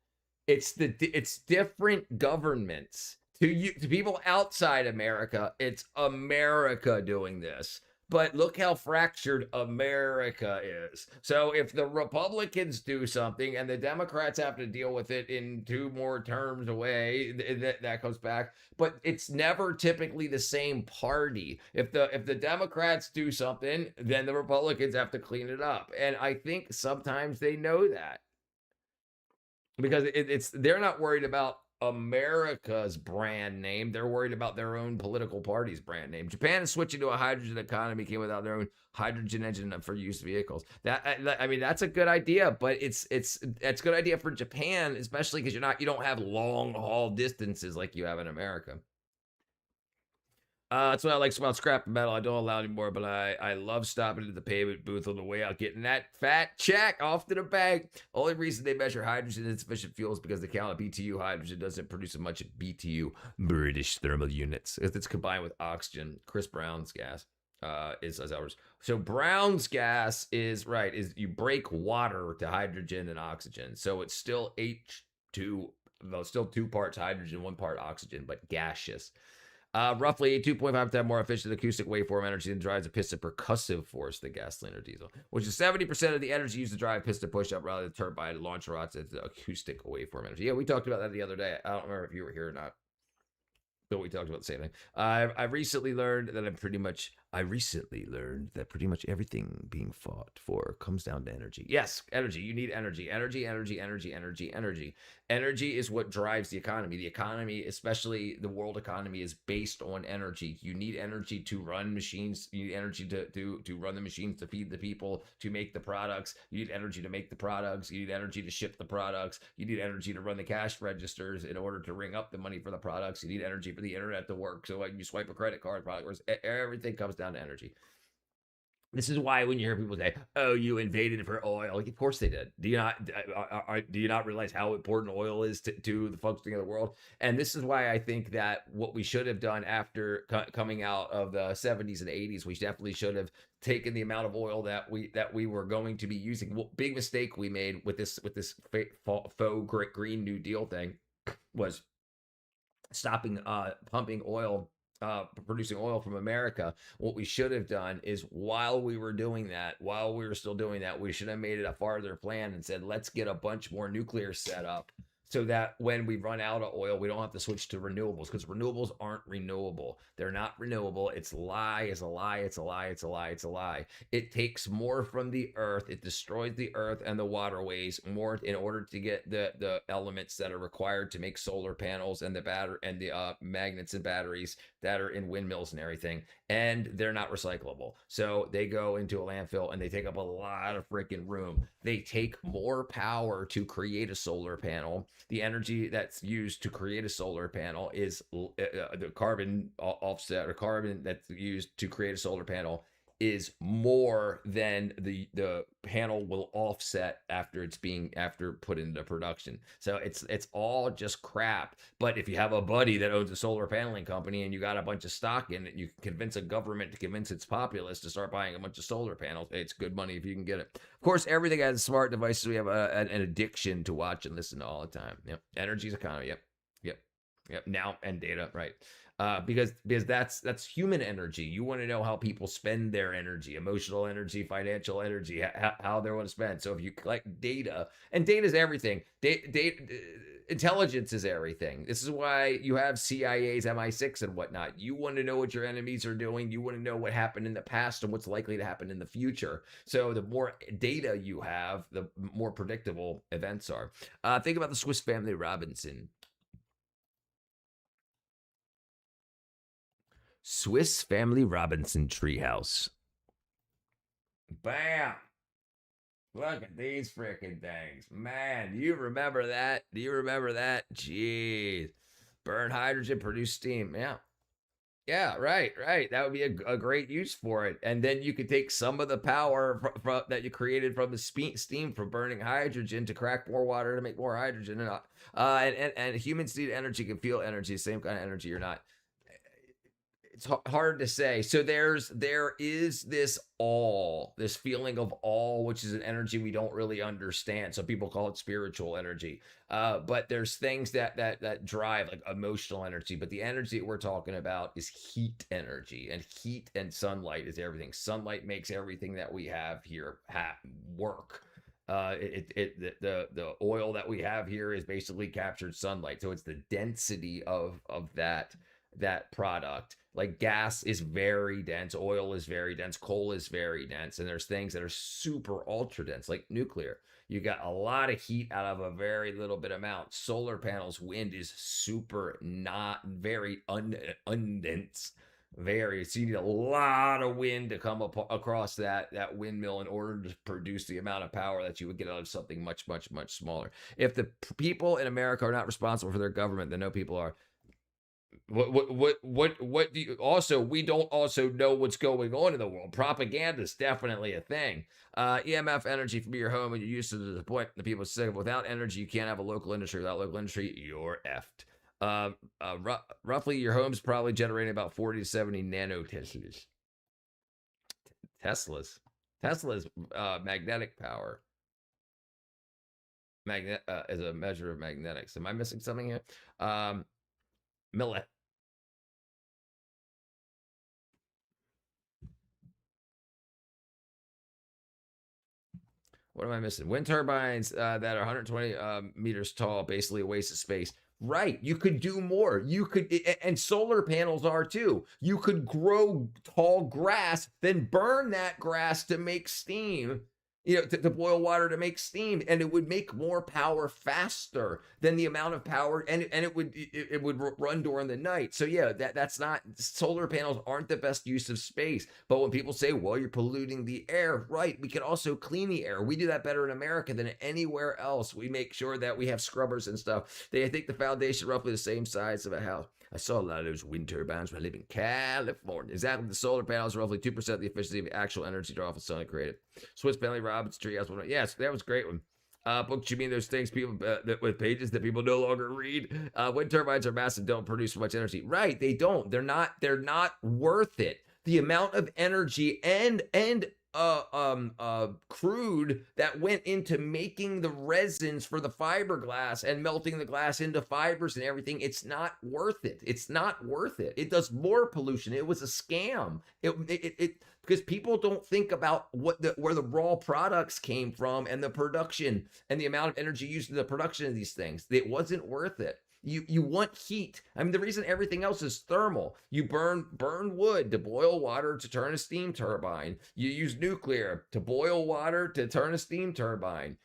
It's different governments. To people outside America, it's America doing this. But look how fractured America is. So if the Republicans do something and the Democrats have to deal with it in 2 more terms away, that comes back. But it's never typically the same party. If the Democrats do something, then the Republicans have to clean it up. And I think sometimes they know that. Because they're not worried about America's brand name. They're worried about their own political party's brand name. Japan is switching to a hydrogen economy, came without their own hydrogen engine for used vehicles. I mean, that's a good idea, but it's a good idea for Japan, especially because you don't have long haul distances like you have in America. That's what I like about scrap metal. I don't allow anymore, but I love stopping at the payment booth on the way out, getting that fat check off to the bank. Only reason they measure hydrogen insufficient fuel is because the count of BTU hydrogen doesn't produce as much BTU, British thermal units, if it's combined with oxygen. Chris Brown's gas is as ours. So Brown's gas is you break water to hydrogen and oxygen, so it's still H2, well, still 2 parts hydrogen, 1 part oxygen, but gaseous. Roughly 2.5 times more efficient acoustic waveform energy than drives a piston percussive force than gasoline or diesel, which is 70% of the energy used to drive piston push-up rather than turbine launch rods as the acoustic waveform energy. Yeah, we talked about that the other day. I don't remember if you were here or not, but we talked about the same thing. I recently learned that pretty much everything being fought for comes down to energy. Yes, energy. You need energy. Energy is what drives the economy. The economy, especially the world economy, is based on energy. You need energy to run machines. You need energy to run the machines, to feed the people, to make the products. You need energy to make the products. You need energy to ship the products. You need energy to run the cash registers in order to ring up the money for the products. You need energy for the internet to work. So when you swipe a credit card, everything comes down to energy. This is why when you hear people say, "Oh, you invaded for oil," like, of course they did. Do you not realize how important oil is to the functioning of the world? And this is why I think that what we should have done after coming out of the 70s and 80s, we definitely should have taken the amount of oil that we were going to be using. Well, big mistake we made with this faux Green New Deal thing was stopping pumping oil, producing oil from America. What we should have done is while we were still doing that, we should have made it a farther plan and said, let's get a bunch more nuclear set up so that when we run out of oil, we don't have to switch to renewables, because renewables aren't renewable. They're not renewable. It's a lie. It takes more from the earth. It destroys the earth and the waterways more in order to get the elements that are required to make solar panels and the magnets and batteries that are in windmills and everything. And they're not recyclable. So they go into a landfill and they take up a lot of freaking room. They take more power to create a solar panel. The energy that's used to create a solar panel is the carbon offset, or carbon that's used to create a solar panel is more than the panel will offset after put into production. So it's all just crap. But if you have a buddy that owns a solar paneling company and you got a bunch of stock in it, you can convince a government to convince its populace to start buying a bunch of solar panels. It's good money if you can get it. Of course, everything has smart devices. We have an addiction to watch and listen to all the time. Yep. Energy's economy. Yep. Now and data, right? Because that's human energy. You want to know how people spend their energy, emotional energy, financial energy, how they want to spend. So if you collect data, and data is everything. Intelligence is everything. This is why you have CIA's MI6 and whatnot. You want to know what your enemies are doing. You want to know what happened in the past and what's likely to happen in the future. So the more data you have, the more predictable events are. Think about the Swiss Family Robinson. Swiss Family Robinson treehouse. Bam! Look at these freaking things. Man, do you remember that? Jeez. Burn hydrogen, produce steam. Yeah, right. That would be a great use for it. And then you could take some of the power that you created from the steam from burning hydrogen to crack more water to make more hydrogen. And humans need energy, can feel energy, the same kind of energy you're not. it's hard to say. So there is this feeling of awe, which is an energy we don't really understand. So people call it spiritual energy. But there's things that drive like emotional energy. But the energy that we're talking about is heat energy, and heat and sunlight is everything. Sunlight makes everything that we have here work. The oil that we have here is basically captured sunlight, so it's the density of that product. Like gas is very dense, oil is very dense, coal is very dense, and there's things that are super ultra dense, like nuclear. You got a lot of heat out of a very little bit amount. Solar panels, wind is super not very undense. Very. So you need a lot of wind to come across that windmill in order to produce the amount of power that you would get out of something much smaller. If the people in America are not responsible for their government, then no people are. What do you also, we don't also know what's going on in the world. Propaganda is definitely a thing. EMF energy from your home, and you're used to the point the people say without energy you can't have a local industry. Without local industry, you're effed. Roughly your home's probably generating about 40 to 70 nanoteslas. Tesla's magnetic power. Is a measure of magnetics. Am I missing something here? What am I missing? Wind turbines that are 120 meters tall, basically a waste of space. Right. You could do more. You could, and solar panels are too. You could grow tall grass, then burn that grass to make steam, to boil water to make steam, and it would make more power faster than the amount of power, and it would run during the night. So yeah, that's not, solar panels aren't the best use of space. But when people say, well, you're polluting the air, right? We can also clean the air. We do that better in America than anywhere else. We make sure that we have scrubbers and stuff. I think the foundation roughly the same size of a house. I saw a lot of those wind turbines when I live in California. Exactly, the solar panels are roughly 2% of the efficiency of actual energy draw off the sun created. Swiss Family Robbins Treehouse. Yes, that was a great one. Books, you mean those things people with pages that people no longer read? Wind turbines are massive, don't produce much energy. Right, they don't. They're not worth it. The amount of energy and crude that went into making the resins for the fiberglass and melting the glass into fibers and everything, it's not worth it. It's not worth it. It does more pollution. It was a scam. It because people don't think about where the raw products came from and the production and the amount of energy used in the production of these things. It wasn't worth it. You want heat. I mean, the reason everything else is thermal. You burn wood to boil water to turn a steam turbine. You use nuclear to boil water to turn a steam turbine.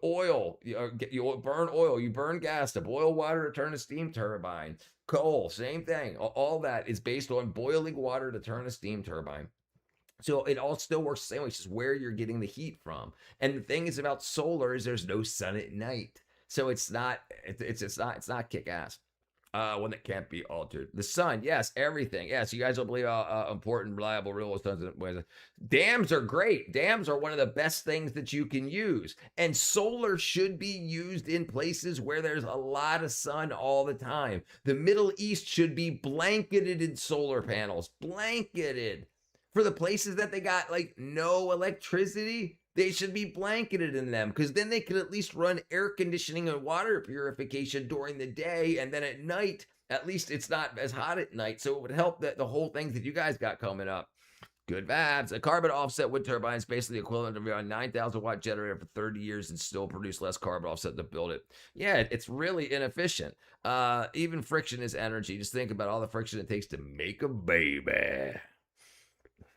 Oil, you burn oil. You burn gas to boil water to turn a steam turbine. Coal, same thing. All that is based on boiling water to turn a steam turbine. So it all still works the same way. It's just where you're getting the heat from. And the thing is about solar is there's no sun at night. So it's not kick ass. One that can't be altered. The sun, yes, everything. Yes, you guys don't believe how important, reliable, real suns. Dams are great. Dams are one of the best things that you can use. And solar should be used in places where there's a lot of sun all the time. The Middle East should be blanketed in solar panels. Blanketed. For the places that they got like no electricity, they should be blanketed in them, because then they could at least run air conditioning and water purification during the day, and then at night, at least it's not as hot at night, so it would help the whole things that you guys got coming up. Good vibes. A carbon offset wind turbine is basically the equivalent of a 9,000 watt generator for 30 years and still produce less carbon offset to build it. Yeah, it's really inefficient. Even friction is energy. Just think about all the friction it takes to make a baby.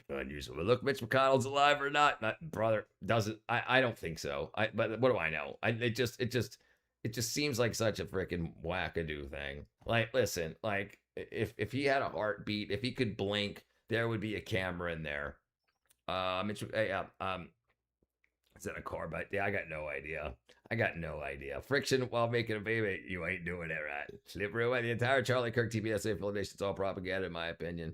Unusable. Look, Mitch McConnell's alive or not? Brother, doesn't. I don't think so. But what do I know? It just seems like such a freaking wackadoo thing. Like, listen, like if he had a heartbeat, if he could blink, there would be a camera in there. Mitch, is that a car? But yeah, I got no idea. Friction while making a baby, you ain't doing it right. Slippery away. The entire Charlie Kirk TBSA affiliation is all propaganda, in my opinion.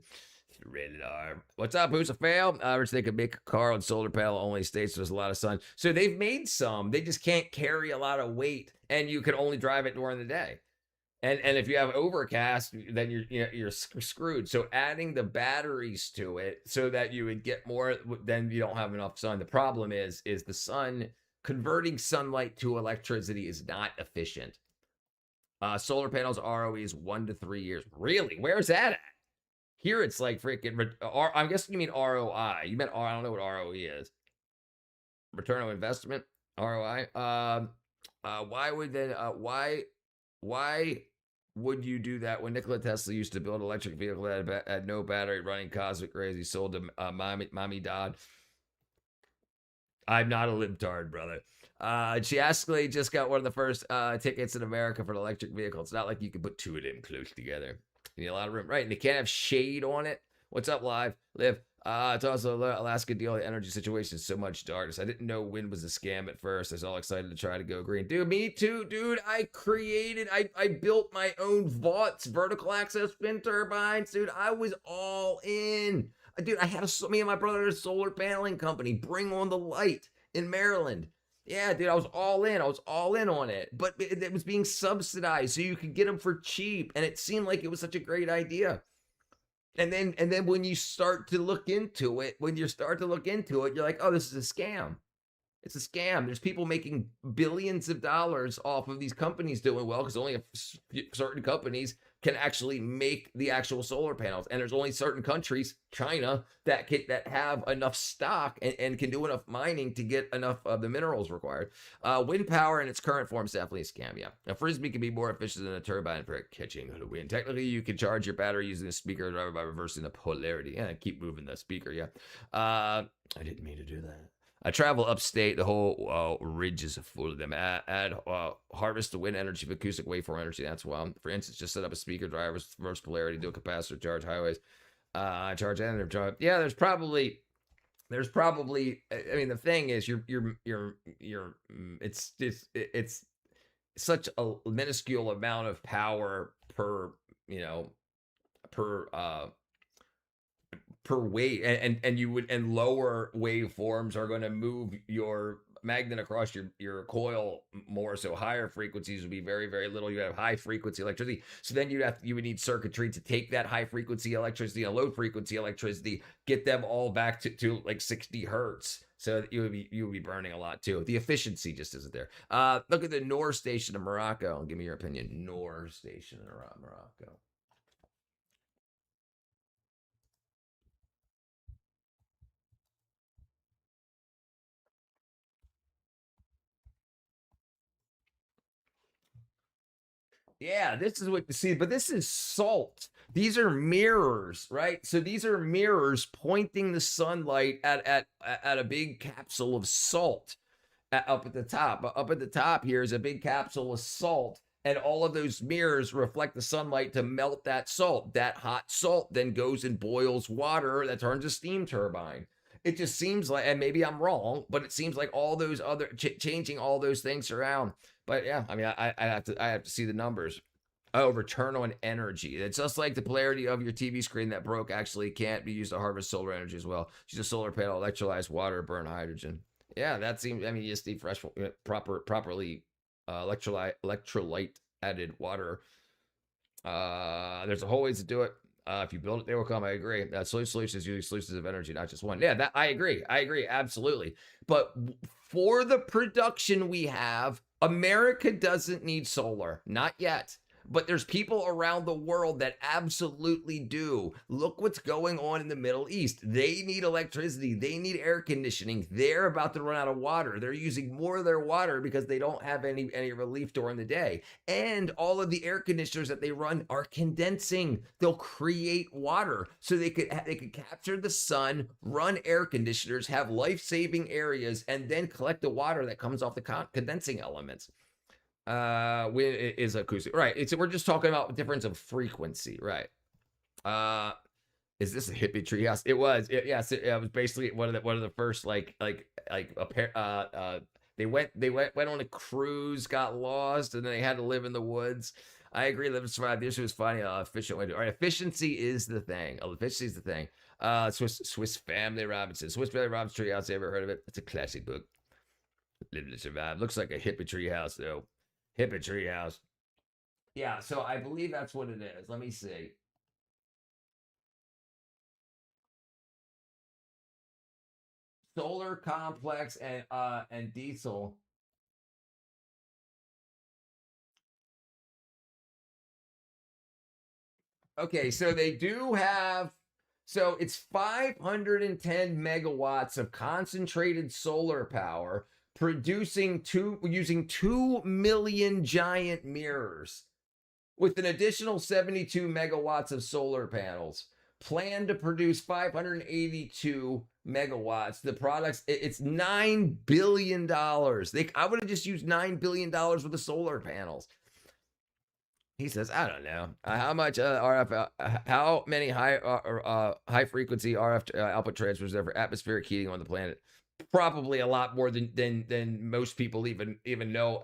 Rated R. What's up? Who's a fail? Which they could make a car on solar panel only states there's a lot of sun. So they've made some. They just can't carry a lot of weight, and you can only drive it during the day. And if you have overcast, then you're screwed. So adding the batteries to it so that you would get more, then you don't have enough sun. The problem is the sun converting sunlight to electricity is not efficient. Solar panels ROE is 1 to 3 years. Really? Where's that at? Here it's like freaking. I'm guessing you mean ROI. You meant I don't know what ROE is. Return on investment, ROI. Why would then? Why would you do that when Nikola Tesla used to build an electric vehicle that had no battery running cosmic rays? He sold to mommy Dodd. I'm not a libtard, brother. She actually just got one of the first tickets in America for an electric vehicle. It's not like you can put two of them close together. You need a lot of room, right? And they can't have shade on it. What's up, Liv? It's also Alaska deal with the energy situation is so much darkness. I didn't know wind was a scam at first. I was all excited to try to go green. Dude, me too, dude. I built my own VAUTs, vertical access wind turbines, dude. I was all in. Dude, me and my brother had a solar paneling company. Bring on the light in Maryland. Yeah, dude, I was all in. I was all in on it. But it was being subsidized so you could get them for cheap. And it seemed like it was such a great idea. And then when you start to look into it, you're like, oh, this is a scam. It's a scam. There's people making billions of dollars off of these companies doing well because only certain companies can actually make the actual solar panels. And there's only certain countries, China, that have enough stock and can do enough mining to get enough of the minerals required. Wind power in its current form is definitely a scam, yeah. A frisbee can be more efficient than a turbine for catching the wind. Technically, you can charge your battery using a speaker driver by reversing the polarity. Yeah, keep moving the speaker, yeah. I didn't mean to do that. I travel upstate. The whole ridge is full of them. Add harvest the wind energy, acoustic waveform energy. That's why. For instance, just set up a speaker driver, reverse polarity, do a capacitor charge highways, charge additive drive. Yeah, there's probably. I mean, the thing is, it's such a minuscule amount of power per wave, and lower waveforms are going to move your magnet across your coil more, so higher frequencies would be very, very little. You have high frequency electricity, so then you would need circuitry to take that high frequency electricity and low frequency electricity, get them all back to like 60 hertz. So you would be burning a lot too. The efficiency just isn't there. Look at the Noor station in Morocco. Give me your opinion. Noor station in Morocco. Yeah, this is what you see, but this is salt. These are mirrors, right? So these are mirrors pointing the sunlight at a big capsule of salt up at the top. Up at the top here is a big capsule of salt, and all of those mirrors reflect the sunlight to melt that salt. That hot salt then goes and boils water that turns a steam turbine. It just seems like, and maybe I'm wrong, but it seems like all those other changing all those things around. But yeah, I mean, I have to see the numbers. Oh, return on energy. It's just like the polarity of your TV screen that broke actually can't be used to harvest solar energy as well. Use a solar panel, electrolyze water, burn hydrogen. Yeah, that seems. I mean, you just need fresh, properly electrolyte added water. There's a whole ways to do it. If you build it, they will come. I agree. Solutions usually solutions of energy, not just one. Yeah, that I agree. Absolutely. But for the production we have, America doesn't need solar. Not yet. But there's people around the world that absolutely do. Look what's going on in the Middle East. They need electricity. They need air conditioning. They're about to run out of water. They're using more of their water because they don't have any relief during the day. And all of the air conditioners that they run are condensing. They'll create water so they could capture the sun, run air conditioners, have life-saving areas, and then collect the water that comes off the condensing elements. When it is acoustic, right? We're just talking about the difference of frequency, right? Is this a hippie treehouse? It was. Yes, it was basically one of the first like a pair. They went on a cruise, got lost, and then they had to live in the woods. I agree. Live and survive. This was funny. Efficient way to. All right, efficiency is the thing. Efficiency is the thing. Swiss Family Robinson. Swiss Family Robinson Treehouse. Ever heard of it? It's a classic book. Live and survive. Looks like a hippie treehouse though. Hippie treehouse. Yeah, so I believe that's what it is. Let me see. Solar complex and diesel. Okay, so they do have, so it's 510 megawatts of concentrated solar power producing using 2 million giant mirrors with an additional 72 megawatts of solar panels. Plan to produce 582 megawatts. The products, it's $9 billion. I would have just used $9 billion with the solar panels. He says, I don't know how much RF, how many high frequency RF output transfers there for atmospheric heating on the planet. Probably a lot more than most people even know.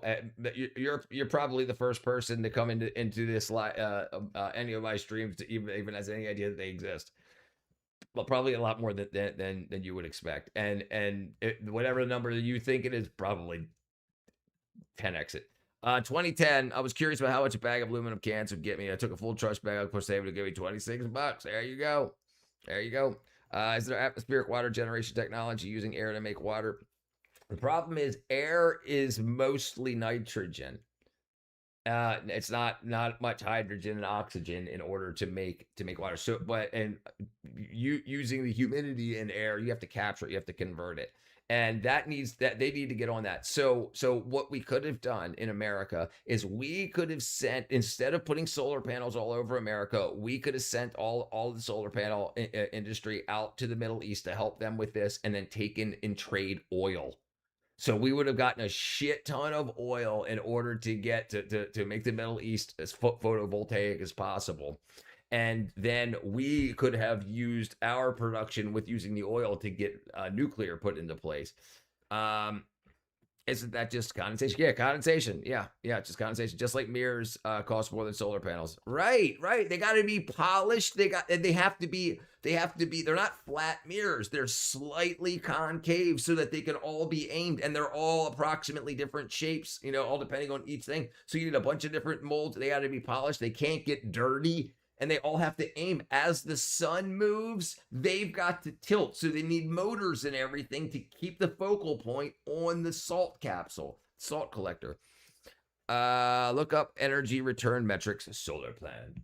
You're probably the first person to come into this any of my streams to even has any idea that they exist. Well, probably a lot more than you would expect, and whatever the number that you think it is, probably 10x it. 2010, I was curious about how much a bag of aluminum cans would get me. I took a full trash bag. I was able to give me $26. There you go. There you go. Is there atmospheric water generation technology using air to make water? The problem is air is mostly nitrogen. It's not much hydrogen and oxygen in order to make water. So, you using the humidity in air, you have to capture it, you have to convert it, and they need to get on that. So what we could have done in America is we could have sent, instead of putting solar panels all over America, we could have sent all the solar panel industry out to the Middle East to help them with this, and then taken and trade oil. So we would have gotten a shit ton of oil in order to get to make the Middle East as photovoltaic as possible. And then we could have used our production with using the oil to get nuclear put into place. Isn't that just condensation? Yeah, condensation. Yeah, just condensation. Just like mirrors cost more than solar panels. Right. They got to be polished. They have to be. They're not flat mirrors. They're slightly concave so that they can all be aimed, and they're all approximately different shapes. All depending on each thing. So you need a bunch of different molds. They got to be polished. They can't get dirty. And they all have to aim. As the sun moves, they've got to tilt. So they need motors and everything to keep the focal point on the salt collector. Look up energy return metrics, solar plan.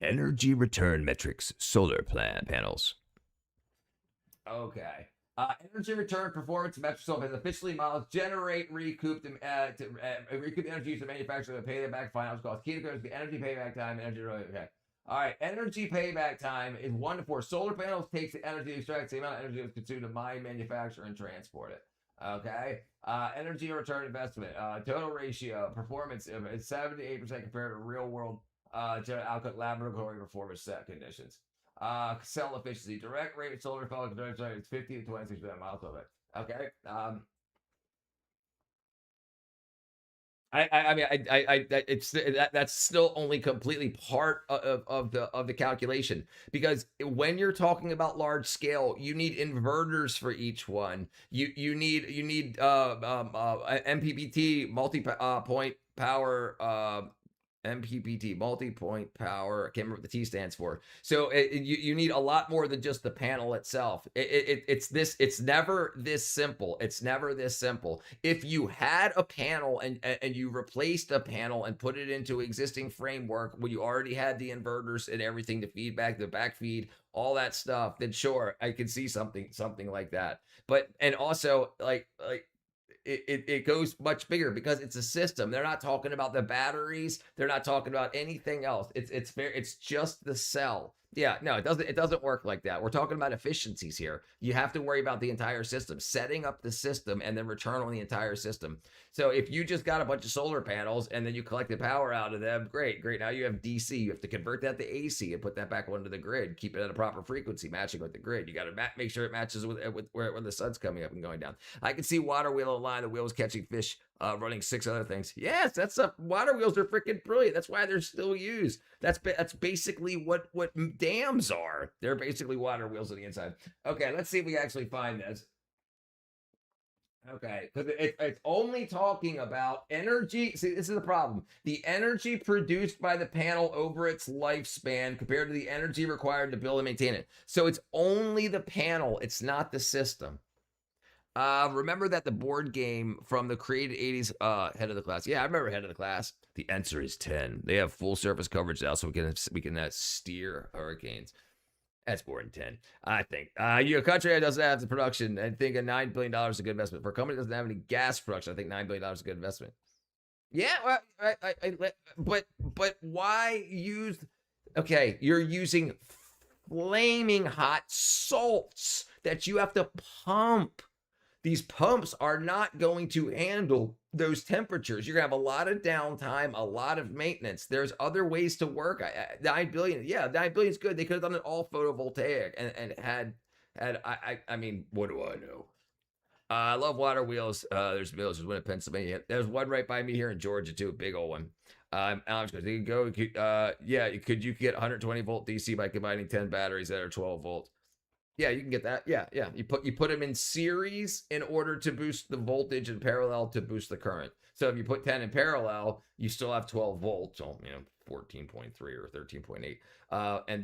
Energy return metrics, solar panels. Okay. Energy return performance metrics has officially modeled generate recoup the energy used to manufacture and pay them back finance costs. Key to the energy payback time. Okay. All right. Energy payback time is 1 to 4. Solar panels takes the energy to extract the amount of energy that's consumed to mine, manufacture, and transport it. Okay. Energy return investment. Total ratio performance is 78% compared to real world output laboratory performance set conditions. Cell efficiency, direct rate of solar panel is 50 to 26% miles of it. Okay. That's still only completely part of the calculation, because when you're talking about large scale, you need inverters for each one. You need MPPT multi-point power. MPPT, multi-point power. I can't remember what the T stands for. So you need a lot more than just the panel itself. It's never this simple. It's never this simple. If you had a panel and you replaced a panel and put it into existing framework when you already had the inverters and everything to feed back, the back feed, all that stuff, then sure, I could see something like that. But, and also like it goes much bigger because it's a system. They're not talking about the batteries. They're not talking about anything else. It's just the cell. Yeah, no, it doesn't work like that. We're talking about efficiencies here. You have to worry about the entire system, setting up the system, and then return on the entire system. So if you just got a bunch of solar panels and then you collect the power out of them, great. Now you have DC. You have to convert that to AC and put that back onto the grid. Keep it at a proper frequency, matching with the grid. You got to make sure it matches with where the sun's coming up and going down. I can see water wheel on line, the wheels catching fish, running 6 other things. Yes, water wheels are freaking brilliant. That's why they're still used. That's basically what dams are. They're basically water wheels on the inside. Okay, let's see if we actually find this. Okay, because it's only talking about energy. See, this is the problem. The energy produced by the panel over its lifespan compared to the energy required to build and maintain it. So it's only the panel. It's not the system. Remember that the board game from the created 80s, Head of the Class. Yeah, I remember Head of the Class. The answer is 10. They have full surface coverage now, so we can steer hurricanes. That's more than 10, I think. Your country that doesn't have the production. I think a $9 billion is a good investment. For a company that doesn't have any gas production, I think $9 billion is a good investment. Yeah, well, but why use? Okay, you're using flaming hot salts that you have to pump. These pumps are not going to handle those temperatures. You're gonna have a lot of downtime, a lot of maintenance. There's other ways to work. 9 billion, yeah, 9 billion is good. They could have done it all photovoltaic and had I mean, what do I know? I love water wheels. There's one in Pennsylvania. There's one right by me here in Georgia too, a big old one. Alex goes, you can go. Yeah, could you get 120 volt DC by combining 10 batteries that are 12 volts? Yeah, you can get that. Yeah. You put them in series in order to boost the voltage and parallel to boost the current. So if you put 10 in parallel, you still have 12 volts, so 14.3 or 13.8. And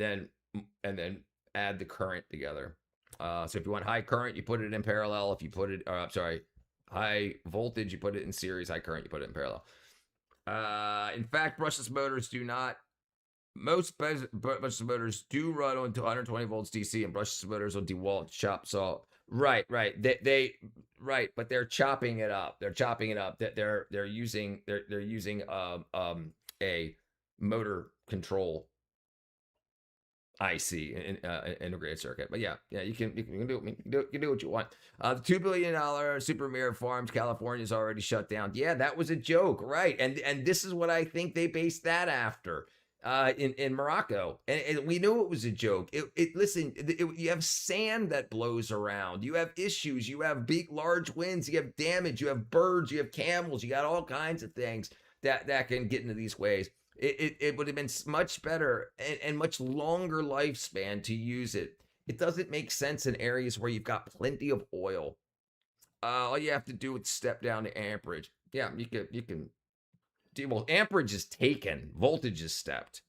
then add the current together. So if you want high current, you put it in parallel. If you put it, high voltage, you put it in series. High current, you put it in parallel. In fact, brushless motors do not. Most brushless motors do run on 120 volts DC, and brushless motors on DeWalt chop saw. Right. They right, but they're chopping it up. They're using a motor control IC integrated circuit. But yeah, you can do what you want. The $2 billion Super Mirror Farms California is already shut down. Yeah, that was a joke, right? And this is what I think they based that after. In Morocco, and we knew it was a joke. You have sand that blows around. You have issues. You have large winds. You have damage. You have birds. You have camels. You got all kinds of things that can get into these ways. It would have been much better and much longer lifespan to use it. It doesn't make sense in areas where you've got plenty of oil. All you have to do is step down to amperage. Yeah, you can. Well, amperage is taken, voltage is stepped.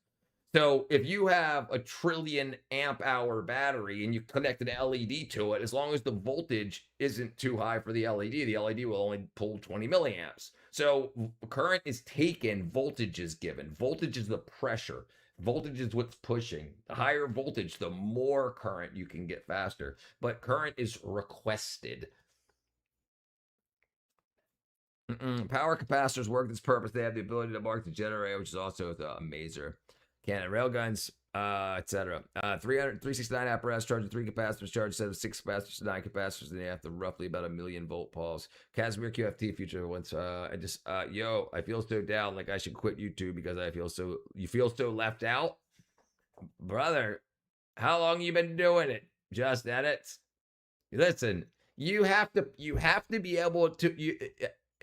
So if you have a trillion amp hour battery and you connect an LED to it, as long as the voltage isn't too high for the LED will only pull 20 milliamps. So current is taken, voltage is given. Voltage is the pressure. Voltage is what's pushing. The higher voltage, the more current you can get faster. But current is requested. Power capacitors work this purpose. They have the ability to mark the generator, which is also a mazer. Cannon railguns, etc. 369 apparatus charging 3 capacitors, charge instead of 6 capacitors to 9 capacitors, and they have to roughly about 1 million volt pulse. Casimir QFT future once. I feel so down, like I should quit YouTube because you feel so left out, brother. How long you been doing it? Just edits. Listen, you have to be able to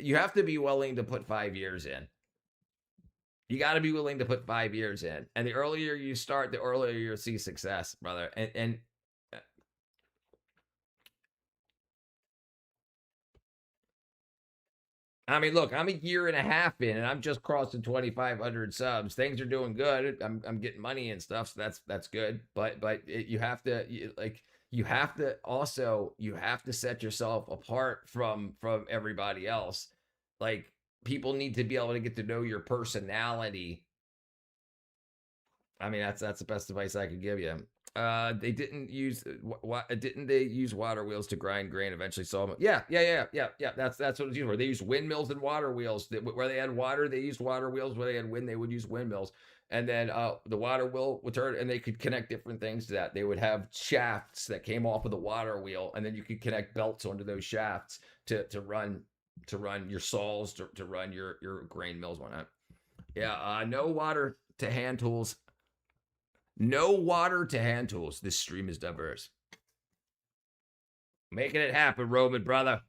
you have to be willing to put 5 years in. You got to be willing to put 5 years in. And the earlier you start, the earlier you'll see success, brother. And I mean, look, I'm a year and a half in and I'm just crossing 2,500 subs. Things are doing good. I'm getting money and stuff. So that's good. But you have to set yourself apart from everybody else. Like, people need to be able to get to know your personality. I mean, that's the best advice I could give you. They didn't use water wheels to grind grain? Eventually saw them. Yeah. That's what it's used for. They used windmills and water wheels. Where they had water, they used water wheels. Where they had wind, they would use windmills. And then the water wheel would turn, and they could connect different things to that. They would have shafts that came off of the water wheel, and then you could connect belts onto those shafts to run your saws, to run your grain mills, whatnot. Yeah, no water to hand tools. No water to hand tools. This stream is diverse. Making it happen, Roman brother.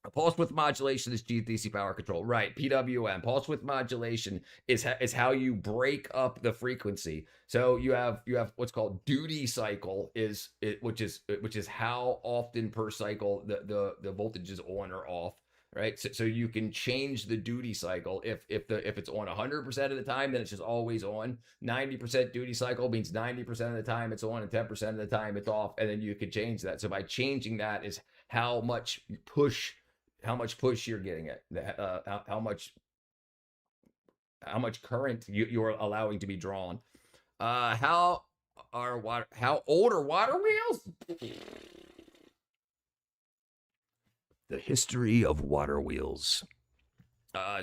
A pulse width modulation is GTC power control, right? PWM. Pulse width modulation is how you break up the frequency. So you have what's called duty cycle, which is how often per cycle the voltage is on or off, right? So you can change the duty cycle. If it's on 100% of the time, then it's just always on. 90% duty cycle means 90% of the time it's on, and 10% of the time it's off, and then you could change that. So by changing that is how much push you're getting at, how much current you're allowing to be drawn. How old are water wheels? The history of water wheels.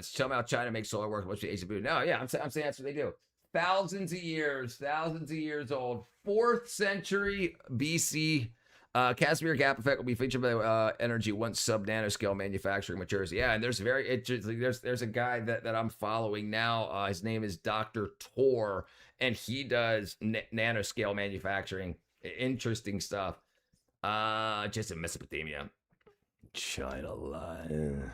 Somehow China makes solar work. What's the AC boot? No, yeah, I'm saying that's what they do. Thousands of years old. 4th century BC. Casimir gap effect will be featured by energy once sub nanoscale manufacturing matures. Yeah, and there's a guy that I'm following now. His name is Dr. Tor, and he does nanoscale manufacturing. Interesting stuff. Just in Mesopotamia. China line.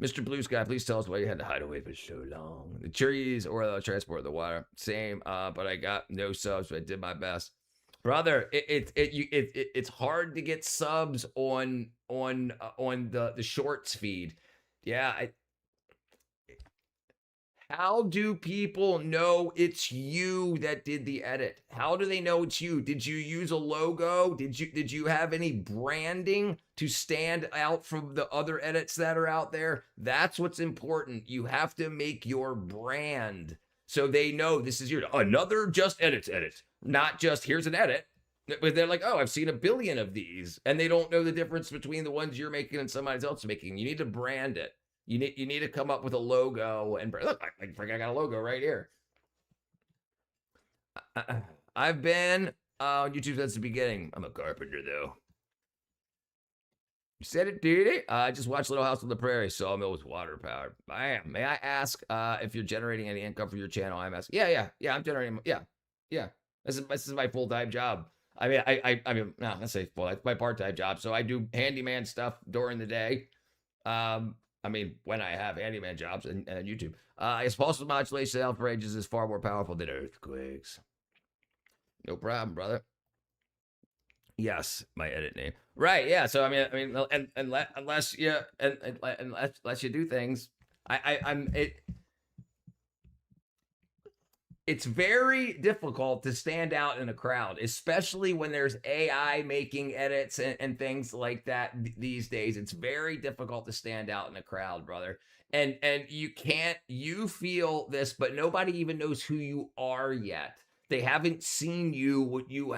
Mr. Blue Sky, please tell us why you had to hide away for so long. The trees or the transport of the water. Same, but I got no subs, but I did my best. Brother, it's hard to get subs on the shorts feed. Yeah, how do people know it's you that did the edit? How do they know it's you? Did you use a logo? Did you have any branding to stand out from the other edits that are out there? That's what's important. You have to make your brand so they know this is your another just edit, not just here's an edit. But they're like, oh, I've seen a billion of these, and they don't know the difference between the ones you're making and somebody else making. You need to brand it. You need to come up with a logo and look. I got a logo right here. I've been on YouTube since the beginning. I'm a carpenter though. You said it, dude. I just watched Little House on the Prairie. Sawmill was water powered. I am. May I ask if you're generating any income for your channel? I'm asking. Yeah. I'm generating. Yeah. This is my full time job. I mean, no, let's say full. That's my part time job. So I do handyman stuff during the day. I mean, when I have handyman jobs and YouTube. Its pulse modulation alpha ranges is far more powerful than earthquakes. No problem, brother. Yes, my edit name. Right, yeah. So I mean, unless you do things, it's very difficult to stand out in a crowd, especially when there's AI making edits and things like that these days. It's very difficult to stand out in a crowd, brother. And you feel this, but nobody even knows who you are yet. They haven't seen you, what you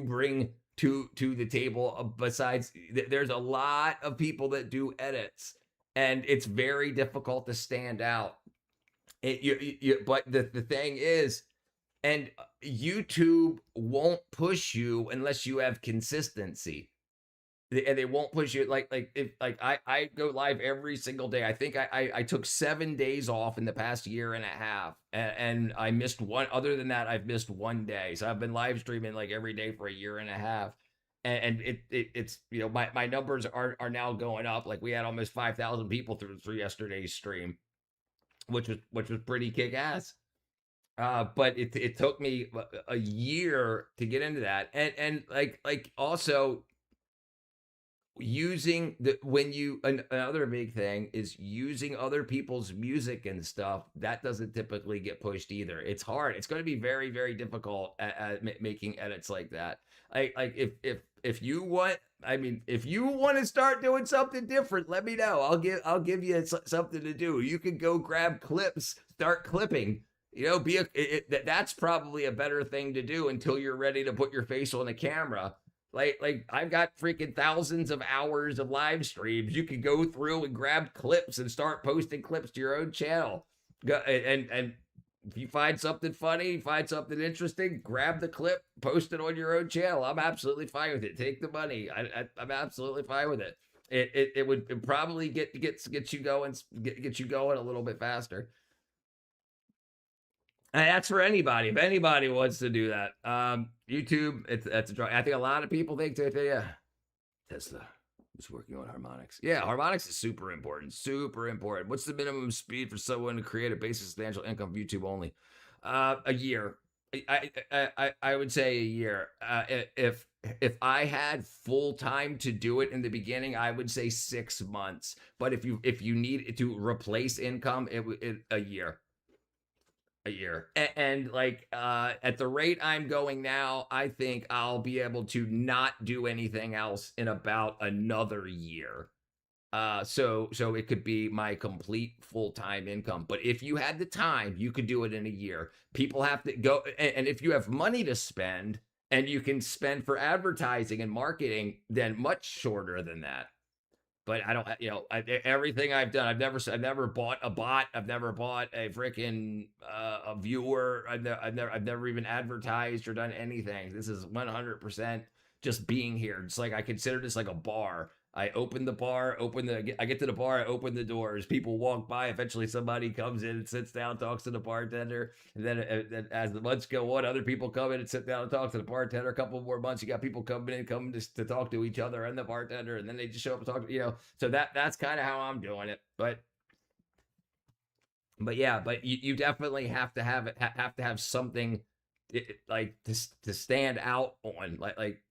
bring to the table. Besides, there's a lot of people that do edits, and it's very difficult to stand out. But the thing is, and YouTube won't push you unless you have consistency. And they won't push you if I go live every single day. I think I took 7 days off in the past year and a half, and I missed one. Other than that, I've missed 1 day. So I've been live streaming like every day for a year and a half, and it's my numbers are now going up. Like we had almost 5,000 people through yesterday's stream, which was pretty kick ass. But it took me a year to get into that, and like also using another big thing is using other people's music and stuff. That doesn't typically get pushed either. It's hard. It's going to be very, very difficult at making edits like that. If you want, if you want to start doing something different, let me know. I'll give you something to do. You can go grab clips, start clipping. That's probably a better thing to do until you're ready to put your face on the camera. Like I've got freaking thousands of hours of live streams. You can go through and grab clips and start posting clips to your own channel. And if you find something funny, find something interesting, grab the clip, post it on your own channel. I'm absolutely fine with it. Take the money. I'm absolutely fine with it. It would probably get you going, get you going a little bit faster. And that's for anybody. If anybody wants to do that, YouTube, that's a drug. I think a lot of people think that, yeah, Tesla, Who's working on harmonics? Yeah, harmonics is super important. Super important. What's the minimum speed for someone to create a basic substantial income from YouTube only? A year. I would say a year. If I had full time to do it in the beginning, I would say 6 months. But if you need to replace income, a year. A year. And like at the rate I'm going now, I think I'll be able to not do anything else in about another year. So it could be my complete full-time income. But if you had the time, you could do it in a year. People have to go, and if you have money to spend and you can spend for advertising and marketing, then much shorter than that. But I don't, everything I've done, I've never bought a bot. I've never bought a freaking a viewer. I've never even advertised or done anything. This is 100% just being here. It's like I consider this like a bar. I open the bar, I get to the bar, I open the doors. People walk by. Eventually, somebody comes in and sits down, talks to the bartender. And then as the months go on, other people come in and sit down and talk to the bartender. A couple more months, you got people coming to talk to each other and the bartender, and then they just show up and talk. So that's kind of how I'm doing it. But yeah, but you definitely have to have something like to stand out on, like.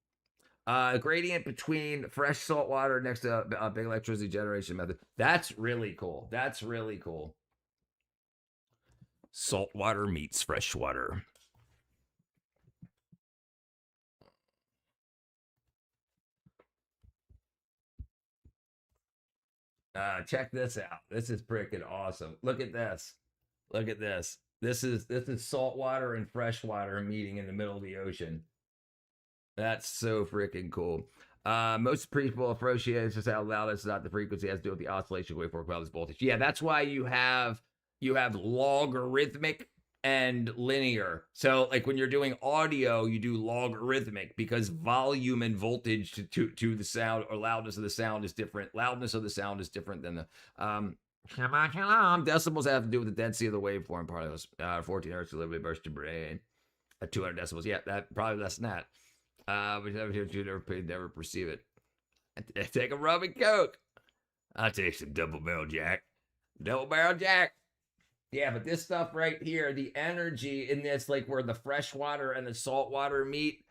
Gradient between fresh salt water next to a big electricity generation method. That's really cool. That's really cool. Salt water meets fresh water. Check this out. This is freaking awesome. Look at this. Look at this. This is salt water and fresh water meeting in the middle of the ocean. That's so freaking cool. Most people associate it's just how loud it's not the frequency. It has to do with the oscillation waveform this voltage. Yeah, that's why you have logarithmic and linear. So like when you're doing audio, you do logarithmic because volume and voltage to the sound or loudness of the sound is different. Loudness of the sound is different than the decibels have to do with the density of the waveform part of this. 14 hertz delivery burst to brain at 200 decibels. Yeah, that probably less than that. But never perceive it. I take a rum and coke. I'll take some double barrel jack. Double barrel jack. Yeah, but this stuff right here, the energy in this, like where the fresh water and the salt water meet,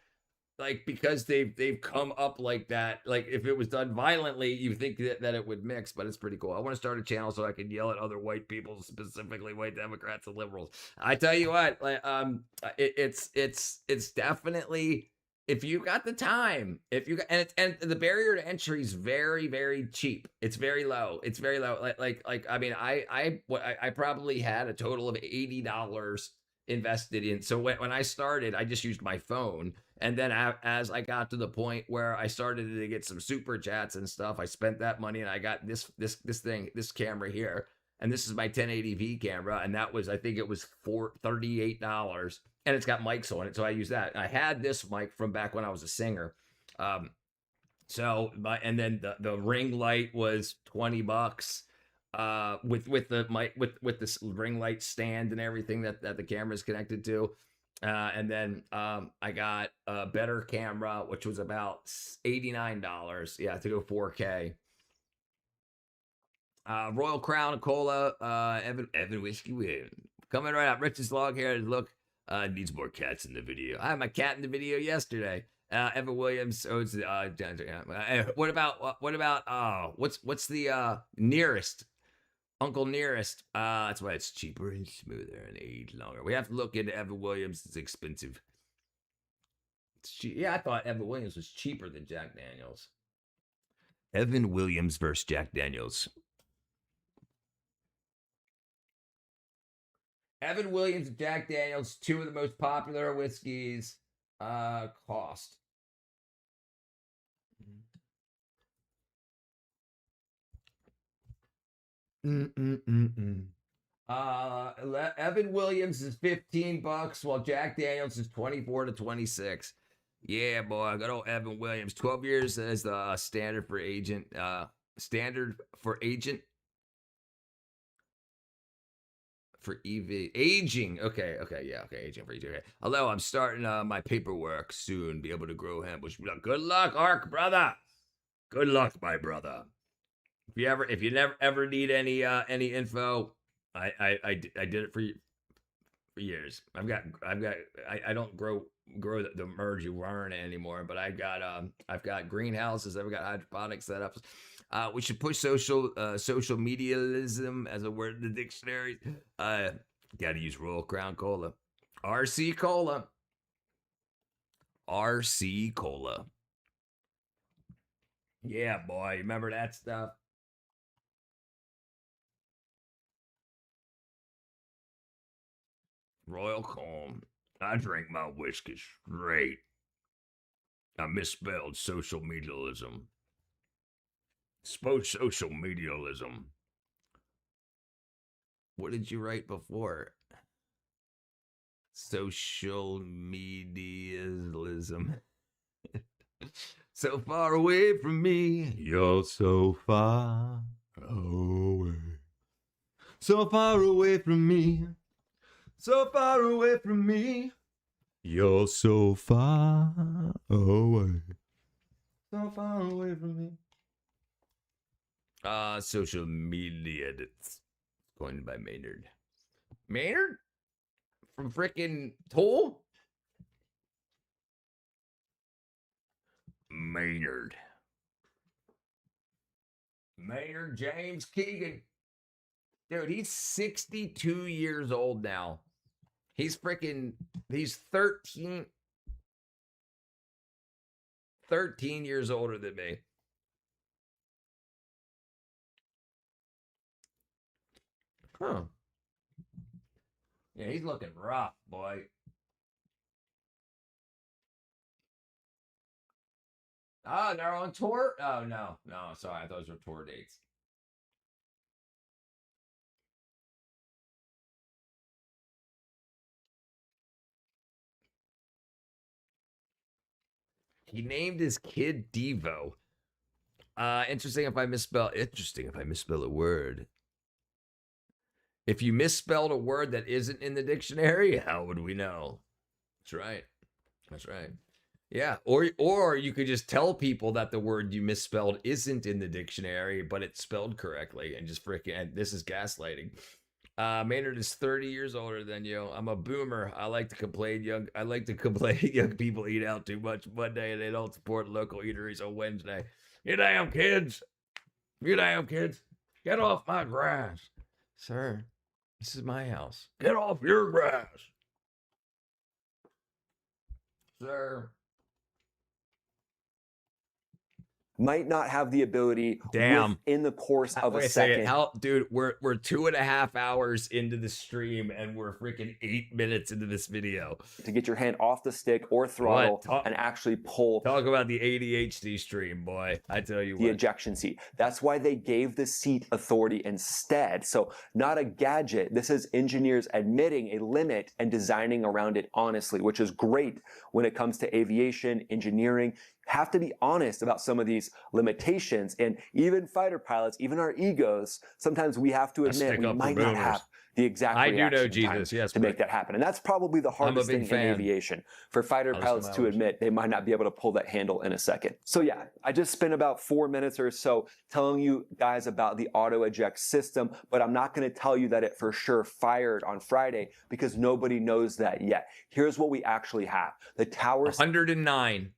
like because they've come up like that. Like if it was done violently, you think that it would mix, but it's pretty cool. I want to start a channel so I can yell at other white people, specifically white Democrats and liberals. I tell you what, like it's definitely. If you got the time, and the barrier to entry is very, very cheap. It's very low. It's very low. I mean, I probably had a total of $80 invested in. So when I started, I just used my phone, and then as I got to the point where I started to get some super chats and stuff, I spent that money, and I got this camera here, and this is my 1080p camera, and that was, I think it was $38. And it's got mics on it, so I use that. I had this mic from back when I was a singer. And then the ring light was $20 with the mic with this ring light stand and everything that the camera is connected to. And then I got a better camera, which was about $89. Yeah, to go 4K. Royal Crown and Cola, Evan Whiskey Win. Coming right out. Rich's log here. Look. Needs more cats in the video. I had my cat in the video yesterday. Evan Williams. Oh, it's what about what's the nearest? Uncle Nearest. That's why it's cheaper and smoother and age longer. We have to look into Evan Williams. It's expensive. It's cheap. Yeah, I thought Evan Williams was cheaper than Jack Daniels. Evan Williams versus Jack Daniels. Evan Williams and Jack Daniels, two of the most popular whiskeys, cost. Evan Williams is $15, while Jack Daniels is $24 to $26. Yeah, boy, good old Evan Williams. 12 years as the standard for agent. For EV aging. Okay, yeah, aging for EV. Okay. Although I'm starting my paperwork soon, be able to grow hemp. Good luck, Ark, brother. Good luck, my brother. If you never ever need any info, I did it for you for years. I don't grow the marijuana anymore, but I've got greenhouses, I've got hydroponic setups. We should push social medialism as a word in the dictionary. Got to use Royal Crown Cola, RC Cola, RC Cola. Yeah, boy, remember that stuff? Royal Calm. I drink my whiskey straight. I misspelled social medialism. Social medialism. What did you write before? Social medialism. So far away from me. You're so far away. So far away from me. So far away from me. You're so far away. So far away from me. Social media. That's coined by Maynard. Maynard? From frickin' Toll? Maynard James Keegan. Dude, he's 62 years old now. He's 13 years older than me. Huh. Yeah, he's looking rough, boy. Oh, they're on tour? Oh, no. No, sorry. I thought those were tour dates. He named his kid Devo. Interesting if I misspell a word. If you misspelled a word that isn't in the dictionary, how would we know? That's right. That's right. Yeah. Or you could just tell people that the word you misspelled isn't in the dictionary, but it's spelled correctly, and just freaking, this is gaslighting. Maynard is 30 years older than you. I'm a boomer. I like to complain young people eat out too much Monday and they don't support local eateries on Wednesday. You damn kids. Get off my grass. Sir, this is my house. Get off your grass. Sir. Might not have the ability in the course of a second. Dude, we're 2.5 hours into the stream and we're freaking 8 minutes into this video. To get your hand off the stick or throttle and actually pull. Talk about the ADHD stream, boy. I tell you the ejection seat. That's why they gave the seat authority instead. So not a gadget. This is engineers admitting a limit and designing around it honestly, which is great when it comes to aviation, engineering. Have to be honest about some of these limitations, and even fighter pilots, even our egos, sometimes we have to admit we might not have the exact reaction time to make that happen. And that's probably the hardest thing in aviation, for fighter pilots to admit they might not be able to pull that handle in a second. So yeah, I just spent about 4 minutes or so telling you guys about the auto eject system, but I'm not going to tell you that it for sure fired on Friday because nobody knows that yet. Here's what we actually have. The towers. 109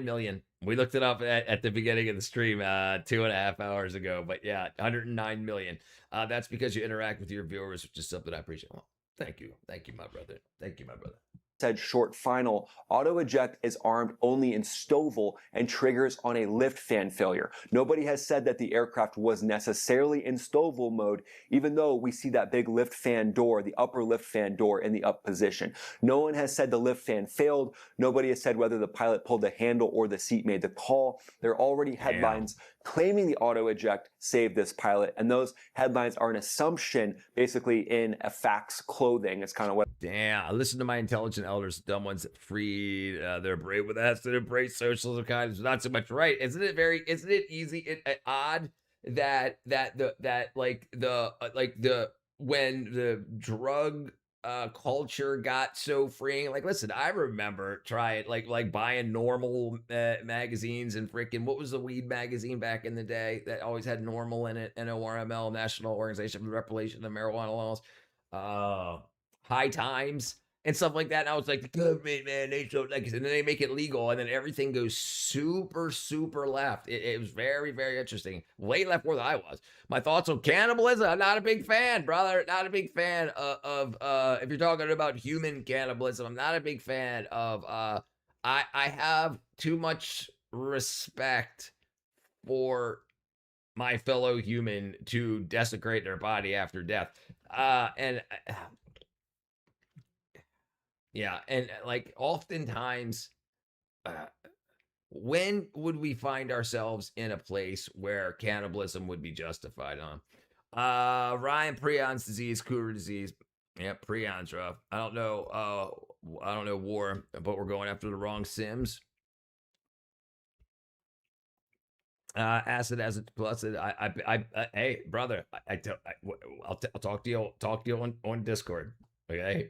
million. We looked it up at the beginning of the stream 2.5 hours ago. But yeah, 109 million. That's because you interact with your viewers, which is something I appreciate. Well, thank you. Thank you, my brother. Thank you, my brother. Said short final, auto eject is armed only in STOVL and triggers on a lift fan failure. Nobody has said that the aircraft was necessarily in STOVL mode, even though we see that big lift fan door, the upper lift fan door in the up position. No one has said the lift fan failed. Nobody has said whether the pilot pulled the handle or the seat made the call. There are already headlines claiming the auto eject saved this pilot, and those headlines are an assumption basically in a fact's clothing. It's kind of what. Damn, I listen to my intelligent elders, dumb ones that freed, they're brave with us that embrace socialism kind of not so much right. Isn't it easy, odd that when the drug culture got so freeing. Like, listen, I remember trying like buying normal magazines and freaking what was the weed magazine back in the day that always had normal in it, NORML, National Organization for the Repression of Marijuana Laws, High Times and stuff like that. And I was like, the government, man, they so like, and then they make it legal, and then everything goes super left. It was very interesting. Way left where I was. My thoughts on cannibalism? I'm not a big fan, brother. Not a big fan of if you're talking about human cannibalism, I'm not a big fan of I have too much respect for my fellow human to desecrate their body after death. And yeah, and like oftentimes, when would we find ourselves in a place where cannibalism would be justified on? Ryan, Prion's disease, Cougar disease. Yeah, Prion's rough. I don't know war, but we're going after the wrong Sims. Acid as it's plus. Hey, brother, I'll talk to you on Discord. Okay,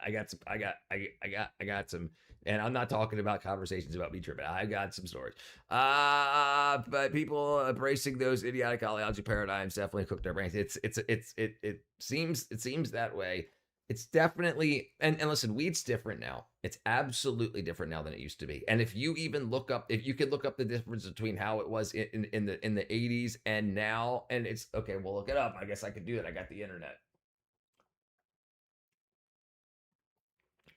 I got some, and I'm not talking about conversations about me tripping. I got some stories. But people embracing those idiotic ideology paradigms definitely cook their brains. It seems that way. It's definitely, and listen, weed's different now. It's absolutely different now than it used to be. And if you could look up the difference between how it was in the 80s and now, and it's okay, well, look it up. I guess I could do that. I got the internet.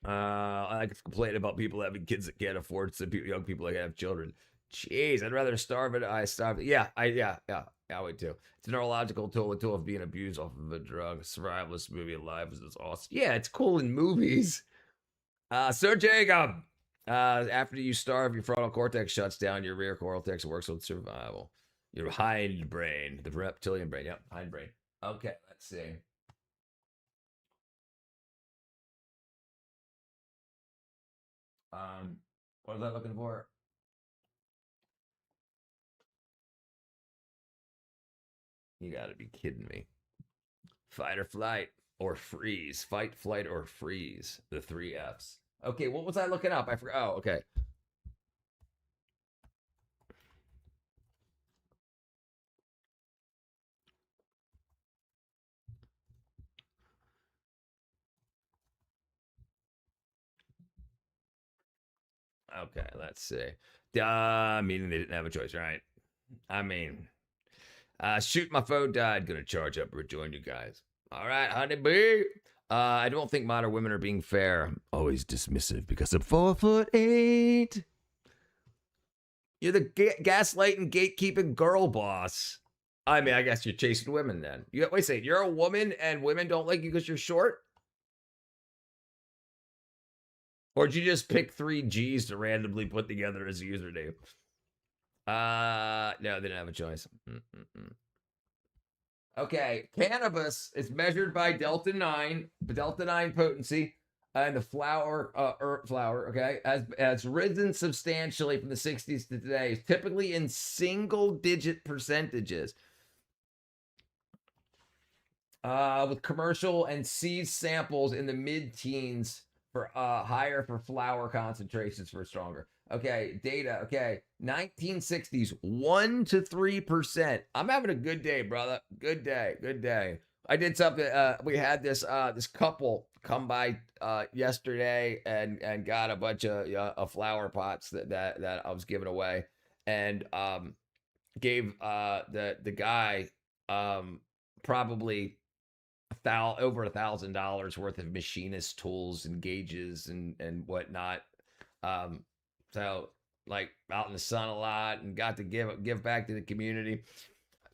I could complain about people having kids that can't afford to, young people that have children. Jeez, I'd rather starve it. I starve it. Yeah, I would too. It's a neurological tool of being abused off of a drug. Survivalist movie Alive was awesome. Yeah, it's cool in movies. Sir Jacob, after you starve, your frontal cortex shuts down. Your rear cortex works with survival. Your hindbrain, the reptilian brain. Yep, hindbrain. Okay, let's see. What was I looking for? You gotta be kidding me. Fight or flight or freeze. Fight, flight, or freeze. The 3 Fs. Okay, what was I looking up? I forgot. Oh, okay. Okay, let's see. Meaning they didn't have a choice, right? I mean, shoot, my phone died. Gonna charge up or join you guys. All right, honeybee. I don't think modern women are being fair. I'm always dismissive because I'm 4'8". You're the gaslighting, gatekeeping girl boss. I mean, I guess you're chasing women then. Wait a second, you're a woman and women don't like you because you're short? Or did you just pick 3 G's to randomly put together as a username? No, they didn't have a choice. Okay, cannabis is measured by delta 9 potency, and the flower, okay, has risen substantially from the 60s to today, typically in single-digit percentages. With commercial and seed samples in the mid-teens for higher for flower concentrations for stronger. Okay, data. Okay, 1960s, 1 to 3%. I'm having a good day, brother. Good day. I did something. We had this couple come by yesterday and got a bunch of flower pots that I was giving away, and gave the guy probably over $1,000 worth of machinist tools and gauges and whatnot. So like out in the sun a lot and got to give back to the community.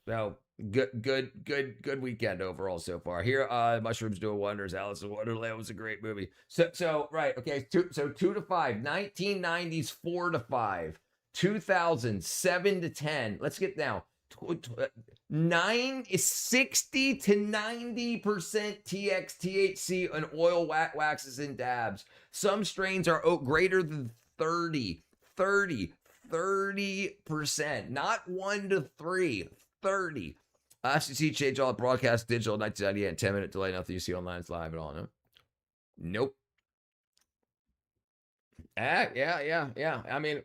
So good weekend overall so far. Here, Mushrooms Doing Wonders. Alice in Wonderland was a great movie. So right, okay. 2 to 5. 1990s 4 to 5. 2000 7 to 10. Let's get now. 9 is 60 to 90% TX, THC, and oil waxes and dabs. Some strains are greater than 30%. Not 1 to 3, 30. FCC changed all broadcast digital 1998 and 10-minute delay. Nothing you see online is live at all. No. Nope. Yeah. I mean,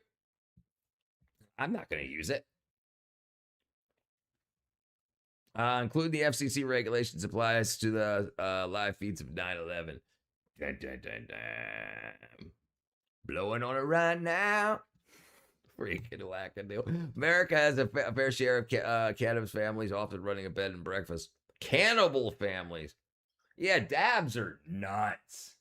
I'm not going to use it. Include the FCC regulations applies to the live feeds of 9/11. Dun, dun, dun, dun. Blowing on it right now. Freaking wackadoo. America has a fair share of cannabis families, often running a bed and breakfast. Cannibal families. Yeah, dabs are nuts.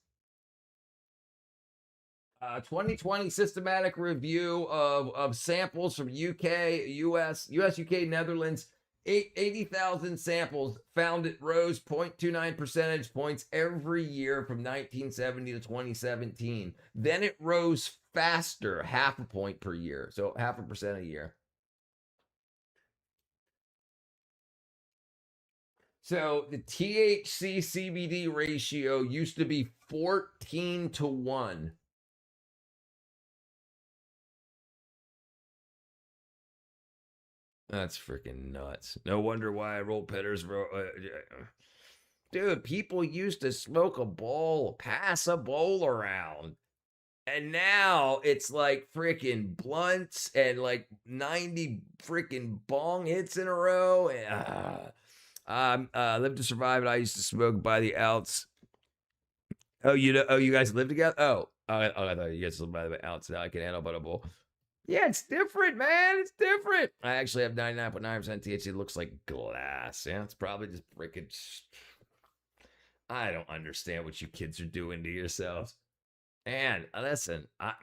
2020 systematic review of samples from UK, US, UK, Netherlands. 80,000 samples found it rose 0.29 percentage points every year from 1970 to 2017. Then it rose faster, half a point per year. So 0.5% a year. So the THC CBD ratio used to be 14-1. That's freaking nuts. No wonder why roll pitters. Dude, people used to smoke a bowl, pass a bowl around. And now it's like freaking blunts and like 90 freaking bong hits in a row. Live to survive, and I used to smoke by the outs. Oh, you guys live together? I thought you guys lived by the outs. Now I can handle but a bowl. Yeah, it's different, man. It's different. I actually have 99.9% THC. It looks like glass. Yeah, it's probably just freaking. I don't understand what you kids are doing to yourselves. And listen, I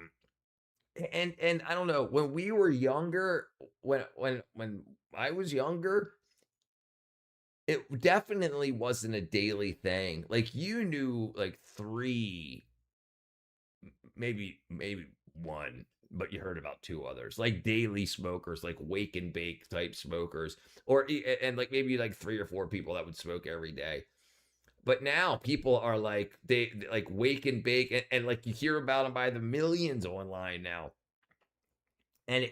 don't know. When we were younger, when I was younger, it definitely wasn't a daily thing. Like you knew like 3, maybe 1, but you heard about 2 others, like daily smokers, like wake and bake type smokers, and like maybe like 3 or 4 people that would smoke every day. But now people are like they like wake and bake, and like you hear about them by the millions online now. And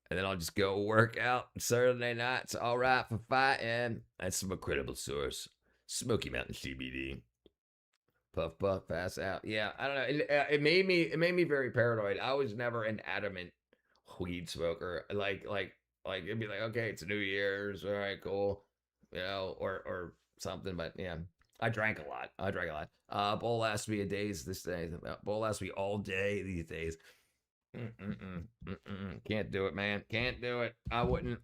and then I'll just go work out Saturday nights. All right for fighting. That's some incredible source. Smoky Mountain CBD. Puff puff, pass out. Yeah, I don't know. It made me very paranoid. I was never an adamant weed smoker. Like it'd be like, okay, it's New Year's, all right, cool, or something. But yeah, I drank a lot. Bowl lasts me a days this day. Bowl lasts me all day these days. Can't do it, man. Can't do it. I wouldn't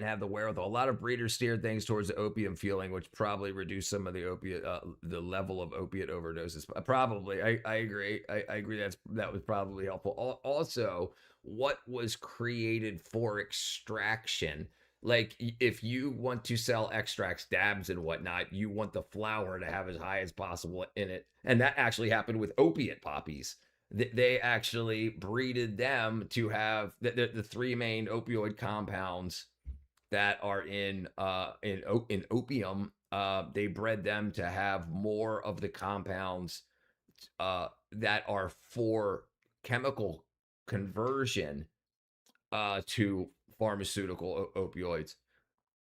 have the wherewithal. A lot of breeders steer things towards the opium feeling, which probably reduce some of the opiate, the level of opiate overdoses. Probably, I agree. I agree. That was probably helpful. Also, what was created for extraction? Like, if you want to sell extracts, dabs, and whatnot, you want the flower to have as high as possible in it, and that actually happened with opiate poppies. They actually breeded them to have the 3 main opioid compounds that are in opium. They bred them to have more of the compounds that are for chemical conversion to pharmaceutical opioids,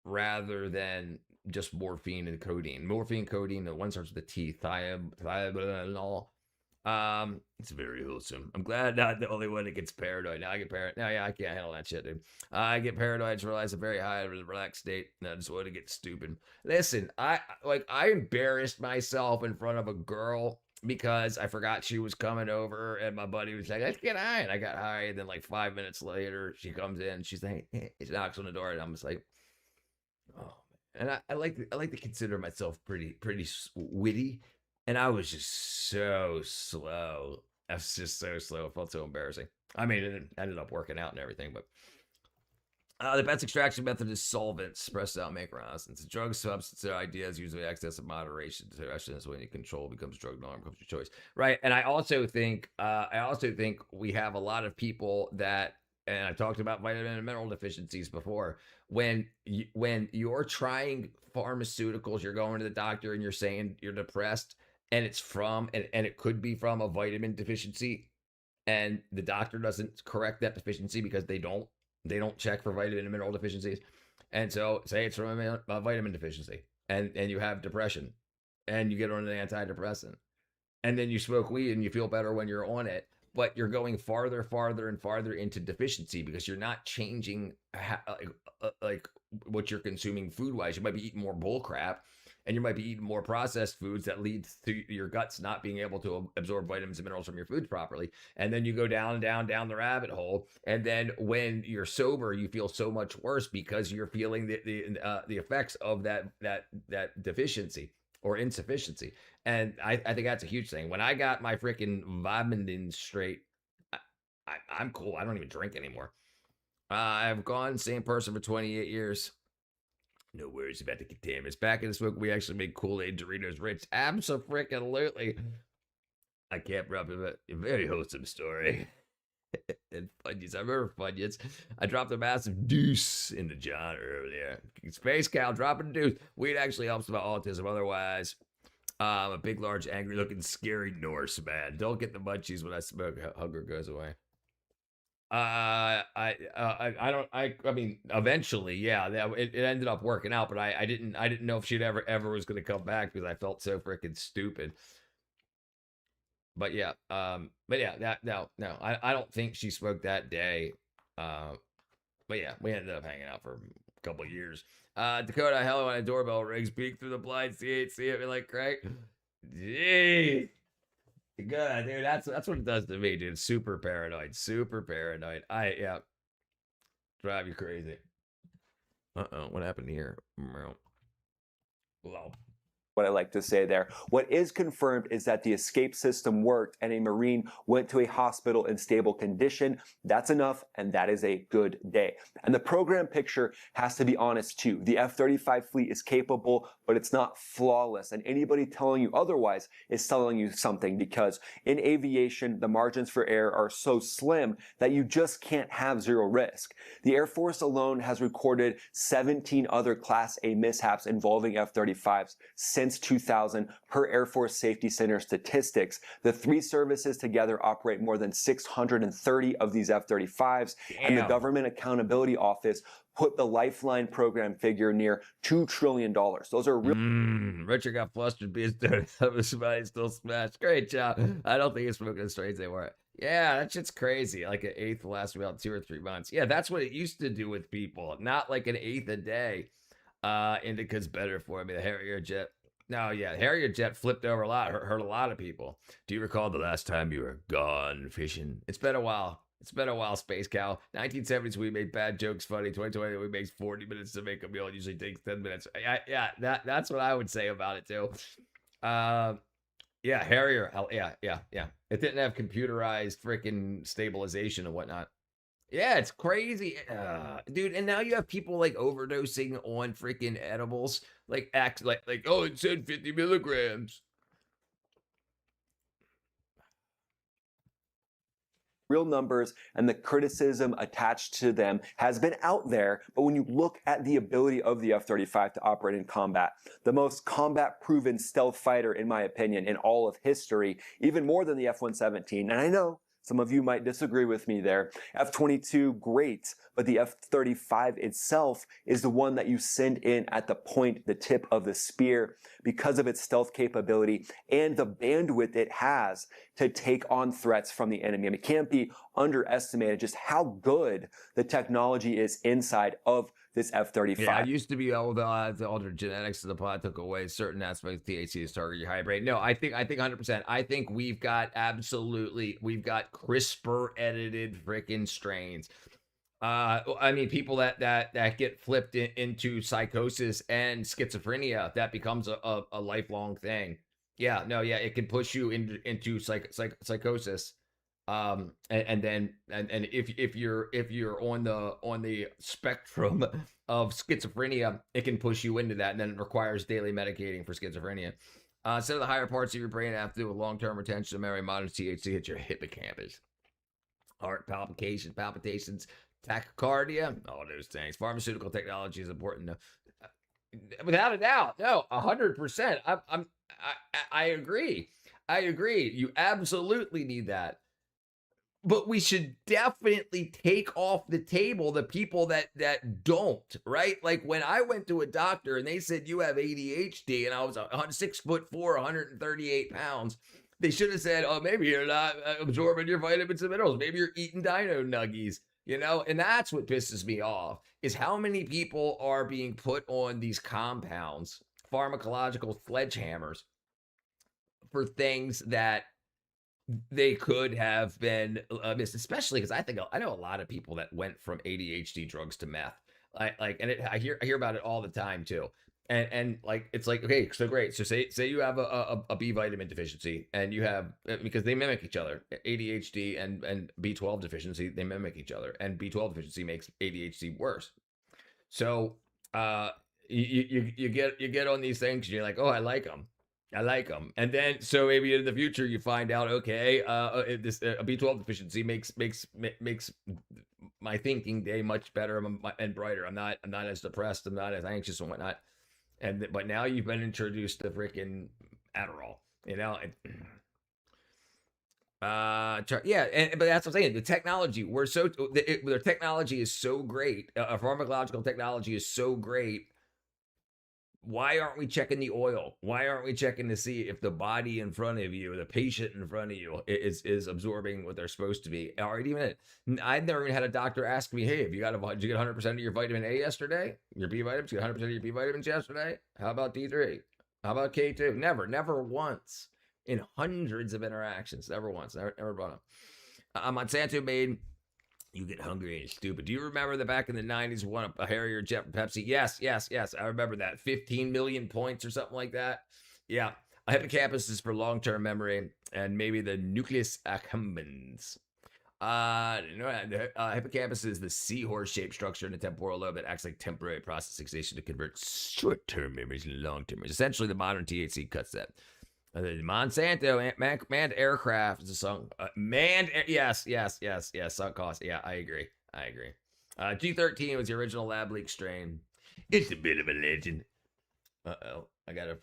rather than just morphine and codeine. Morphine, codeine, the one starts with the T, thiabolol. It's very wholesome. I'm glad not the only one that gets paranoid. Now I get paranoid. Now, yeah, I can't handle that shit, dude. I get paranoid to realize a very high relaxed state. And I just want to get stupid. Listen, I embarrassed myself in front of a girl because I forgot she was coming over, and my buddy was like, let's get high. And I got high, and then like 5 minutes later, she comes in, she's like, hey, she knocks on the door, and I'm just like, oh man. And I like to consider myself pretty witty. And I was just so slow. I was just so slow. It felt so embarrassing. I mean, it ended up working out and everything, but the best extraction method is solvents, pressed out, make resin. Drug substance idea is usually excess of moderation. Extraction is when you control becomes drug norm, becomes your choice, right? And I also think we have a lot of people that, and I talked about vitamin and mineral deficiencies before. When you're trying pharmaceuticals, you're going to the doctor and you're saying you're depressed, and it's from and it could be from a vitamin deficiency, and the doctor doesn't correct that deficiency because they don't They don't check for vitamin and mineral deficiencies. And so say it's from a vitamin deficiency and you have depression and you get on an antidepressant and then you smoke weed and you feel better when you're on it, but you're going farther, farther, and farther into deficiency because you're not changing like what you're consuming food wise. You might be eating more bull crap, and you might be eating more processed foods that leads to your guts not being able to absorb vitamins and minerals from your foods properly. And then you go down, down, down the rabbit hole. And then when you're sober, you feel so much worse because you're feeling the effects of that deficiency or insufficiency. And I think that's a huge thing. When I got my freaking vitamins straight, I'm cool. I don't even drink anymore. I've gone same person for 28 years. No worries about the contaminants. Back in the smoke, we actually made Kool-Aid Doritos rich. Absolutely. I can't rub it. A very wholesome story. And Funyuns. I remember Funyuns. I dropped a massive deuce into John earlier. Space Cow dropping a deuce. Weed actually helps about autism. Otherwise, I'm a big, large, angry-looking, scary Norse man. Don't get the munchies when I smoke. Hunger goes away. I mean, eventually, yeah, it ended up working out, but I didn't know if she'd ever was going to come back because I felt so freaking stupid. But yeah, no, I don't think she smoked that day. But yeah, we ended up hanging out for a couple of years. Dakota, hello, when a doorbell rings, peek through the blinds, see it, like Craig. Jeez. Good, dude. That's what it does to me, dude. Super paranoid. Yeah. Drive you crazy. What happened here? Well, what I like to say there. What is confirmed is that the escape system worked and a Marine went to a hospital in stable condition. That's enough, and that is a good day. And the program picture has to be honest too. The F-35 fleet is capable, but it's not flawless. And anybody telling you otherwise is telling you something, because in aviation, the margins for error are so slim that you just can't have zero risk. The Air Force alone has recorded 17 other Class A mishaps involving F-35s since 2000 per Air Force Safety Center statistics. The three services together operate more than 630 of these F-35s, and the Government Accountability Office put the Lifeline program figure near $2 trillion. Those are real. Richard got flustered because somebody still smashed. Great job. I don't think it's smoking as straight as they were. Yeah, that shit's crazy. Like an eighth lasts about 2 or 3 months. Yeah, that's what it used to do with people. Not like an eighth a day. Indica's better for me. The Harrier jet. No, yeah, Harrier jet flipped over a lot, hurt a lot of people. Do you recall the last time you were gone fishing? It's been a while. Space Cow. 1970s, we made bad jokes funny. 2020, we make 40 minutes to make a meal. It usually takes 10 minutes. Yeah, that's what I would say about it, too. Yeah, Harrier. Yeah. It didn't have computerized freaking stabilization and whatnot. Yeah, it's crazy, dude. And now you have people like overdosing on freaking edibles, like act like oh, it said 50 milligrams. Real numbers, and the criticism attached to them has been out there. But when you look at the ability of the F-35 to operate in combat, the most combat-proven stealth fighter, in my opinion, in all of history, even more than the F-117. And I know some of you might disagree with me there. F-22, great, but the F-35 itself is the one that you send in at the point, the tip of the spear, because of its stealth capability and the bandwidth it has to take on threats from the enemy. I mean, it can't be underestimated just how good the technology is inside of this F-35. Yeah, I used to be able to alter genetics to the plot, took away certain aspects of THC to target your high brain. No, I think 100%. I think we've got CRISPR edited freaking strains. I mean, people that get flipped into psychosis and schizophrenia, that becomes a lifelong thing. Yeah, no, yeah, it can push you into psychosis. And if you're on the spectrum of schizophrenia, it can push you into that, and then it requires daily medicating for schizophrenia. So the higher parts of your brain have to do with long-term retention of memory. Modern THC hits your hippocampus. Heart palpitations, tachycardia, all those things. Pharmaceutical technology is important. Without a doubt, no, 100%. I agree. You absolutely need that. but we should definitely take off the table the people that don't, right? Like when I went to a doctor and they said you have ADHD and I was 6'4", 138 pounds, they should have said, oh, maybe you're not absorbing your vitamins and minerals. Maybe you're eating dino nuggies, you know? And that's what pisses me off is how many people are being put on these compounds, pharmacological sledgehammers for things that they could have been missed, especially because I know a lot of people that went from ADHD drugs to meth. I hear about it all the time too. And like it's like, okay, so great. So say you have a B vitamin deficiency and you have, because they mimic each other, ADHD and B12 deficiency, they mimic each other, and B12 deficiency makes ADHD worse. So you get on these things and you're like, oh, I like them. And then, so maybe in the future you find out, okay, this a B12 deficiency makes my thinking day much better and brighter. I'm not as depressed. I'm not as anxious and whatnot. But now you've been introduced to freaking Adderall, you know. But that's what I'm saying. The technology, their technology is so great. Pharmacological technology is so great. Why aren't we checking the oil? Why aren't we checking to see if the body in front of you, the patient in front of you, is absorbing what they're supposed to be? Or even, I've never even had a doctor ask me, hey, did you get 100% of your vitamin A yesterday? Your B vitamins? You got 100% of your B vitamins yesterday? How about D3? How about K2? Never once in hundreds of interactions. Never once. Never brought up. Monsanto made you get hungry and stupid. Do you remember that back in the 90s we won a Harrier jet from Pepsi? Yes. I remember that. 15 million points or something like that. Yeah. A hippocampus is for long-term memory, and maybe the nucleus accumbens. Hippocampus is the seahorse-shaped structure in the temporal lobe that acts like temporary processing station to convert short-term memories into long-term memories. Essentially, the modern THC cuts that. Monsanto manned aircraft is a song. Yes. Sunk cost. Yeah, I agree. G13 was the original lab leak strain. It's a bit of a legend. I got a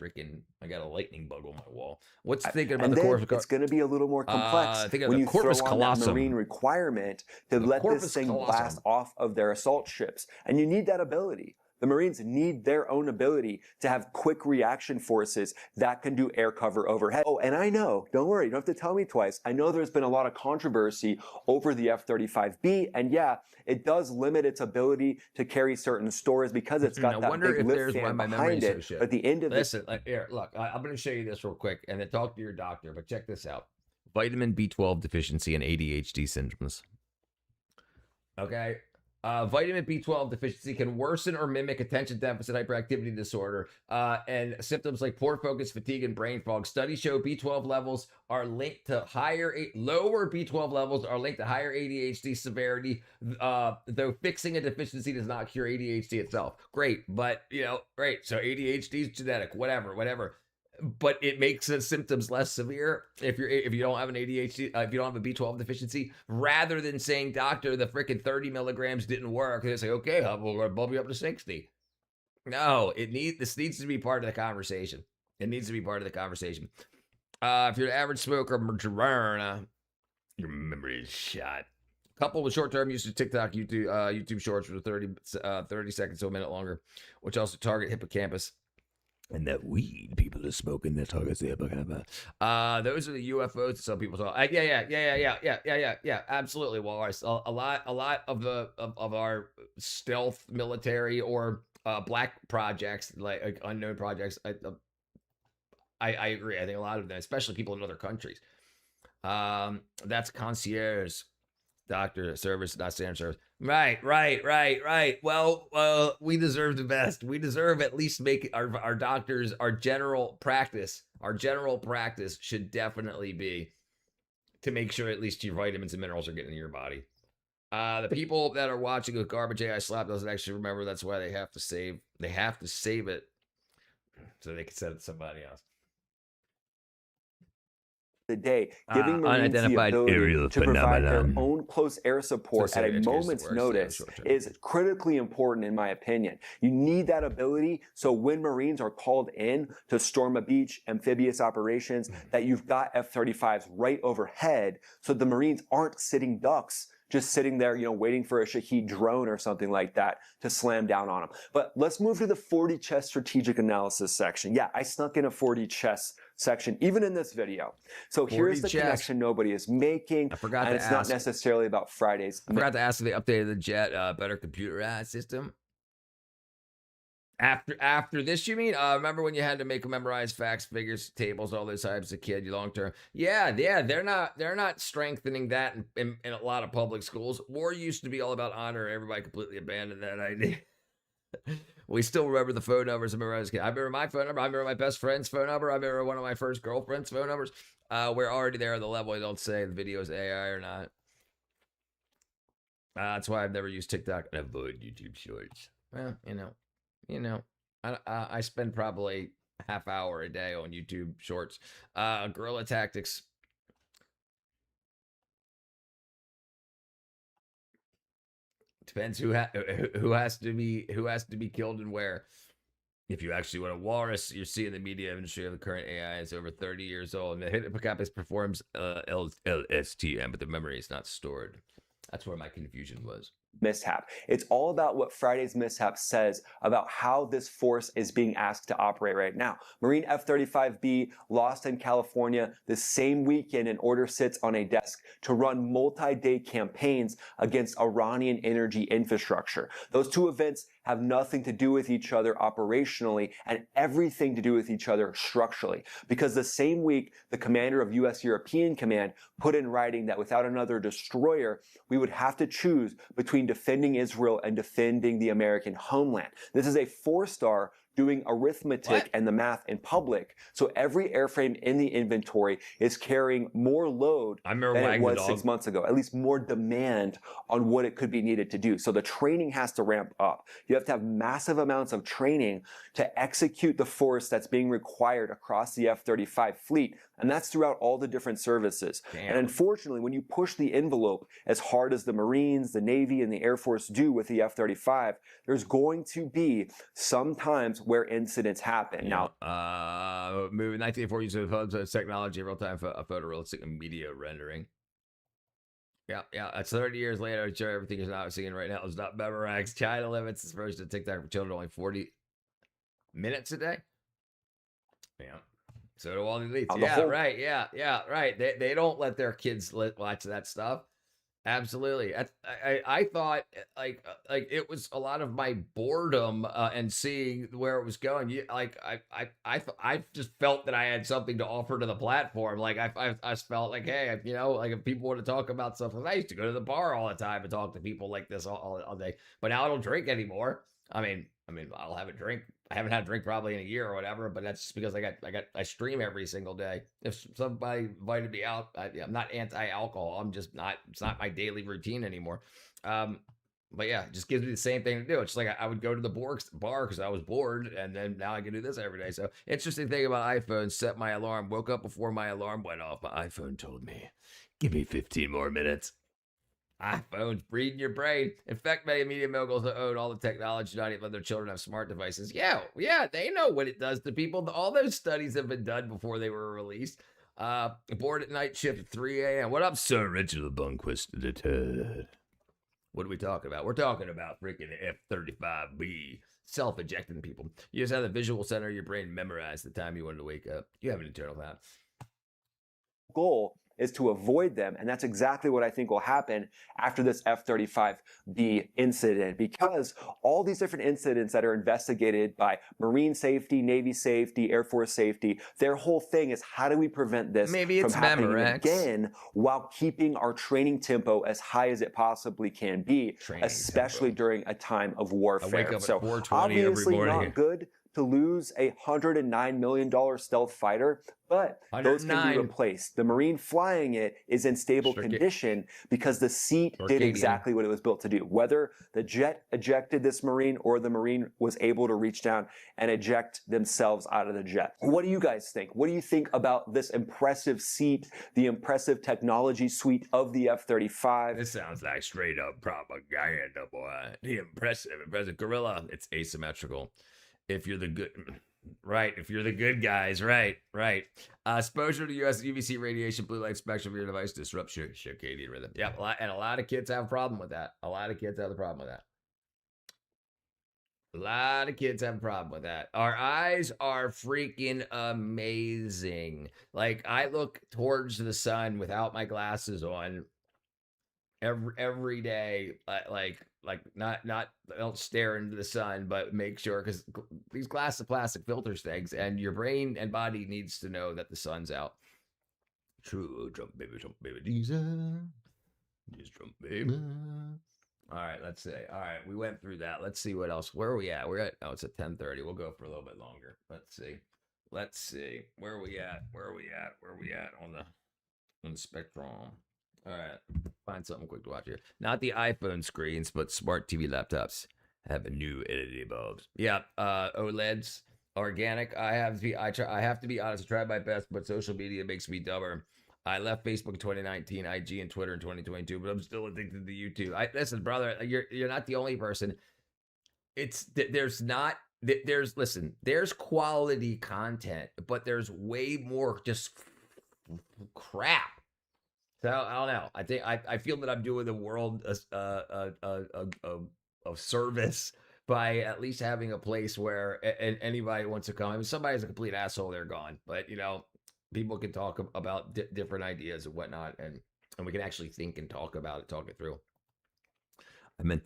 lightning bug on my wall. What's thinking about the Corpus? It's going to be a little more complex when you throw on that marine requirement to let this thing blast off of their assault ships, and you need that ability. The Marines need their own ability to have quick reaction forces that can do air cover overhead. Oh, and I know, don't worry, you don't have to tell me twice. I know there's been a lot of controversy over the F-35B, and yeah, it does limit its ability to carry certain stores because it's got that big lift fan behind it. But at the end of Listen, here, look, I'm going to show you this real quick, and then talk to your doctor, but check this out. Vitamin B12 deficiency and ADHD symptoms. Okay? Vitamin B12 deficiency can worsen or mimic attention deficit hyperactivity disorder and symptoms like poor focus, fatigue, and brain fog. Studies show B12 levels are linked to lower B12 levels are linked to higher ADHD severity, though fixing a deficiency does not cure ADHD itself. Great, but great. So ADHD is genetic, whatever. But it makes the symptoms less severe if you don't have an ADHD, if you don't have a B12 deficiency, rather than saying, doctor, the freaking 30 milligrams didn't work. They say, okay, we're going to bump you up to 60. No, this needs to be part of the conversation. It needs to be part of the conversation. If you're an average smoker of marijuana, your memory is shot. Coupled with short-term use of TikTok, YouTube Shorts for 30 seconds to a minute longer, which also target hippocampus. And that weed people are smoking that targets the hippocampus. Those are the UFOs that some people saw. Yeah. Absolutely, Walrus. A lot of our stealth military or black projects, like unknown projects. I agree. I think a lot of them, especially people in other countries. That's concierge. Doctor service, not standard service. Right. Well, we deserve the best. We deserve at least make our doctors, our general practice should definitely be to make sure at least your vitamins and minerals are getting in your body. The people that are watching with garbage AI slap doesn't actually remember. That's why they have to save it so they can send it to somebody else. the day, giving Marines the unidentified ability aerial to provide their phenomenon. own close air support So at a it's moment's worse, yeah, notice short-term. is critically important, in my opinion. You need that ability so when Marines are called in to storm a beach, amphibious operations, that you've got F-35s right overhead so the Marines aren't sitting ducks, just sitting there, waiting for a Shaheed drone or something like that to slam down on them. But let's move to the 4D chess strategic analysis section. Yeah, I snuck in a 4D chess section, even in this video. So here's the connection nobody is making, and it's not necessarily about Fridays. I forgot to ask if they updated the jet, better computerized system. After this, you mean? Remember when you had to memorize facts, figures, tables, all those types as a kid, you long term? Yeah, they're not strengthening that in a lot of public schools. War used to be all about honor. Everybody completely abandoned that idea. We still remember the phone numbers. I remember as a kid. I remember my phone number. I remember my best friend's phone number. I remember one of my first girlfriend's phone numbers. We're already there at the level. I don't say the video is AI or not. That's why I've never used TikTok and avoid YouTube Shorts. Well, I spend probably a half hour a day on YouTube Shorts. Guerrilla tactics. Depends who has to be killed and where. If you actually want to walrus, you're seeing the media industry of the current AI is over 30 years old, and the hippocampus performs LSTM, but the memory is not stored. That's where my confusion was. Mishap. It's all about what Friday's mishap says about how this force is being asked to operate right now. Marine F-35B lost in California the same weekend an order sits on a desk to run multi-day campaigns against Iranian energy infrastructure. Those two events have nothing to do with each other operationally and everything to do with each other structurally. Because the same week, the commander of U.S. European Command put in writing that without another destroyer, we would have to choose between defending Israel and defending the American homeland. This is a 4-star doing arithmetic and the math in public. So every airframe in the inventory is carrying more load than it was 6 months ago, at least more demand on what it could be needed to do. So the training has to ramp up. You have to have massive amounts of training to execute the force that's being required across the F-35 fleet. And that's throughout all the different services. Damn. And unfortunately, when you push the envelope as hard as the Marines, the Navy, and the Air Force do with the F-35, there's going to be some times where incidents happen. Yeah. Now, moving 1940 use of technology, real-time photorealistic media rendering. Yeah, that's 30 years later. I'm sure everything is not seeing right now is not memorized. China limits its version of TikTok for children only 40 minutes a day. Yeah. So do all the elites. Yeah, right. Yeah, right. They don't let their kids watch that stuff. Absolutely. I thought like it was a lot of my boredom and seeing where it was going. I just felt that I had something to offer to the platform. Like I felt like, hey, like if people want to talk about stuff, I used to go to the bar all the time and talk to people like this all day. But now I don't drink anymore. I mean, I'll have a drink. I haven't had a drink probably in a year or whatever, but that's just because I stream every single day. If somebody invited me out, I'm not anti-alcohol. I'm just not, it's not my daily routine anymore. But yeah, it just gives me the same thing to do. It's like I would go to the bar because I was bored, and then now I can do this every day. So interesting thing about iPhone, set my alarm, woke up before my alarm went off. My iPhone told me, give me 15 more minutes. iPhones breeding your brain. In fact, many media moguls that own all the technology, not even let their children have smart devices. Yeah, they know what it does to people. All those studies have been done before they were released. Bored at night shift at 3 a.m. What up, Sir Richard Bunquist? What are we talking about? We're talking about freaking F-35B. Self-ejecting people. You just have the visual center of your brain memorized the time you wanted to wake up. You have an internal thought. Goal is to avoid them. And that's exactly what I think will happen after this F-35B incident, because all these different incidents that are investigated by Marine safety, Navy safety, Air Force safety, their whole thing is how do we prevent this from happening again while keeping our training tempo as high as it possibly can be, especially during a time of warfare. I wake up so at 4:20 obviously every morning. Not good to lose a $109 million stealth fighter, but those can be 109. replaced. The Marine flying it is in stable condition because the seat did exactly what it was built to do. Whether the jet ejected this Marine or the Marine was able to reach down and eject themselves out of the jet. What do you guys think? What do you think about this impressive seat, the impressive technology suite of the F-35? This sounds like straight up propaganda, boy. The impressive gorilla. It's asymmetrical. If you're the good, right? If you're the good guys, right? Exposure to U.S. UVC radiation, blue light spectrum of your device disrupts your circadian rhythm. Yeah, and a lot of kids have a problem with that. A lot of kids have a problem with that. Our eyes are freaking amazing. Like, I look towards the sun without my glasses on every day, like not don't stare into the sun, but make sure, because these glass of plastic filters things, and your brain and body needs to know that the sun's out. True, jump baby, diesel, just jump baby. All right, let's see. All right, we went through that. Let's see what else. Where are we at? We're at, oh, it's at 10:30. We'll go for a little bit longer. Let's see. Where are we at on the spectrum? All right, find something quick to watch here. Not the iPhone screens, but smart TV laptops have a new LED bulbs. Yeah, OLEDs, organic. I have to be honest. I tried my best, but social media makes me dumber. I left Facebook in 2019, IG and Twitter in 2022, but I'm still addicted to YouTube. Listen, brother, you're not the only person. There's quality content, but there's way more just crap. So I don't know. I feel that I'm doing the world a service by at least having a place where anybody wants to come. I mean, somebody's a complete asshole, they're gone. But people can talk about different ideas and whatnot, and we can actually think and talk it through. I meant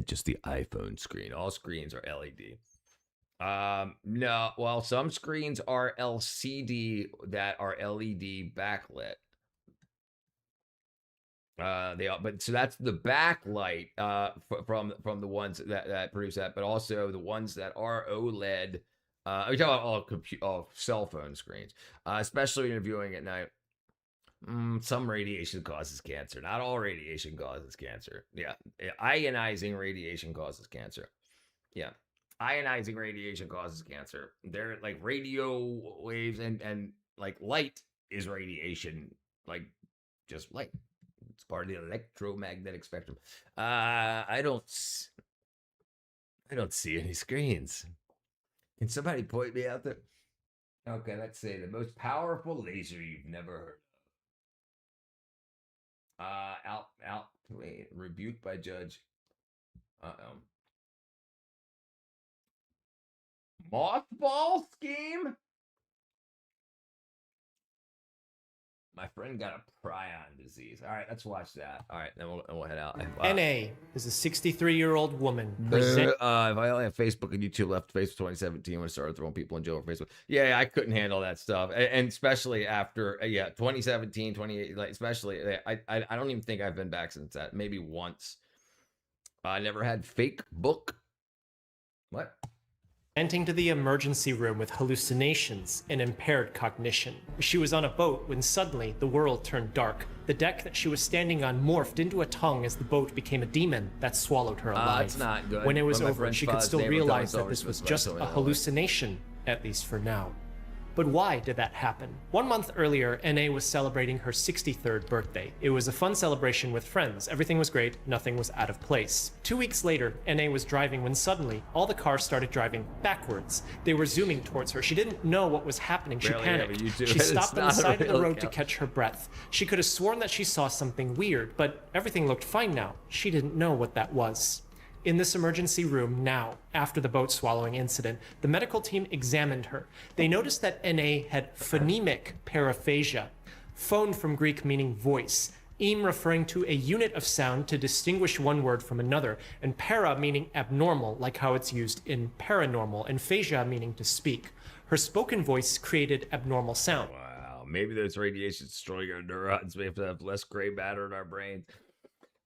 just the iPhone screen. All screens are LED. No, well, some screens are LCD that are LED backlit. They are, but so that's the backlight from the ones that produce that, but also the ones that are OLED. We talk about all cell phone screens, especially when you're viewing at night. Some radiation causes cancer. Not all radiation causes cancer. Yeah, ionizing radiation causes cancer. Yeah, ionizing radiation causes cancer. They're like radio waves, and like light is radiation, like just light. It's part of the electromagnetic spectrum. I don't see any screens. Can somebody point me out there? Okay, let's say the most powerful laser you've never heard. Wait, rebuked by judge. Mothball scheme? My friend got a prion disease. All right, let's watch that. All right, then we'll head out. NA is a 63-year-old woman. If I only have Facebook and YouTube left, Facebook 2017 when I started throwing people in jail for Facebook. Yeah, I couldn't handle that stuff, and especially after 2017, 2018, like especially. I don't even think I've been back since that. Maybe once. I never had fake book. What? Entering to the emergency room with hallucinations and impaired cognition. She was on a boat when suddenly the world turned dark. The deck that she was standing on morphed into a tongue as the boat became a demon that swallowed her alive. That's not good. When it was over, she could still realize that this was just a hallucination, at least for now. But why did that happen? 1 month earlier, NA was celebrating her 63rd birthday. It was a fun celebration with friends. Everything was great, nothing was out of place. 2 weeks later, NA was driving when suddenly, all the cars started driving backwards. They were zooming towards her. She didn't know what was happening. She panicked. She stopped on the side of the road to catch her breath. She could have sworn that she saw something weird, but everything looked fine now. She didn't know what that was. In this emergency room now, after the boat swallowing incident, the medical team examined her. They noticed that NA had phonemic paraphasia, phone from Greek meaning voice, eem referring to a unit of sound to distinguish one word from another, and para meaning abnormal, like how it's used in paranormal, and phasia meaning to speak. Her spoken voice created abnormal sound. Wow, maybe there's radiation destroying our neurons. We have to have less gray matter in our brains.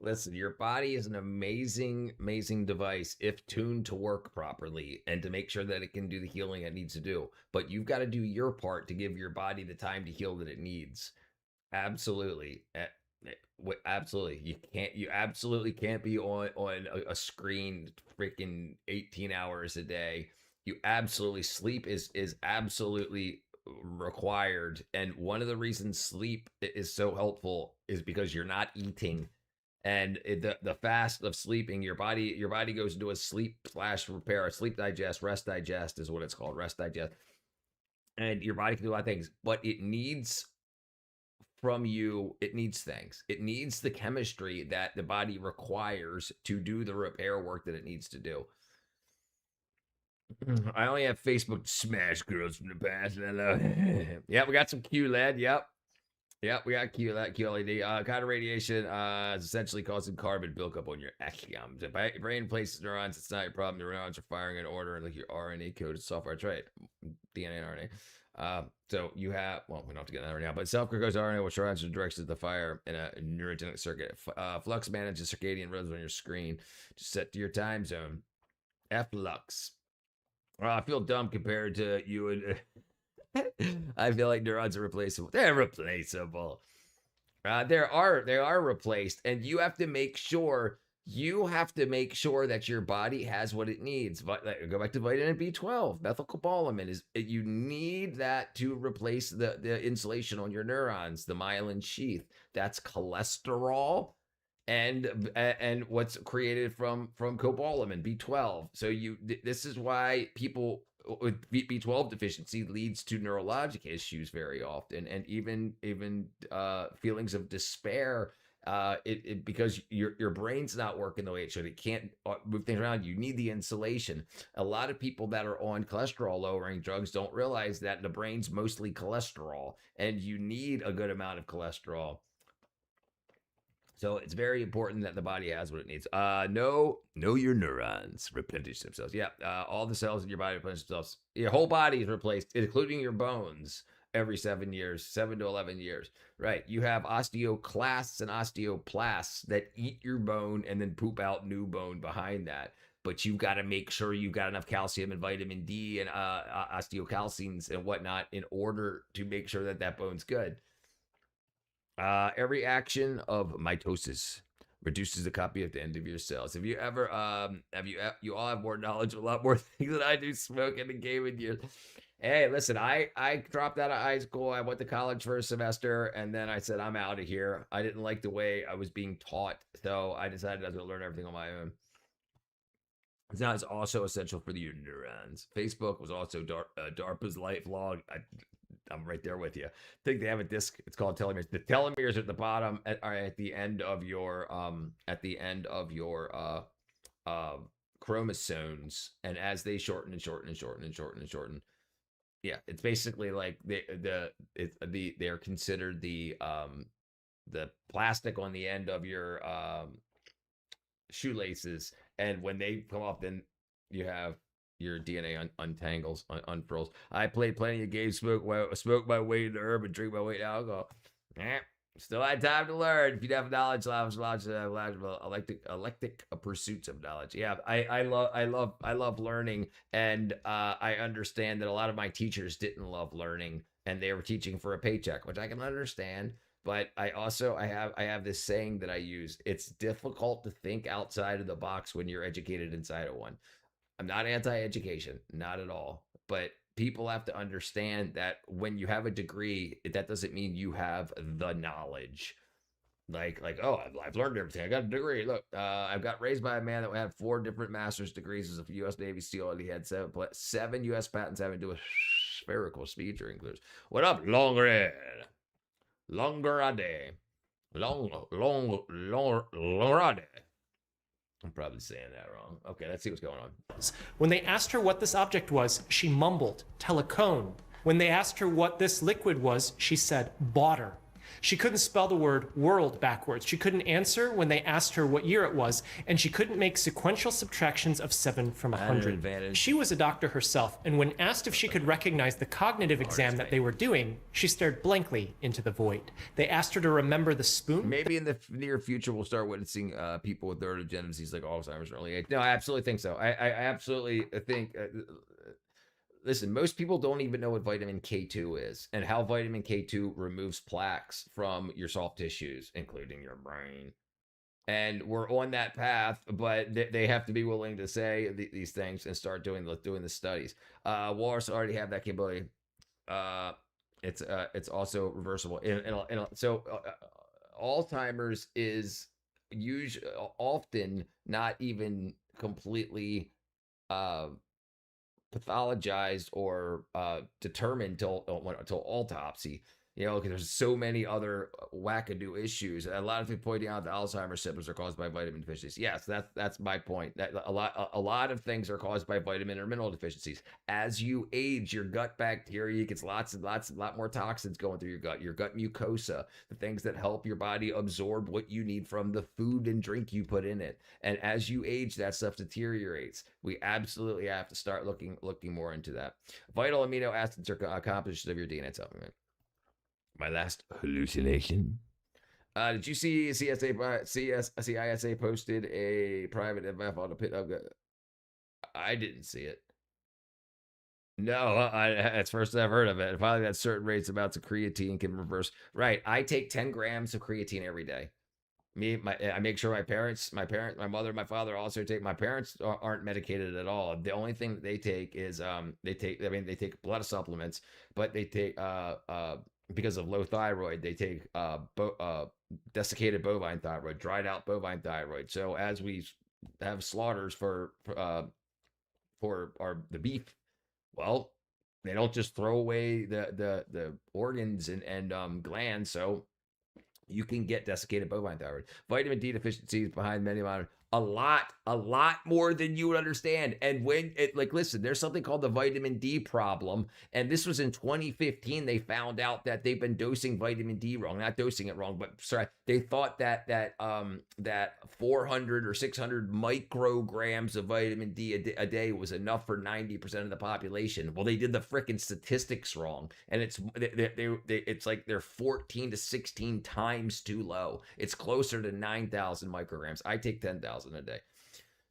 Listen, your body is an amazing, amazing device if tuned to work properly and to make sure that it can do the healing it needs to do. But you've got to do your part to give your body the time to heal that it needs. Absolutely. Absolutely. You absolutely can't be on a screen freaking 18 hours a day. You absolutely, sleep is absolutely required. And one of the reasons sleep is so helpful is because you're not eating. And the fast of sleeping, your body goes into a sleep/repair, a sleep digest, rest digest is what it's called, rest digest. And your body can do a lot of things, but it needs from you, it needs things. It needs the chemistry that the body requires to do the repair work that it needs to do. I only have Facebook to smash girls from the past. Yeah, we got some QLED. Yep, we got QLED. Kind of radiation is essentially causing carbon buildup on your axons. If your brain places neurons, it's not your problem. The neurons are firing in order, like your RNA coded software. That's right, DNA and RNA. So you have, well, we don't have to get that right now, but self-glucose RNA, which runs in the direction of the fire in a neurogenic circuit. Flux manages circadian rhythms on your screen. Just set to your time zone. Flux. I feel dumb compared to you and. I feel like neurons are replaceable. They're replaceable. They are replaced, and you have to make sure that your body has what it needs. But go back to vitamin B12, methylcobalamin is you need that to replace the insulation on your neurons, the myelin sheath. That's cholesterol and what's created from cobalamin, B12. So this is why people with B12 deficiency leads to neurologic issues very often, and even feelings of despair. Because your brain's not working the way it should. It can't move things around. You need the insulation. A lot of people that are on cholesterol lowering drugs don't realize that the brain's mostly cholesterol, and you need a good amount of cholesterol. So it's very important that the body has what it needs. Know your neurons replenish themselves. Yeah, all the cells in your body replenish themselves. Your whole body is replaced, including your bones, every 7 years, 7 to 11 years. Right. You have osteoclasts and osteoplasts that eat your bone and then poop out new bone behind that. But you've got to make sure you've got enough calcium and vitamin D and osteocalcines and whatnot in order to make sure that bone's good. Every action of mitosis reduces the copy at the end of your cells. Have you ever, you all have more knowledge, a lot more things than I do smoking and gaming years. Hey, listen, I dropped out of high school. I went to college for a semester, and then I said, I'm out of here. I didn't like the way I was being taught, so I decided I was going to learn everything on my own. Now it's also essential for your neurons. Facebook was also DARPA's lifelong. I'm right there with you. I think they have a disc. It's called telomeres. The telomeres at the bottom are at the end of your chromosomes, and as they shorten and shorten and shorten and shorten and shorten, yeah, it's basically like they're considered the plastic on the end of your shoelaces, and when they come off, then you have your DNA untangles, unfurls. I played plenty of games, smoke my weight in herb, and drink my weight in alcohol. Still had time to learn. If you'd have knowledge, electric pursuits of knowledge. Yeah, I love learning, and I understand that a lot of my teachers didn't love learning, and they were teaching for a paycheck, which I can understand. But I have this saying that I use. It's difficult to think outside of the box when you're educated inside of one. I'm not anti-education, not at all. But people have to understand that when you have a degree, that doesn't mean you have the knowledge. Like, oh, I've learned everything. I got a degree. Look, I got raised by a man that had 4 different master's degrees as a U.S. Navy SEAL, and he had 7 U.S. patents having to do with spherical speed during clears. What up, Longrade? Longrade. Longrade. I'm probably saying that wrong. Okay, let's see what's going on. When they asked her what this object was, she mumbled, telecone. When they asked her what this liquid was, she said, water. She couldn't spell the word world backwards. She couldn't answer when they asked her what year it was, and she couldn't make sequential subtractions of 7 from 100. She was a doctor herself, and when asked if she could recognize the cognitive exam that they were doing, she stared blankly into the void. They asked her to remember the spoon. Maybe in the near future we'll start witnessing people with neurodegenerative disease like Alzheimer's early age. No, I absolutely think so. I absolutely think. Listen, most people don't even know what vitamin K2 is and how vitamin K2 removes plaques from your soft tissues, including your brain. And we're on that path, but they have to be willing to say these things and start doing the studies. Walrus already have that capability. It's also reversible. So Alzheimer's is often not even completely pathologized or determined till autopsy, because there's so many other wackadoo issues. A lot of people pointing out that Alzheimer's symptoms are caused by vitamin deficiencies. Yes, that's my point. That a lot of things are caused by vitamin or mineral deficiencies. As you age, your gut bacteria gets a lot more toxins going through your gut mucosa, the things that help your body absorb what you need from the food and drink you put in it. And as you age, that stuff deteriorates. We absolutely have to start looking more into that. Vital amino acids are compositions of your DNA supplement. My last hallucination. Did you see CISA posted a private MF on the pit? I didn't see it. No, that's first I've heard of it. Finally, that certain rates amounts of creatine can reverse. Right, I take 10 grams of creatine every day. I make sure my mother, my father also take. My parents aren't medicated at all. The only thing that they take is they take a lot of supplements, but they take because of low thyroid, they take desiccated bovine thyroid, dried out bovine thyroid. So as we have slaughters for the beef, well, they don't just throw away the organs and glands. So you can get desiccated bovine thyroid. Vitamin D deficiencies behind many modern. A lot more than you would understand. And listen, there's something called the vitamin D problem. And this was in 2015. They found out that they've been dosing vitamin D wrong, not dosing it wrong, but sorry, they thought that 400 or 600 micrograms of vitamin D a day was enough for 90% of the population. Well, they did the freaking statistics wrong, and it's like they're 14 to 16 times too low. It's closer to 9,000 micrograms. I take 10,000 a day.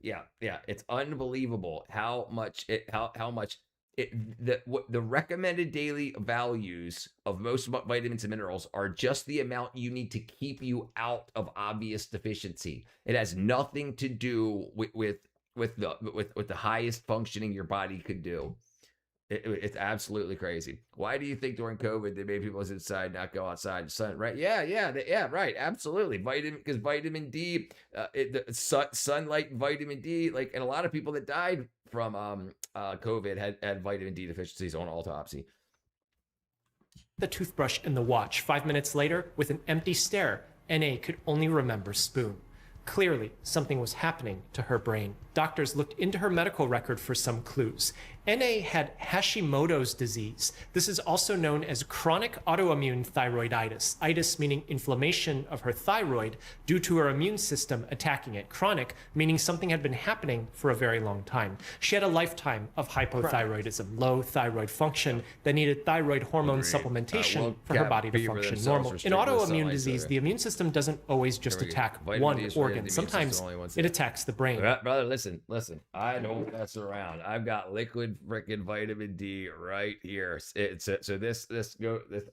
Yeah, it's unbelievable how much the recommended daily values of most vitamins and minerals are just the amount you need to keep you out of obvious deficiency. It has nothing to do with the highest functioning your body could do. It's absolutely crazy. Why do you think during COVID they made people sit inside, not go outside? Sun, right? Yeah, right. Absolutely. Because vitamin D, sunlight and vitamin D, and a lot of people that died from COVID had vitamin D deficiencies on autopsy. The toothbrush and the watch. 5 minutes later, with an empty stare, NA could only remember spoon. Clearly, something was happening to her brain. Doctors looked into her medical record for some clues. NA had Hashimoto's disease. This is also known as chronic autoimmune thyroiditis. Itis meaning inflammation of her thyroid due to her immune system attacking it. Chronic meaning something had been happening for a very long time. She had a lifetime of hypothyroidism, low thyroid function that needed thyroid hormone supplementation for her body to function normal. In autoimmune disease, the immune system doesn't always just attack one organ. Sometimes it attacks the brain. Brother, listen. I don't mess around. I've got liquid freaking vitamin D right here. So this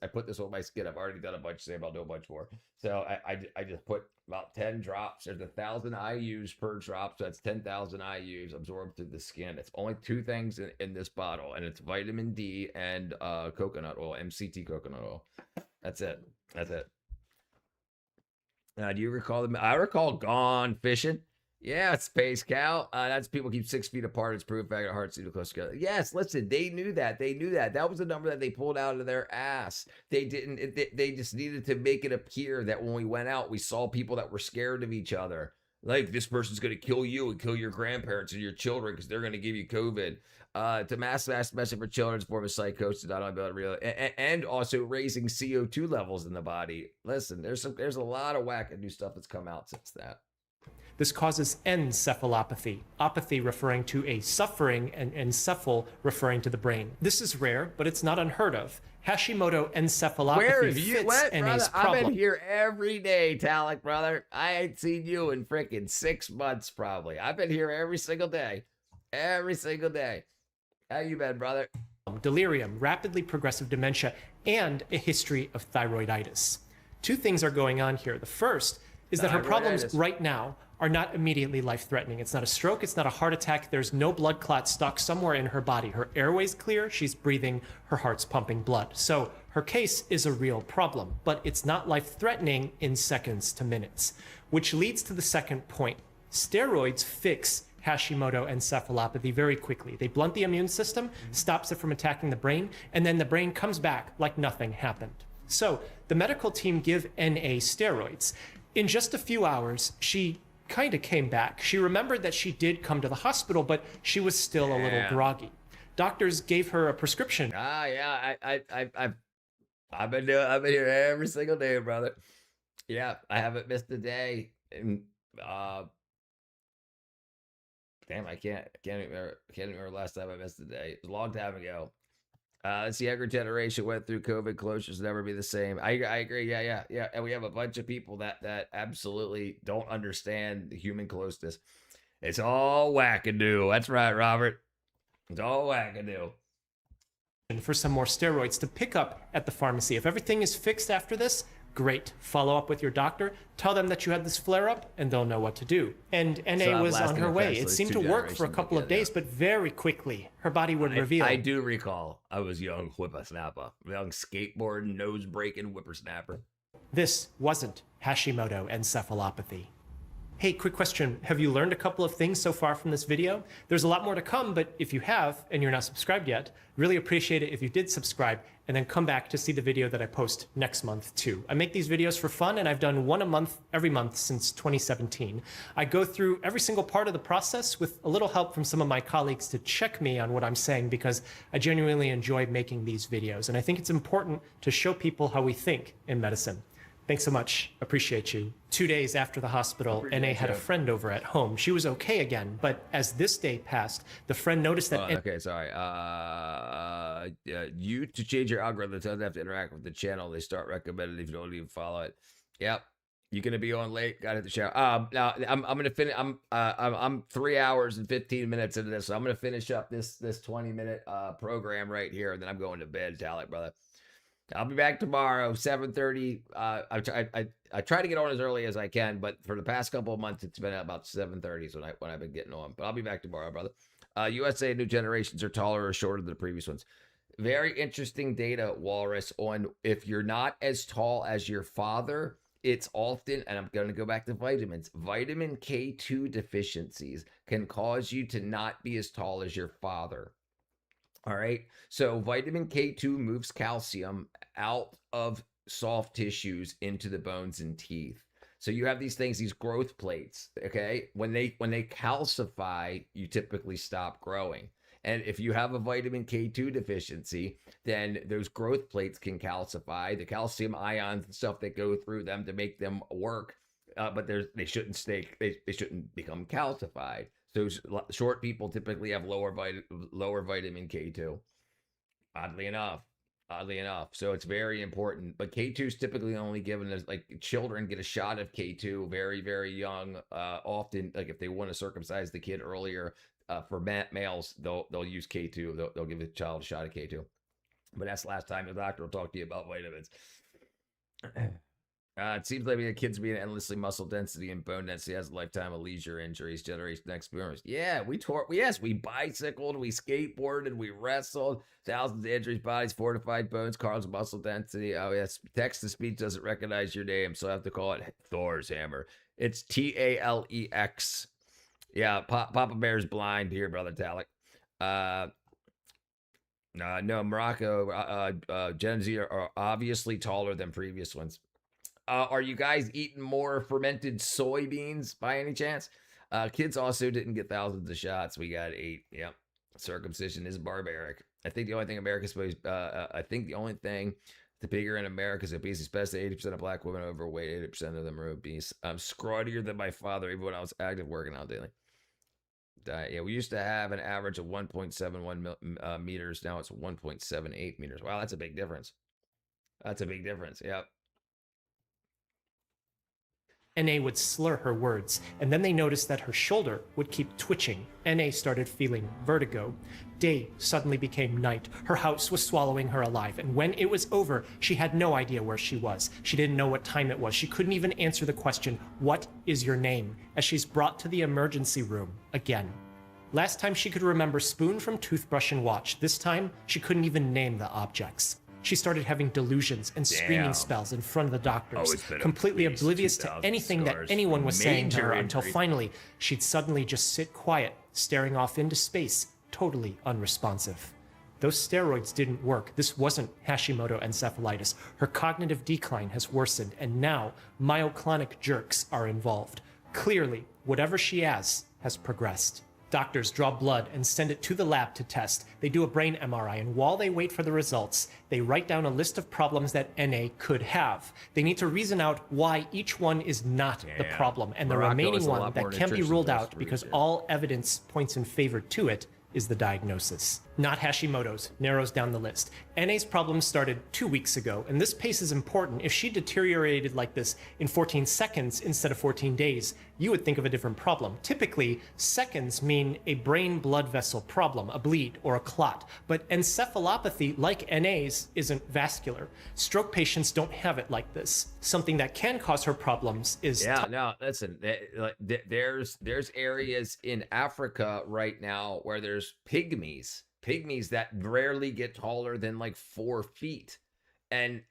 I put this on my skin. I've already done a bunch today, but I'll do a bunch more. So I just put about 10 drops. There's 1,000 IUs per drop, so that's 10,000 IUs absorbed through the skin. It's only two things in this bottle, and it's vitamin D and coconut oil, MCT coconut oil. That's it. Do you recall them? I recall gone fishing. Yeah, it's Space Cow. That's people keep 6 feet apart. It's proof fact hearts too close together. Yes, listen, they knew that. That was a number that they pulled out of their ass. They didn't. They just needed to make it appear that when we went out, we saw people that were scared of each other. Like, this person's going to kill you and kill your grandparents and your children because they're going to give you COVID. To mass message for children's form of psychosis, not on about real, and also raising CO2 levels in the body. Listen, there's a lot of wackadoo stuff that's come out since that. This causes encephalopathy, apathy referring to a suffering and encephal referring to the brain. This is rare, but it's not unheard of. Hashimoto encephalopathy fits NA's problem. I've been here every day, Talik, brother. I ain't seen you in freaking 6 months, probably. I've been here every single day. Every single day. How you been, brother? Delirium, rapidly progressive dementia, and a history of thyroiditis. 2 things are going on here. The first is that her problems right now are not immediately life-threatening. It's not a stroke, it's not a heart attack, there's no blood clot stuck somewhere in her body. Her airway's clear, she's breathing, her heart's pumping blood. So her case is a real problem, but it's not life-threatening in seconds to minutes. Which leads to the second point. Steroids fix Hashimoto encephalopathy very quickly. They blunt the immune system, stops it from attacking the brain, and then the brain comes back like nothing happened. So the medical team give NA steroids. In just a few hours, she kind of came back. She remembered that she did come to the hospital, but she was still a little groggy. Doctors gave her a prescription. I've been here every single day, brother. Yeah, I haven't missed a day. And damn, I can't remember last time I missed a day. It was a long time ago. Let's see, every generation went through COVID closures, never be the same. I agree. Yeah. And we have a bunch of people that absolutely don't understand the human closeness. It's all wackadoo. That's right, Robert. It's all wackadoo. For some more steroids to pick up at the pharmacy. If everything is fixed after this, great. Follow up with your doctor, tell them that you had this flare-up, and they'll know what to do. And NA was on her way. It seemed to work for a couple of days, but very quickly, her body would reveal. I do recall I was young whippersnapper, young skateboard, nose-breaking whippersnapper. This wasn't Hashimoto encephalopathy. Hey, quick question. Have you learned a couple of things so far from this video? There's a lot more to come, but if you have, and you're not subscribed yet, really appreciate it if you did subscribe, and then come back to see the video that I post next month too. I make these videos for fun, and I've done one a month, every month since 2017. I go through every single part of the process with a little help from some of my colleagues to check me on what I'm saying, because I genuinely enjoy making these videos, and I think it's important to show people how we think in medicine. Thanks so much. Appreciate you. 2 days after the hospital, NA had a friend over at home. She was okay again, but as this day passed, the friend noticed that... okay, sorry. You, to change your algorithm, doesn't have to interact with the channel. They start recommending if you don't even follow it. Yep. You're gonna be on late. Got to hit the shower. Now I'm gonna finish. I'm 3 hours and 15 minutes into this, so I'm gonna finish up this 20-minute program right here, and then I'm going to bed, Talik, brother. I'll be back tomorrow, 7:30. I try to get on as early as I can, but for the past couple of months, it's been about 7:30 when I've been getting on. But I'll be back tomorrow, brother. USA new generations are taller or shorter than the previous ones. Very interesting data, Walrus, on if you're not as tall as your father, it's often, and I'm going to go back to vitamins, vitamin K2 deficiencies can cause you to not be as tall as your father. All right. So vitamin K2 moves calcium out of soft tissues into the bones and teeth. So you have these things, these growth plates. Okay. When they calcify, you typically stop growing. And if you have a vitamin K2 deficiency, then those growth plates can calcify. The calcium ions and stuff that go through them to make them work, but they shouldn't stay. They shouldn't become calcified. So short people typically have lower vitamin K2. Oddly enough. So it's very important. But K2 is typically only given as, like, children get a shot of K2 very, very young. Often, like if they want to circumcise the kid earlier, for males, they'll use K2. They'll give the child a shot of K2. But that's the last time the doctor will talk to you about vitamins. It seems like the kids being endlessly muscle density and bone density has a lifetime of leisure injuries, generation experience. Yeah, we bicycled, we skateboarded, we wrestled, thousands of injuries, bodies, fortified bones, cars with muscle density. Oh yes, text to speech doesn't recognize your name, so I have to call it Thor's hammer. It's Talex. Yeah, Papa Bear's blind here, brother Talik. No, Morocco, Gen Z are obviously taller than previous ones. Are you guys eating more fermented soybeans by any chance? Kids also didn't get thousands of shots. We got 8. Yep. Circumcision is barbaric. I think the only thing America's supposed, I think the only thing the bigger in America is obesity, especially 80% of black women are overweight, 80% of them are obese. I'm scrawnier than my father, even when I was active working out daily. Yeah, we used to have an average of 1.71 meters. Now it's 1.78 meters. Wow, that's a big difference. That's a big difference. Yep. NA would slur her words, and then they noticed that her shoulder would keep twitching. NA started feeling vertigo. Day suddenly became night. Her house was swallowing her alive, and when it was over, she had no idea where she was. She didn't know what time it was. She couldn't even answer the question, "What is your name?" as she's brought to the emergency room again. Last time she could remember spoon from toothbrush and watch. This time, she couldn't even name the objects. She started having delusions and screaming spells in front of the doctors, completely oblivious to anything that anyone was saying to her until finally she'd suddenly just sit quiet, staring off into space, totally unresponsive. Those steroids didn't work. This wasn't Hashimoto encephalitis. Her cognitive decline has worsened, and now myoclonic jerks are involved. Clearly, whatever she has progressed. Doctors draw blood and send it to the lab to test. They do a brain MRI, and while they wait for the results, they write down a list of problems that NA could have. They need to reason out why each one is not the problem, and the remaining one that can't be ruled out because all evidence points in favor to it is the diagnosis. Not Hashimoto's narrows down the list. NA's problem started 2 weeks ago, and this pace is important. If she deteriorated like this in 14 seconds instead of 14 days, you would think of a different problem. Typically, seconds mean a brain blood vessel problem, a bleed or a clot. But encephalopathy, like NA's, isn't vascular. Stroke patients don't have it like this. Something that can cause her problems is... Yeah, no, listen, there's areas in Africa right now where there's pygmies that rarely get taller than like 4 feet. And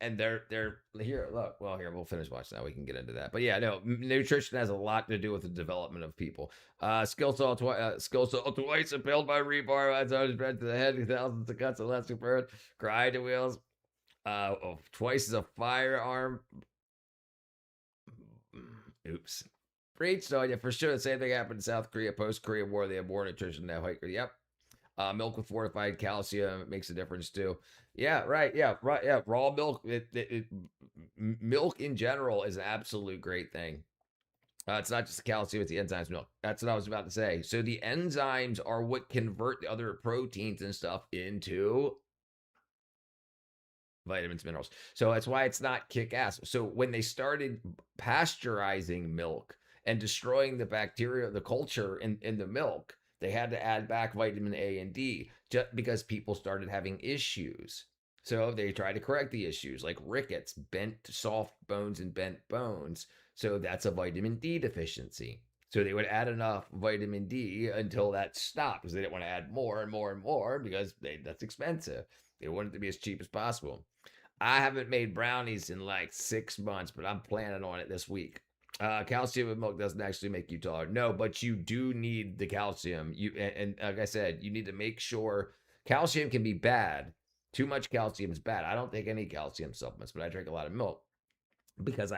they're here. Look, well, here we'll finish watching that. We can get into that. But yeah, no, nutrition has a lot to do with the development of people. Skill saw twice impaled by rebar. That's always bred to the head. Thousands of cuts, elastic burn, grind wheels. Twice as a firearm. Oops. Preached on you for sure. The same thing happened in South Korea post Korea War. They have more nutrition now. Yep. Milk with fortified calcium makes a difference too. Yeah, right. Yeah, right. Yeah, raw milk. Milk in general is an absolute great thing. It's not just the calcium; it's the enzymes. Milk. That's what I was about to say. So the enzymes are what convert the other proteins and stuff into vitamins, minerals. So that's why it's not kick-ass. So when they started pasteurizing milk and destroying the bacteria, the culture in the milk, they had to add back vitamin A and D just because people started having issues. So they tried to correct the issues like rickets, bent soft bones and bent bones. So that's a vitamin D deficiency. So they would add enough vitamin D until that stopped because they didn't want to add more and more and more because that's expensive. They wanted it to be as cheap as possible. I haven't made brownies in like 6 months, but I'm planning on it this week. Calcium in milk doesn't actually make you taller. No, but you do need the calcium. And like I said, you need to make sure calcium can be bad. Too much calcium is bad. I don't take any calcium supplements, but I drink a lot of milk because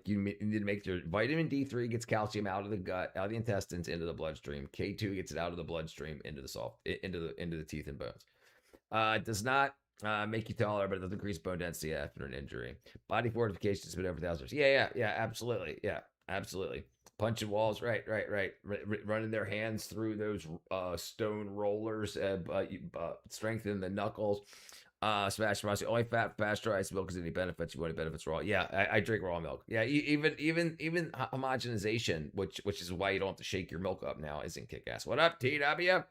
you need to make sure vitamin D3 gets calcium out of the gut, out of the intestines, into the bloodstream. K2 gets it out of the bloodstream into the teeth and bones. It does not make you taller, but it does increase bone density after an injury. Body fortification has been over 1,000 years. Yeah, absolutely. Yeah, absolutely. Punching walls, right. Running their hands through those stone rollers, strengthen the knuckles. Smash the only fat pasteurized milk is any benefits. You want any benefits raw? Yeah, I drink raw milk. Yeah, even homogenization, which is why you don't have to shake your milk up now, isn't kick ass. What up, TW?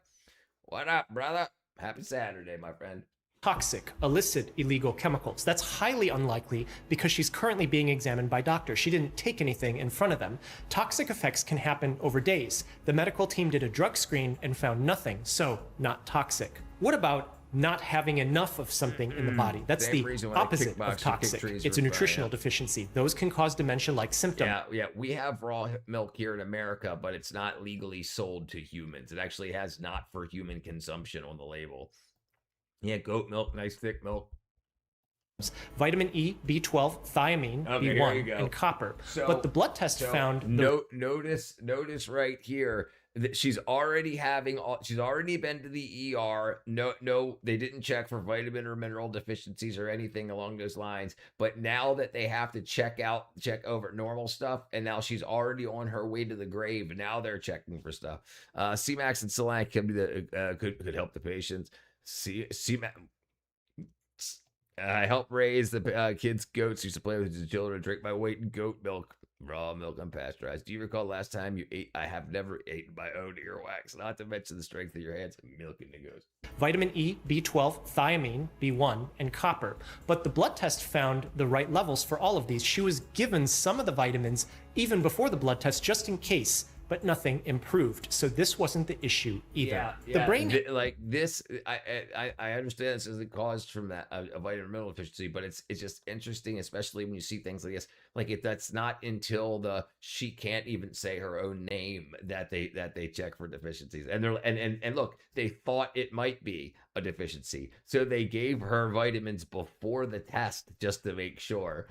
What up, brother? Happy Saturday, my friend. Toxic, illicit, illegal chemicals. That's highly unlikely because she's currently being examined by doctors. She didn't take anything in front of them. Toxic effects can happen over days. The medical team did a drug screen and found nothing, so not toxic. What about not having enough of something in the body? That's the opposite of toxic. It's a nutritional deficiency. Those can cause dementia-like symptoms. Yeah. We have raw milk here in America, but it's not legally sold to humans. It actually has not for human consumption on the label. Yeah, goat milk, nice thick milk. vitamin E, B12, thiamine, B1, and copper. But the blood test found notice right here that she's already been to the ER. No, they didn't check for vitamin or mineral deficiencies or anything along those lines. But now that they have to check over normal stuff, and now she's already on her way to the grave. Now they're checking for stuff. C-Max and Saline could help the patients. C-Max. I help raise the kids' goats. Used to play with the children. Drink my weight in goat milk, raw milk, unpasteurized. Do you recall last time you ate? I have never eaten my own earwax. Not to mention the strength of your hands and milking the goats. Vitamin E, B12, thiamine, B1, and copper. But the blood test found the right levels for all of these. She was given some of the vitamins even before the blood test, just in case. But nothing improved. So this wasn't the issue either. The brain, I understand this is caused from that a vitamin mineral deficiency, but it's just interesting, especially when you see things like this. Like that's not until she can't even say her own name that they check for deficiencies. And and look, they thought it might be a deficiency, so they gave her vitamins before the test just to make sure.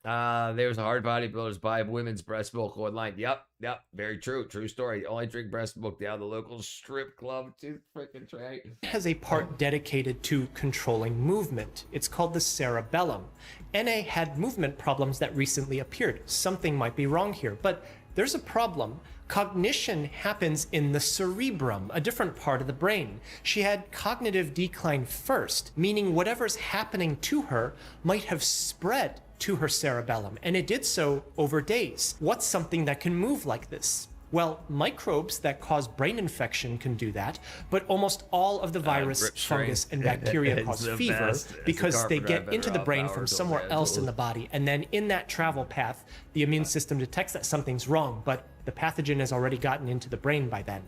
There's a hard bodybuilders buy women's breast milk online. Yep, very true story. Only drink breast milk down the local strip club. Too freaking tray. Has a part dedicated to controlling movement. It's called the cerebellum. NA had movement problems that recently appeared. Something might be wrong here, but there's a problem. Cognition happens in the cerebrum, a different part of the brain. She had cognitive decline first, meaning whatever's happening to her might have spread to her cerebellum, and it did so over days. What's something that can move like this? Well, microbes that cause brain infection can do that, but almost all of the virus, fungus, and bacteria cause fever because they get into the brain from somewhere else in the body, and then in that travel path, the immune system detects that something's wrong, but the pathogen has already gotten into the brain by then.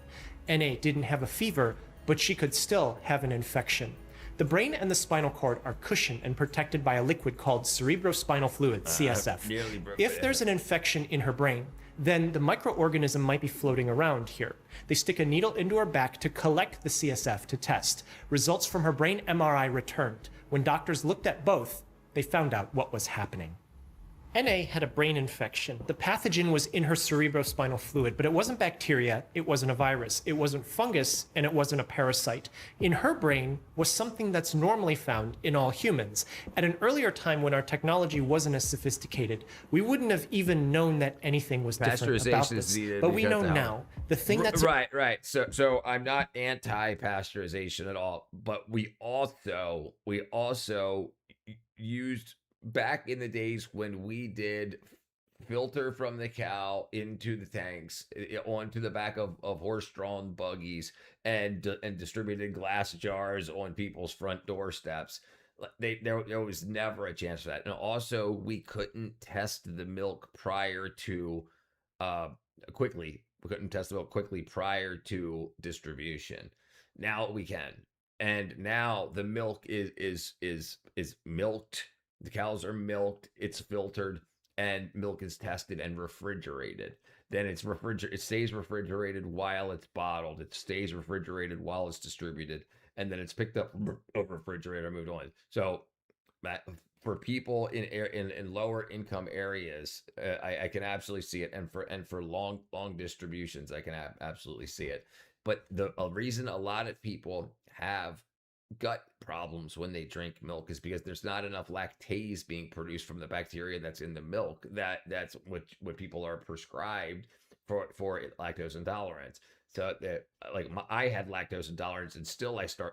NA didn't have a fever, but she could still have an infection. The brain and the spinal cord are cushioned and protected by a liquid called cerebrospinal fluid, CSF. If there's an infection in her brain, then the microorganism might be floating around here. They stick a needle into her back to collect the CSF to test. Results from her brain MRI returned. When doctors looked at both, they found out what was happening. NA had a brain infection. The pathogen was in her cerebrospinal fluid, but it wasn't bacteria, it wasn't a virus, it wasn't fungus, and it wasn't a parasite. In her brain was something that's normally found in all humans. At an earlier time when our technology wasn't as sophisticated, we wouldn't have even known that anything was different about this. But we know now. The thing that's right. So I'm not anti-pasteurization at all, but we also used back in the days when we did filter from the cow into the tanks, onto the back of horse-drawn buggies, and distributed glass jars on people's front doorsteps. There was never a chance for that. And also, we couldn't test the milk quickly. We couldn't test the milk quickly prior to distribution. Now we can, and now the milk is milked. The cows are milked, it's filtered, and milk is tested and refrigerated. Then it stays refrigerated while it's bottled. It stays refrigerated while it's distributed, and then it's picked up from a refrigerator and moved on. So for people in lower income areas, I can absolutely see it, and for long distributions, I can absolutely see it. But a reason a lot of people have gut problems when they drink milk is because there's not enough lactase being produced from the bacteria that's in the milk. That's what people are prescribed for lactose intolerance. So I had lactose intolerance, and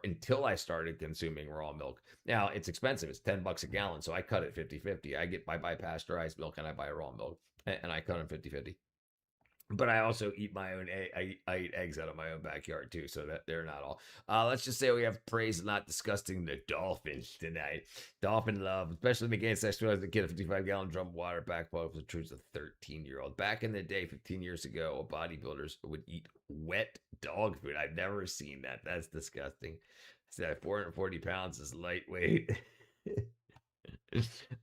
until I started consuming raw milk. Now it's expensive; it's $10 a gallon, so I cut it 50-50. I buy pasteurized milk and I buy raw milk, and I cut them 50-50. But I also eat my own I eat eggs out of my own backyard too, so that they're not all. Let's just say we have praise, not disgusting, the Dolphins tonight. Dolphin love, especially McGann sexual as a kid, a 55-gallon drum of water backpack with truths of 13-year-old. Back in the day, 15 years ago, bodybuilders would eat wet dog food. I've never seen that. That's disgusting. Said 440 pounds is lightweight.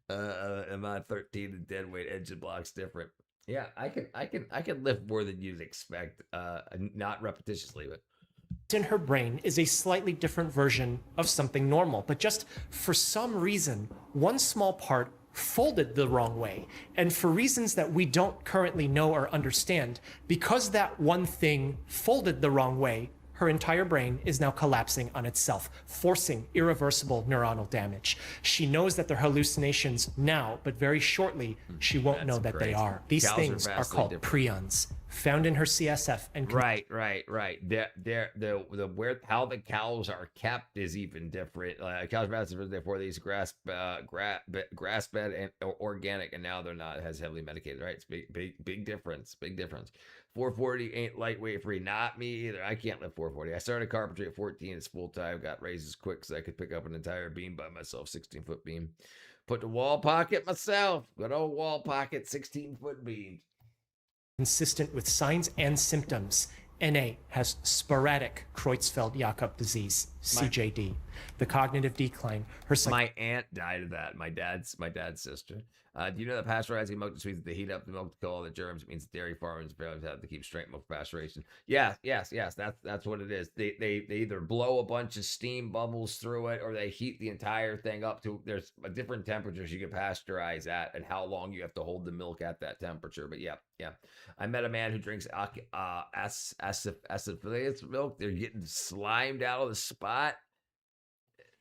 I'm on 13 and dead weight. Engine block's different. Yeah, I can lift more than you'd expect. Not repetitiously, but in her brain is a slightly different version of something normal, but just for some reason, one small part folded the wrong way. And for reasons that we don't currently know or understand, because that one thing folded the wrong way, her entire brain is now collapsing on itself, forcing irreversible neuronal damage. She knows that they're hallucinations now, but very shortly, she won't know that they are. These things are called prions, found in her CSF and right. The where how the cows are kept is even different. Cows are therefore these grass fed and organic, and now they're not as heavily medicated. Right, it's big difference. 440 ain't lightweight free. Not me either. I can't lift 440. I started carpentry at 14. It's full time. Got raises quick so I could pick up an entire beam by myself. 16-foot beam. Put the wall pocket myself. Good old wall pocket. 16-foot beam. Consistent with signs and symptoms. NA has sporadic Creutzfeldt-Jakob disease, CJD. The cognitive decline. My aunt died of that. My dad's sister. Do you know that pasteurizing milk sweets they heat up the milk to kill all the germs? It means dairy farmers have to keep straight milk pasteurization. Yes. That's what it is. They either blow a bunch of steam bubbles through it, or they heat the entire thing up to. There's different temperatures you can pasteurize at, and how long you have to hold the milk at that temperature. But yeah. I met a man who drinks acidified milk. They're getting slimed out of the spot.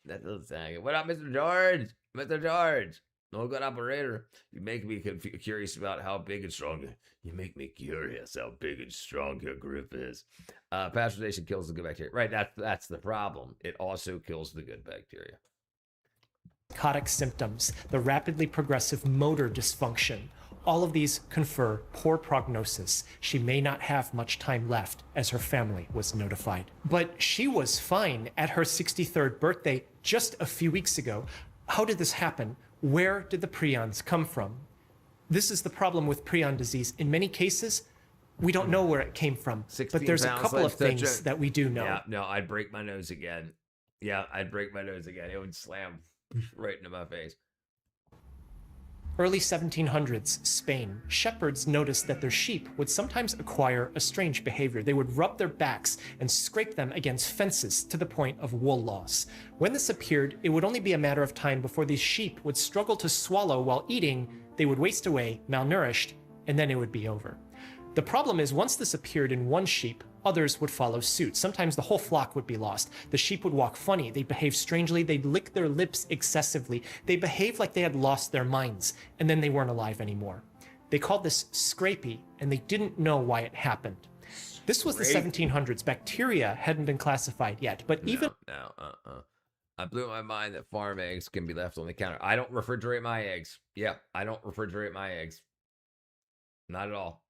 That doesn't sound good. What up, Mr. George? Mr. George. No good operator. You make me curious about how big and strong. You make me curious how big and strong your grip is. Pasteurization kills the good bacteria. Right, that's the problem. It also kills the good bacteria. Psychotic symptoms, the rapidly progressive motor dysfunction. All of these confer poor prognosis. She may not have much time left, as her family was notified. But she was fine at her 63rd birthday just a few weeks ago. How did this happen? Where did the prions come from? This is the problem with prion disease. In many cases, we don't know where it came from. But there's a couple of things that we do know. Yeah, no, I'd break my nose again. It would slam right into my face. Early 1700s, Spain, shepherds noticed that their sheep would sometimes acquire a strange behavior. They would rub their backs and scrape them against fences to the point of wool loss. When this appeared, it would only be a matter of time before these sheep would struggle to swallow while eating, they would waste away, malnourished, and then it would be over. The problem is, once this appeared in one sheep, others would follow suit. Sometimes the whole flock would be lost. The sheep would walk funny. They'd behave strangely. They'd lick their lips excessively. They behaved like they had lost their minds, and then they weren't alive anymore. They called this scrapie, and they didn't know why it happened. This was the 1700s. Bacteria hadn't been classified yet, but even... I blew my mind that farm eggs can be left on the counter. I don't refrigerate my eggs. Yeah, I don't refrigerate my eggs. Not at all.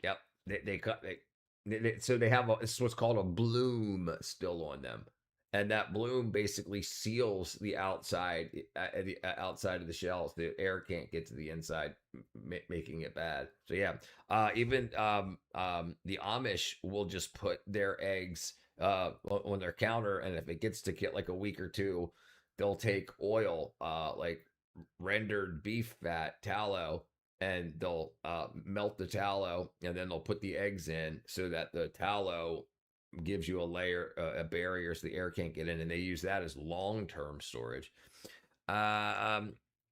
Yep, so they have it's what's called a bloom still on them, and that bloom basically seals the outside of the shells. The air can't get to the inside, making it bad. So yeah, even the Amish will just put their eggs on their counter, and if it gets to get like a week or two, they'll take oil, like rendered beef fat, tallow, and they'll melt the tallow, and then they'll put the eggs in so that the tallow gives you a layer, a barrier, so the air can't get in, and they use that as long-term storage.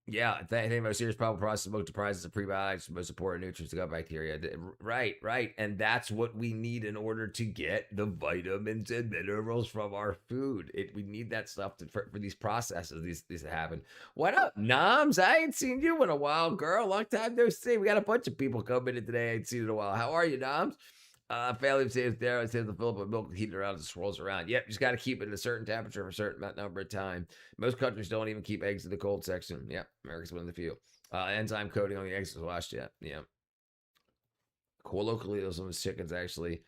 Yeah, I think the most serious problem process milk deprives us of prebiotics, most important nutrients to gut bacteria. Right. And that's what we need in order to get the vitamins and minerals from our food. We need that stuff for these processes, these to happen. What up, Noms? I ain't seen you in a while, girl. Long time no see. We got a bunch of people coming in today. I ain't seen you in a while. How are you, Noms? Family saves there. It says the fill up of milk heated around as it swirls around. Yep, just got to keep it at a certain temperature for a certain number of time. Most countries don't even keep eggs in the cold section. Yep, America's one of the few. Enzyme coating on the eggs is washed yet. Yeah. Colloquially, some chickens actually.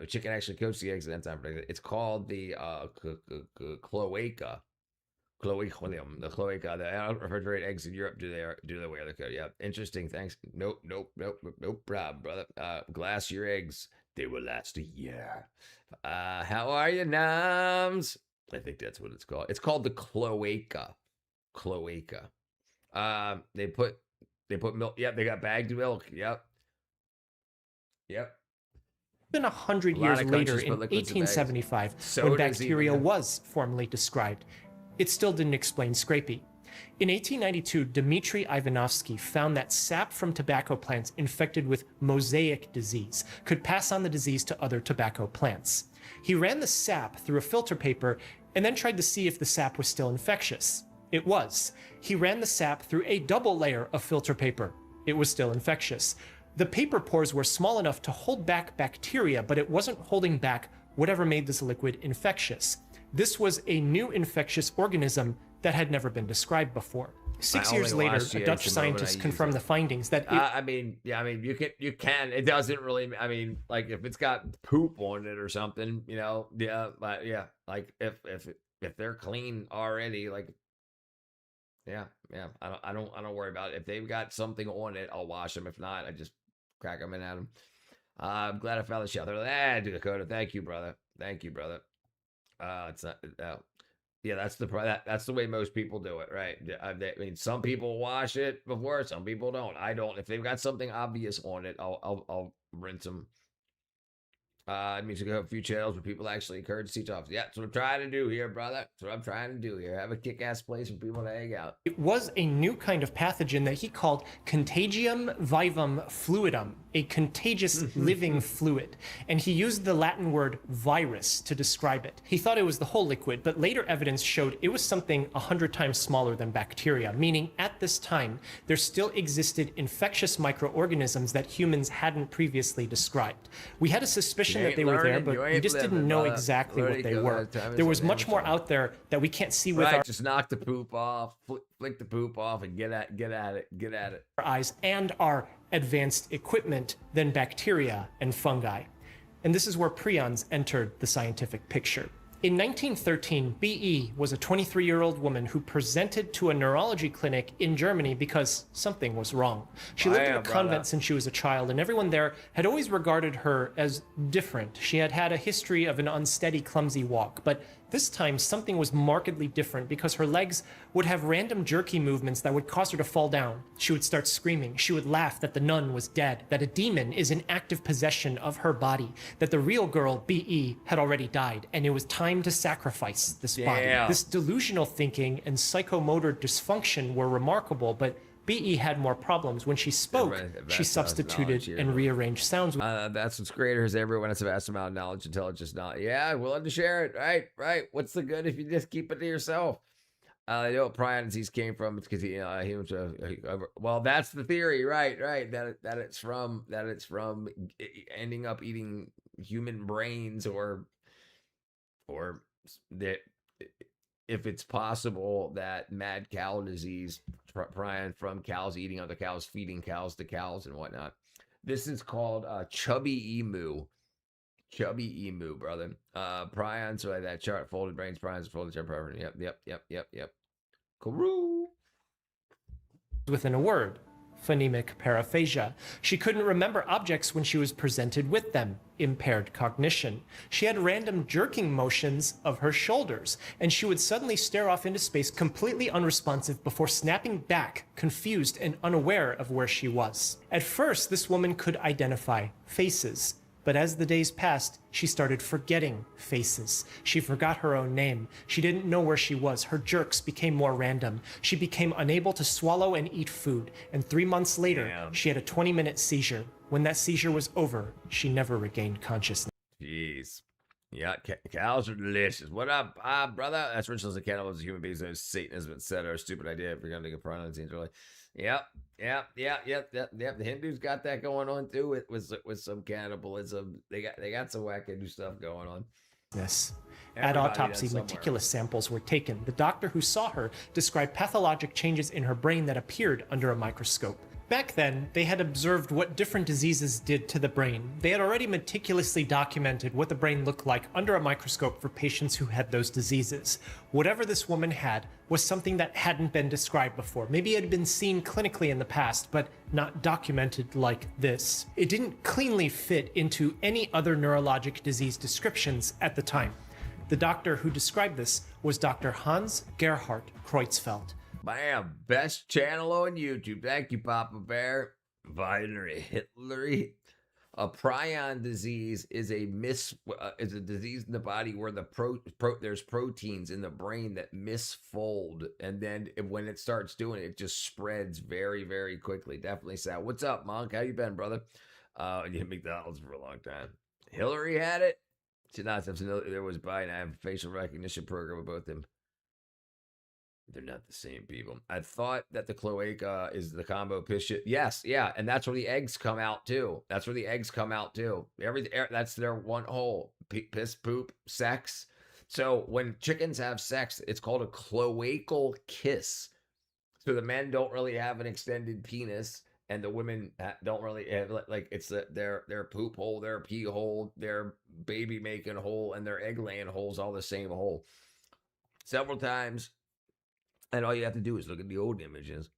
Chicken actually coats the eggs at enzyme. It's called the cloaca. The cloaca. They don't refrigerate eggs in Europe. Do they wear the coat? Yeah. Interesting. Thanks. Nope. No problem, brother. Glass your eggs. They will last a year. How are you, Noms? I think that's what it's called. It's called the cloaca. They put milk. Yep. They got bagged milk. Yep. Yep. Even 100 years later, in 1875, when bacteria was formally described, it still didn't explain scrapie. In 1892, Dmitry Ivanovsky found that sap from tobacco plants infected with mosaic disease could pass on the disease to other tobacco plants. He ran the sap through a filter paper and then tried to see if the sap was still infectious. It was. He ran the sap through a double layer of filter paper. It was still infectious. The paper pores were small enough to hold back bacteria, but it wasn't holding back whatever made this liquid infectious. This was a new infectious organism that had never been described before. 6 years later, a Dutch scientist confirmed the findings that I mean, you can. It doesn't really. I mean, like if it's got poop on it or something, you know, but like if they're clean already, like, yeah. I don't worry about it. If they've got something on it, I'll wash them. If not, I just crack them in at them. I'm glad I found the shelter. Dakota, thank you, brother. Thank you, brother. It's not. Yeah, that's the way most people do it, right? I mean, some people wash it before, some people don't. I don't. If they've got something obvious on it, I'll rinse them. It means to go a few channels where people actually encourage sea tops. Yeah, that's what I'm trying to do here, brother. That's what I'm trying to do here. Have a kick-ass place for people to hang out. It was a new kind of pathogen that he called Contagium vivum fluidum, a contagious living fluid. And he used the Latin word virus to describe it. He thought it was the whole liquid, but later evidence showed it was something 100 times smaller than bacteria, meaning at this time, there still existed infectious microorganisms that humans hadn't previously described. We had a suspicion that they were there, but we just didn't know exactly what they were. There was much more out there that we can't see with our just knock the poop off, flick the poop off, and get at it. Eyes and our advanced equipment than bacteria and fungi. And this is where prions entered the scientific picture. In 1913, B.E. was a 23-year-old woman who presented to a neurology clinic in Germany because something was wrong. She lived in a convent since she was a child, and everyone there had always regarded her as different. She had had a history of an unsteady, clumsy walk, but this time something was markedly different because her legs would have random jerky movements that would cause her to fall down. She would start screaming. She would laugh that the nun was dead, that a demon is in active possession of her body, that the real girl, B.E., had already died, and it was time to sacrifice this body. This delusional thinking and psychomotor dysfunction were remarkable, but B.E. had more problems. When she spoke, she substituted and rearranged sounds. That's what's greater is everyone has a vast amount of knowledge, intelligence, not. Yeah, willing to share it. Right. What's the good if you just keep it to yourself? You know what prion disease came from? It's because he was well, that's the theory, right? That it's from ending up eating human brains or that. If it's possible that mad cow disease, prion from cows eating other cows, feeding cows to cows and whatnot. This is called chubby emu. Chubby emu, brother. Prions, so like that chart, folded brains, prions, folded chart, property. Yep. Karoo. Within a word. Phonemic paraphasia. She couldn't remember objects when she was presented with them. Impaired cognition. She had random jerking motions of her shoulders, and she would suddenly stare off into space completely unresponsive before snapping back, confused and unaware of where she was. At first, this woman could identify faces. But as the days passed, she started forgetting faces. She forgot her own name. She didn't know where she was. Her jerks became more random. She became unable to swallow and eat food. And 3 months later, she had a 20-minute seizure. When that seizure was over, she never regained consciousness. Jeez. Yeah, cows are delicious. What up, brother? That's rituals of cannibals, human beings, those Satanism, etc. Stupid idea if you're going to get prion disease, really. Yep. The Hindus got that going on too with some cannibalism. They got some wackadoo stuff going on. Yes. At autopsy, meticulous samples were taken. The doctor who saw her described pathologic changes in her brain that appeared under a microscope. Back then, they had observed what different diseases did to the brain. They had already meticulously documented what the brain looked like under a microscope for patients who had those diseases. Whatever this woman had was something that hadn't been described before. Maybe it had been seen clinically in the past, but not documented like this. It didn't cleanly fit into any other neurologic disease descriptions at the time. The doctor who described this was Dr. Hans Gerhard Creutzfeldt. Bam, best channel on YouTube. Thank you, Papa Bear. Valerie Hitlery. A prion disease is a disease in the body where there's proteins in the brain that misfold, and then when it starts doing it, it just spreads very, very quickly. Definitely sad. What's up, Monk? How you been, brother? You hit McDonald's for a long time. Hillary had it. There was Biden. I have a facial recognition program with both of them. They're not the same people. I thought that the cloaca is the combo piss shit. Yes, yeah, and that's where the eggs come out too. That's their one hole. Piss, poop, sex. So when chickens have sex, it's called a cloacal kiss. So the men don't really have an extended penis, and the women don't really have, like, it's their poop hole, their pee hole, their baby making hole, and their egg laying holes all the same hole. Several times. And all you have to do is look at the old images.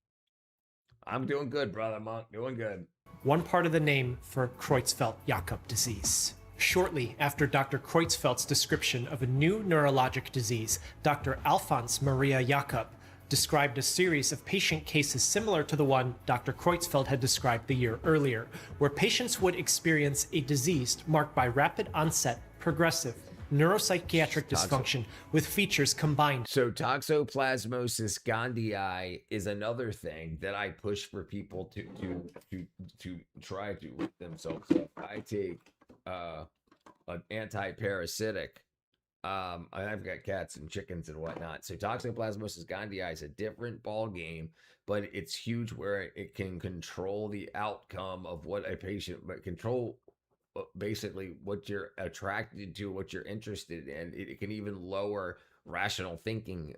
I'm doing good, brother Monk. Doing good. One part of the name for Creutzfeldt-Jakob disease. Shortly after Dr. Creutzfeldt's description of a new neurologic disease, Dr. Alphonse Maria Jakob described a series of patient cases similar to the one Dr. Creutzfeldt had described the year earlier, where patients would experience a disease marked by rapid onset, progressive, neuropsychiatric dysfunction with features combined. So toxoplasmosis gondii is another thing that I push for people to try to with themselves. So I take an anti-parasitic. I've got cats and chickens and whatnot. So toxoplasmosis gondii is a different ball game, but it's huge where it can control the outcome of what a patient, but control basically what you're attracted to, what you're interested in. It can even lower rational thinking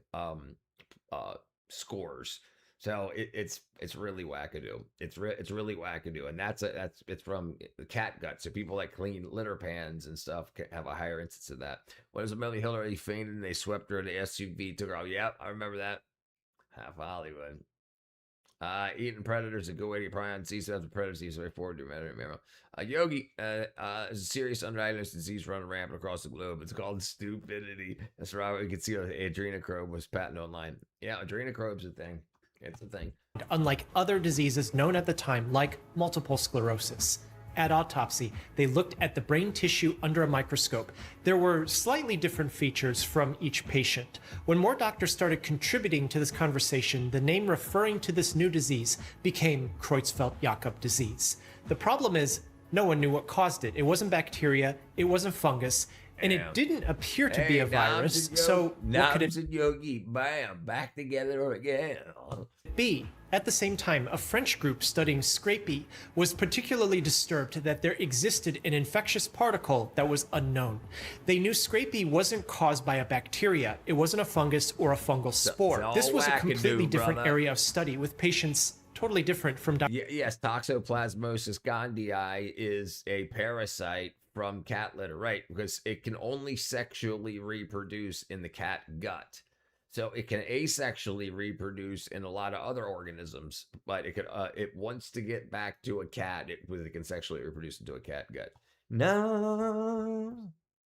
scores. So it's really wackadoo. It's really wackadoo, and it's from the cat gut. So people that clean litter pans and stuff can have a higher instance of that. When it was Amelia Hillary fainted and they swept her in the SUV, took her off. Yep, I remember that. Half Hollywood. Eating predators, a good way to prion disease after predator disease way forward to remember. Yogi is a serious undiagnosed disease running rampant across the globe. It's called stupidity. That's right. We can see adrenochrome was patented online. Yeah, adrenochrome's a thing. It's a thing. Unlike other diseases known at the time, like multiple sclerosis. At autopsy, they looked at the brain tissue under a microscope. There were slightly different features from each patient. When more doctors started contributing to this conversation, the name referring to this new disease became Creutzfeldt-Jakob disease. The problem is, no one knew what caused it. It wasn't bacteria, it wasn't fungus, and it didn't appear to be a virus. So what could it Yogi, bam, back together again. be? At the same time, a French group studying scrapie was particularly disturbed that there existed an infectious particle that was unknown. They knew scrapie wasn't caused by a bacteria, it wasn't a fungus or a fungal spore. This was a completely different area of study with patients totally different from Yes, toxoplasmosis gondii is a parasite from cat litter, right? Because it can only sexually reproduce in the cat gut. So it can asexually reproduce in a lot of other organisms, but it wants to get back to a cat because it can sexually reproduce into a cat gut. No.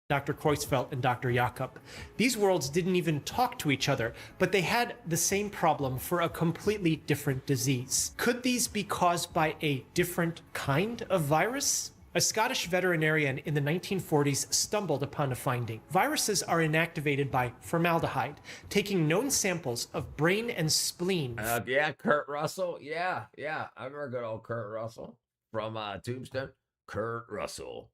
Dr. Creutzfeldt and Dr. Jakob. These worlds didn't even talk to each other, but they had the same problem for a completely different disease. Could these be caused by a different kind of virus? A Scottish veterinarian in the 1940s stumbled upon a finding. Viruses are inactivated by formaldehyde. Taking known samples of brain and spleen. Yeah, Kurt Russell. Yeah. I remember good old Kurt Russell from Tombstone. Kurt Russell.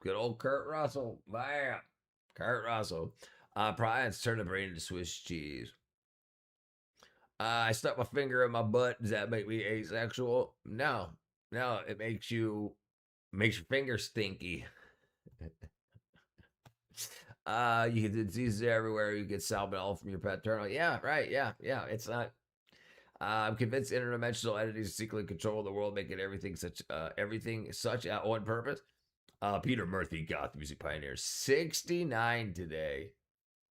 Good old Kurt Russell. Bam. Kurt Russell. Prions turn the brain into Swiss cheese. I stuck my finger in my butt. Does that make me asexual? No. It makes your finger stinky. You get diseases everywhere. You get salmonella from your paternal. Yeah, right. Yeah. It's not. I'm convinced interdimensional entities secretly control the world, making everything such on purpose. Peter Murphy, goth music pioneer, 69 today.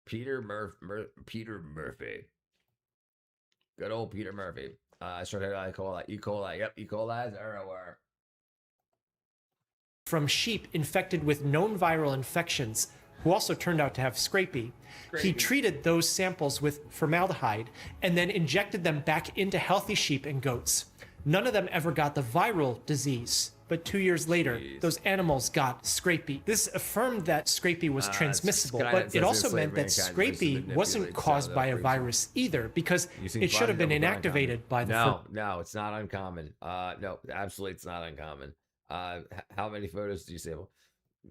Peter Murphy. Good old Peter Murphy. Short hair E. coli. Yep, E. coli is everywhere. From sheep infected with known viral infections, who also turned out to have scrapie. He treated those samples with formaldehyde and then injected them back into healthy sheep and goats. None of them ever got the viral disease, but 2 years later, those animals got scrapie. This affirmed that scrapie was transmissible, but it also meant that scrapie wasn't caused by a virus either, because it should have been inactivated by the... No, it's not uncommon. No, absolutely, it's not uncommon. How many photos do you sample?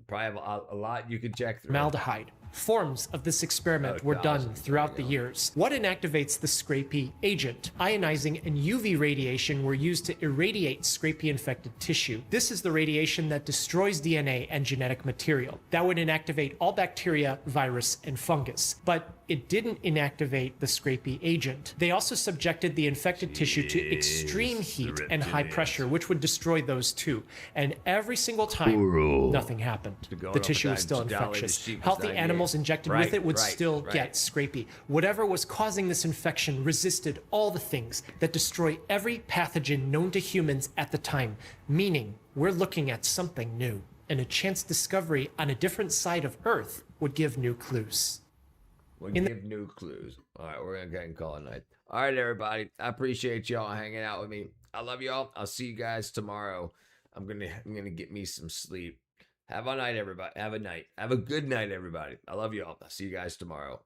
Probably have a lot you can check through. Formaldehyde. Forms of this experiment were done throughout the years. What inactivates the scrapie agent? Ionizing and UV radiation were used to irradiate scrapie-infected tissue. This is the radiation that destroys DNA and genetic material. That would inactivate all bacteria, virus, and fungus. But it didn't inactivate the scrapie agent. They also subjected the infected tissue to extreme heat and high pressure, which would destroy those too. And every single time, nothing happened. The tissue was still infectious. Healthy animals injected with it would still get scrapie. Whatever was causing this infection resisted all the things that destroy every pathogen known to humans at the time, meaning we're looking at something new. And a chance discovery on a different side of Earth would give new clues. We'll give new clues. All right, we're going to go ahead and call it a night. All right, everybody. I appreciate y'all hanging out with me. I love y'all. I'll see you guys tomorrow. I'm gonna get me some sleep. Have a night, everybody. Have a night. Have a good night, everybody. I love y'all. I'll see you guys tomorrow.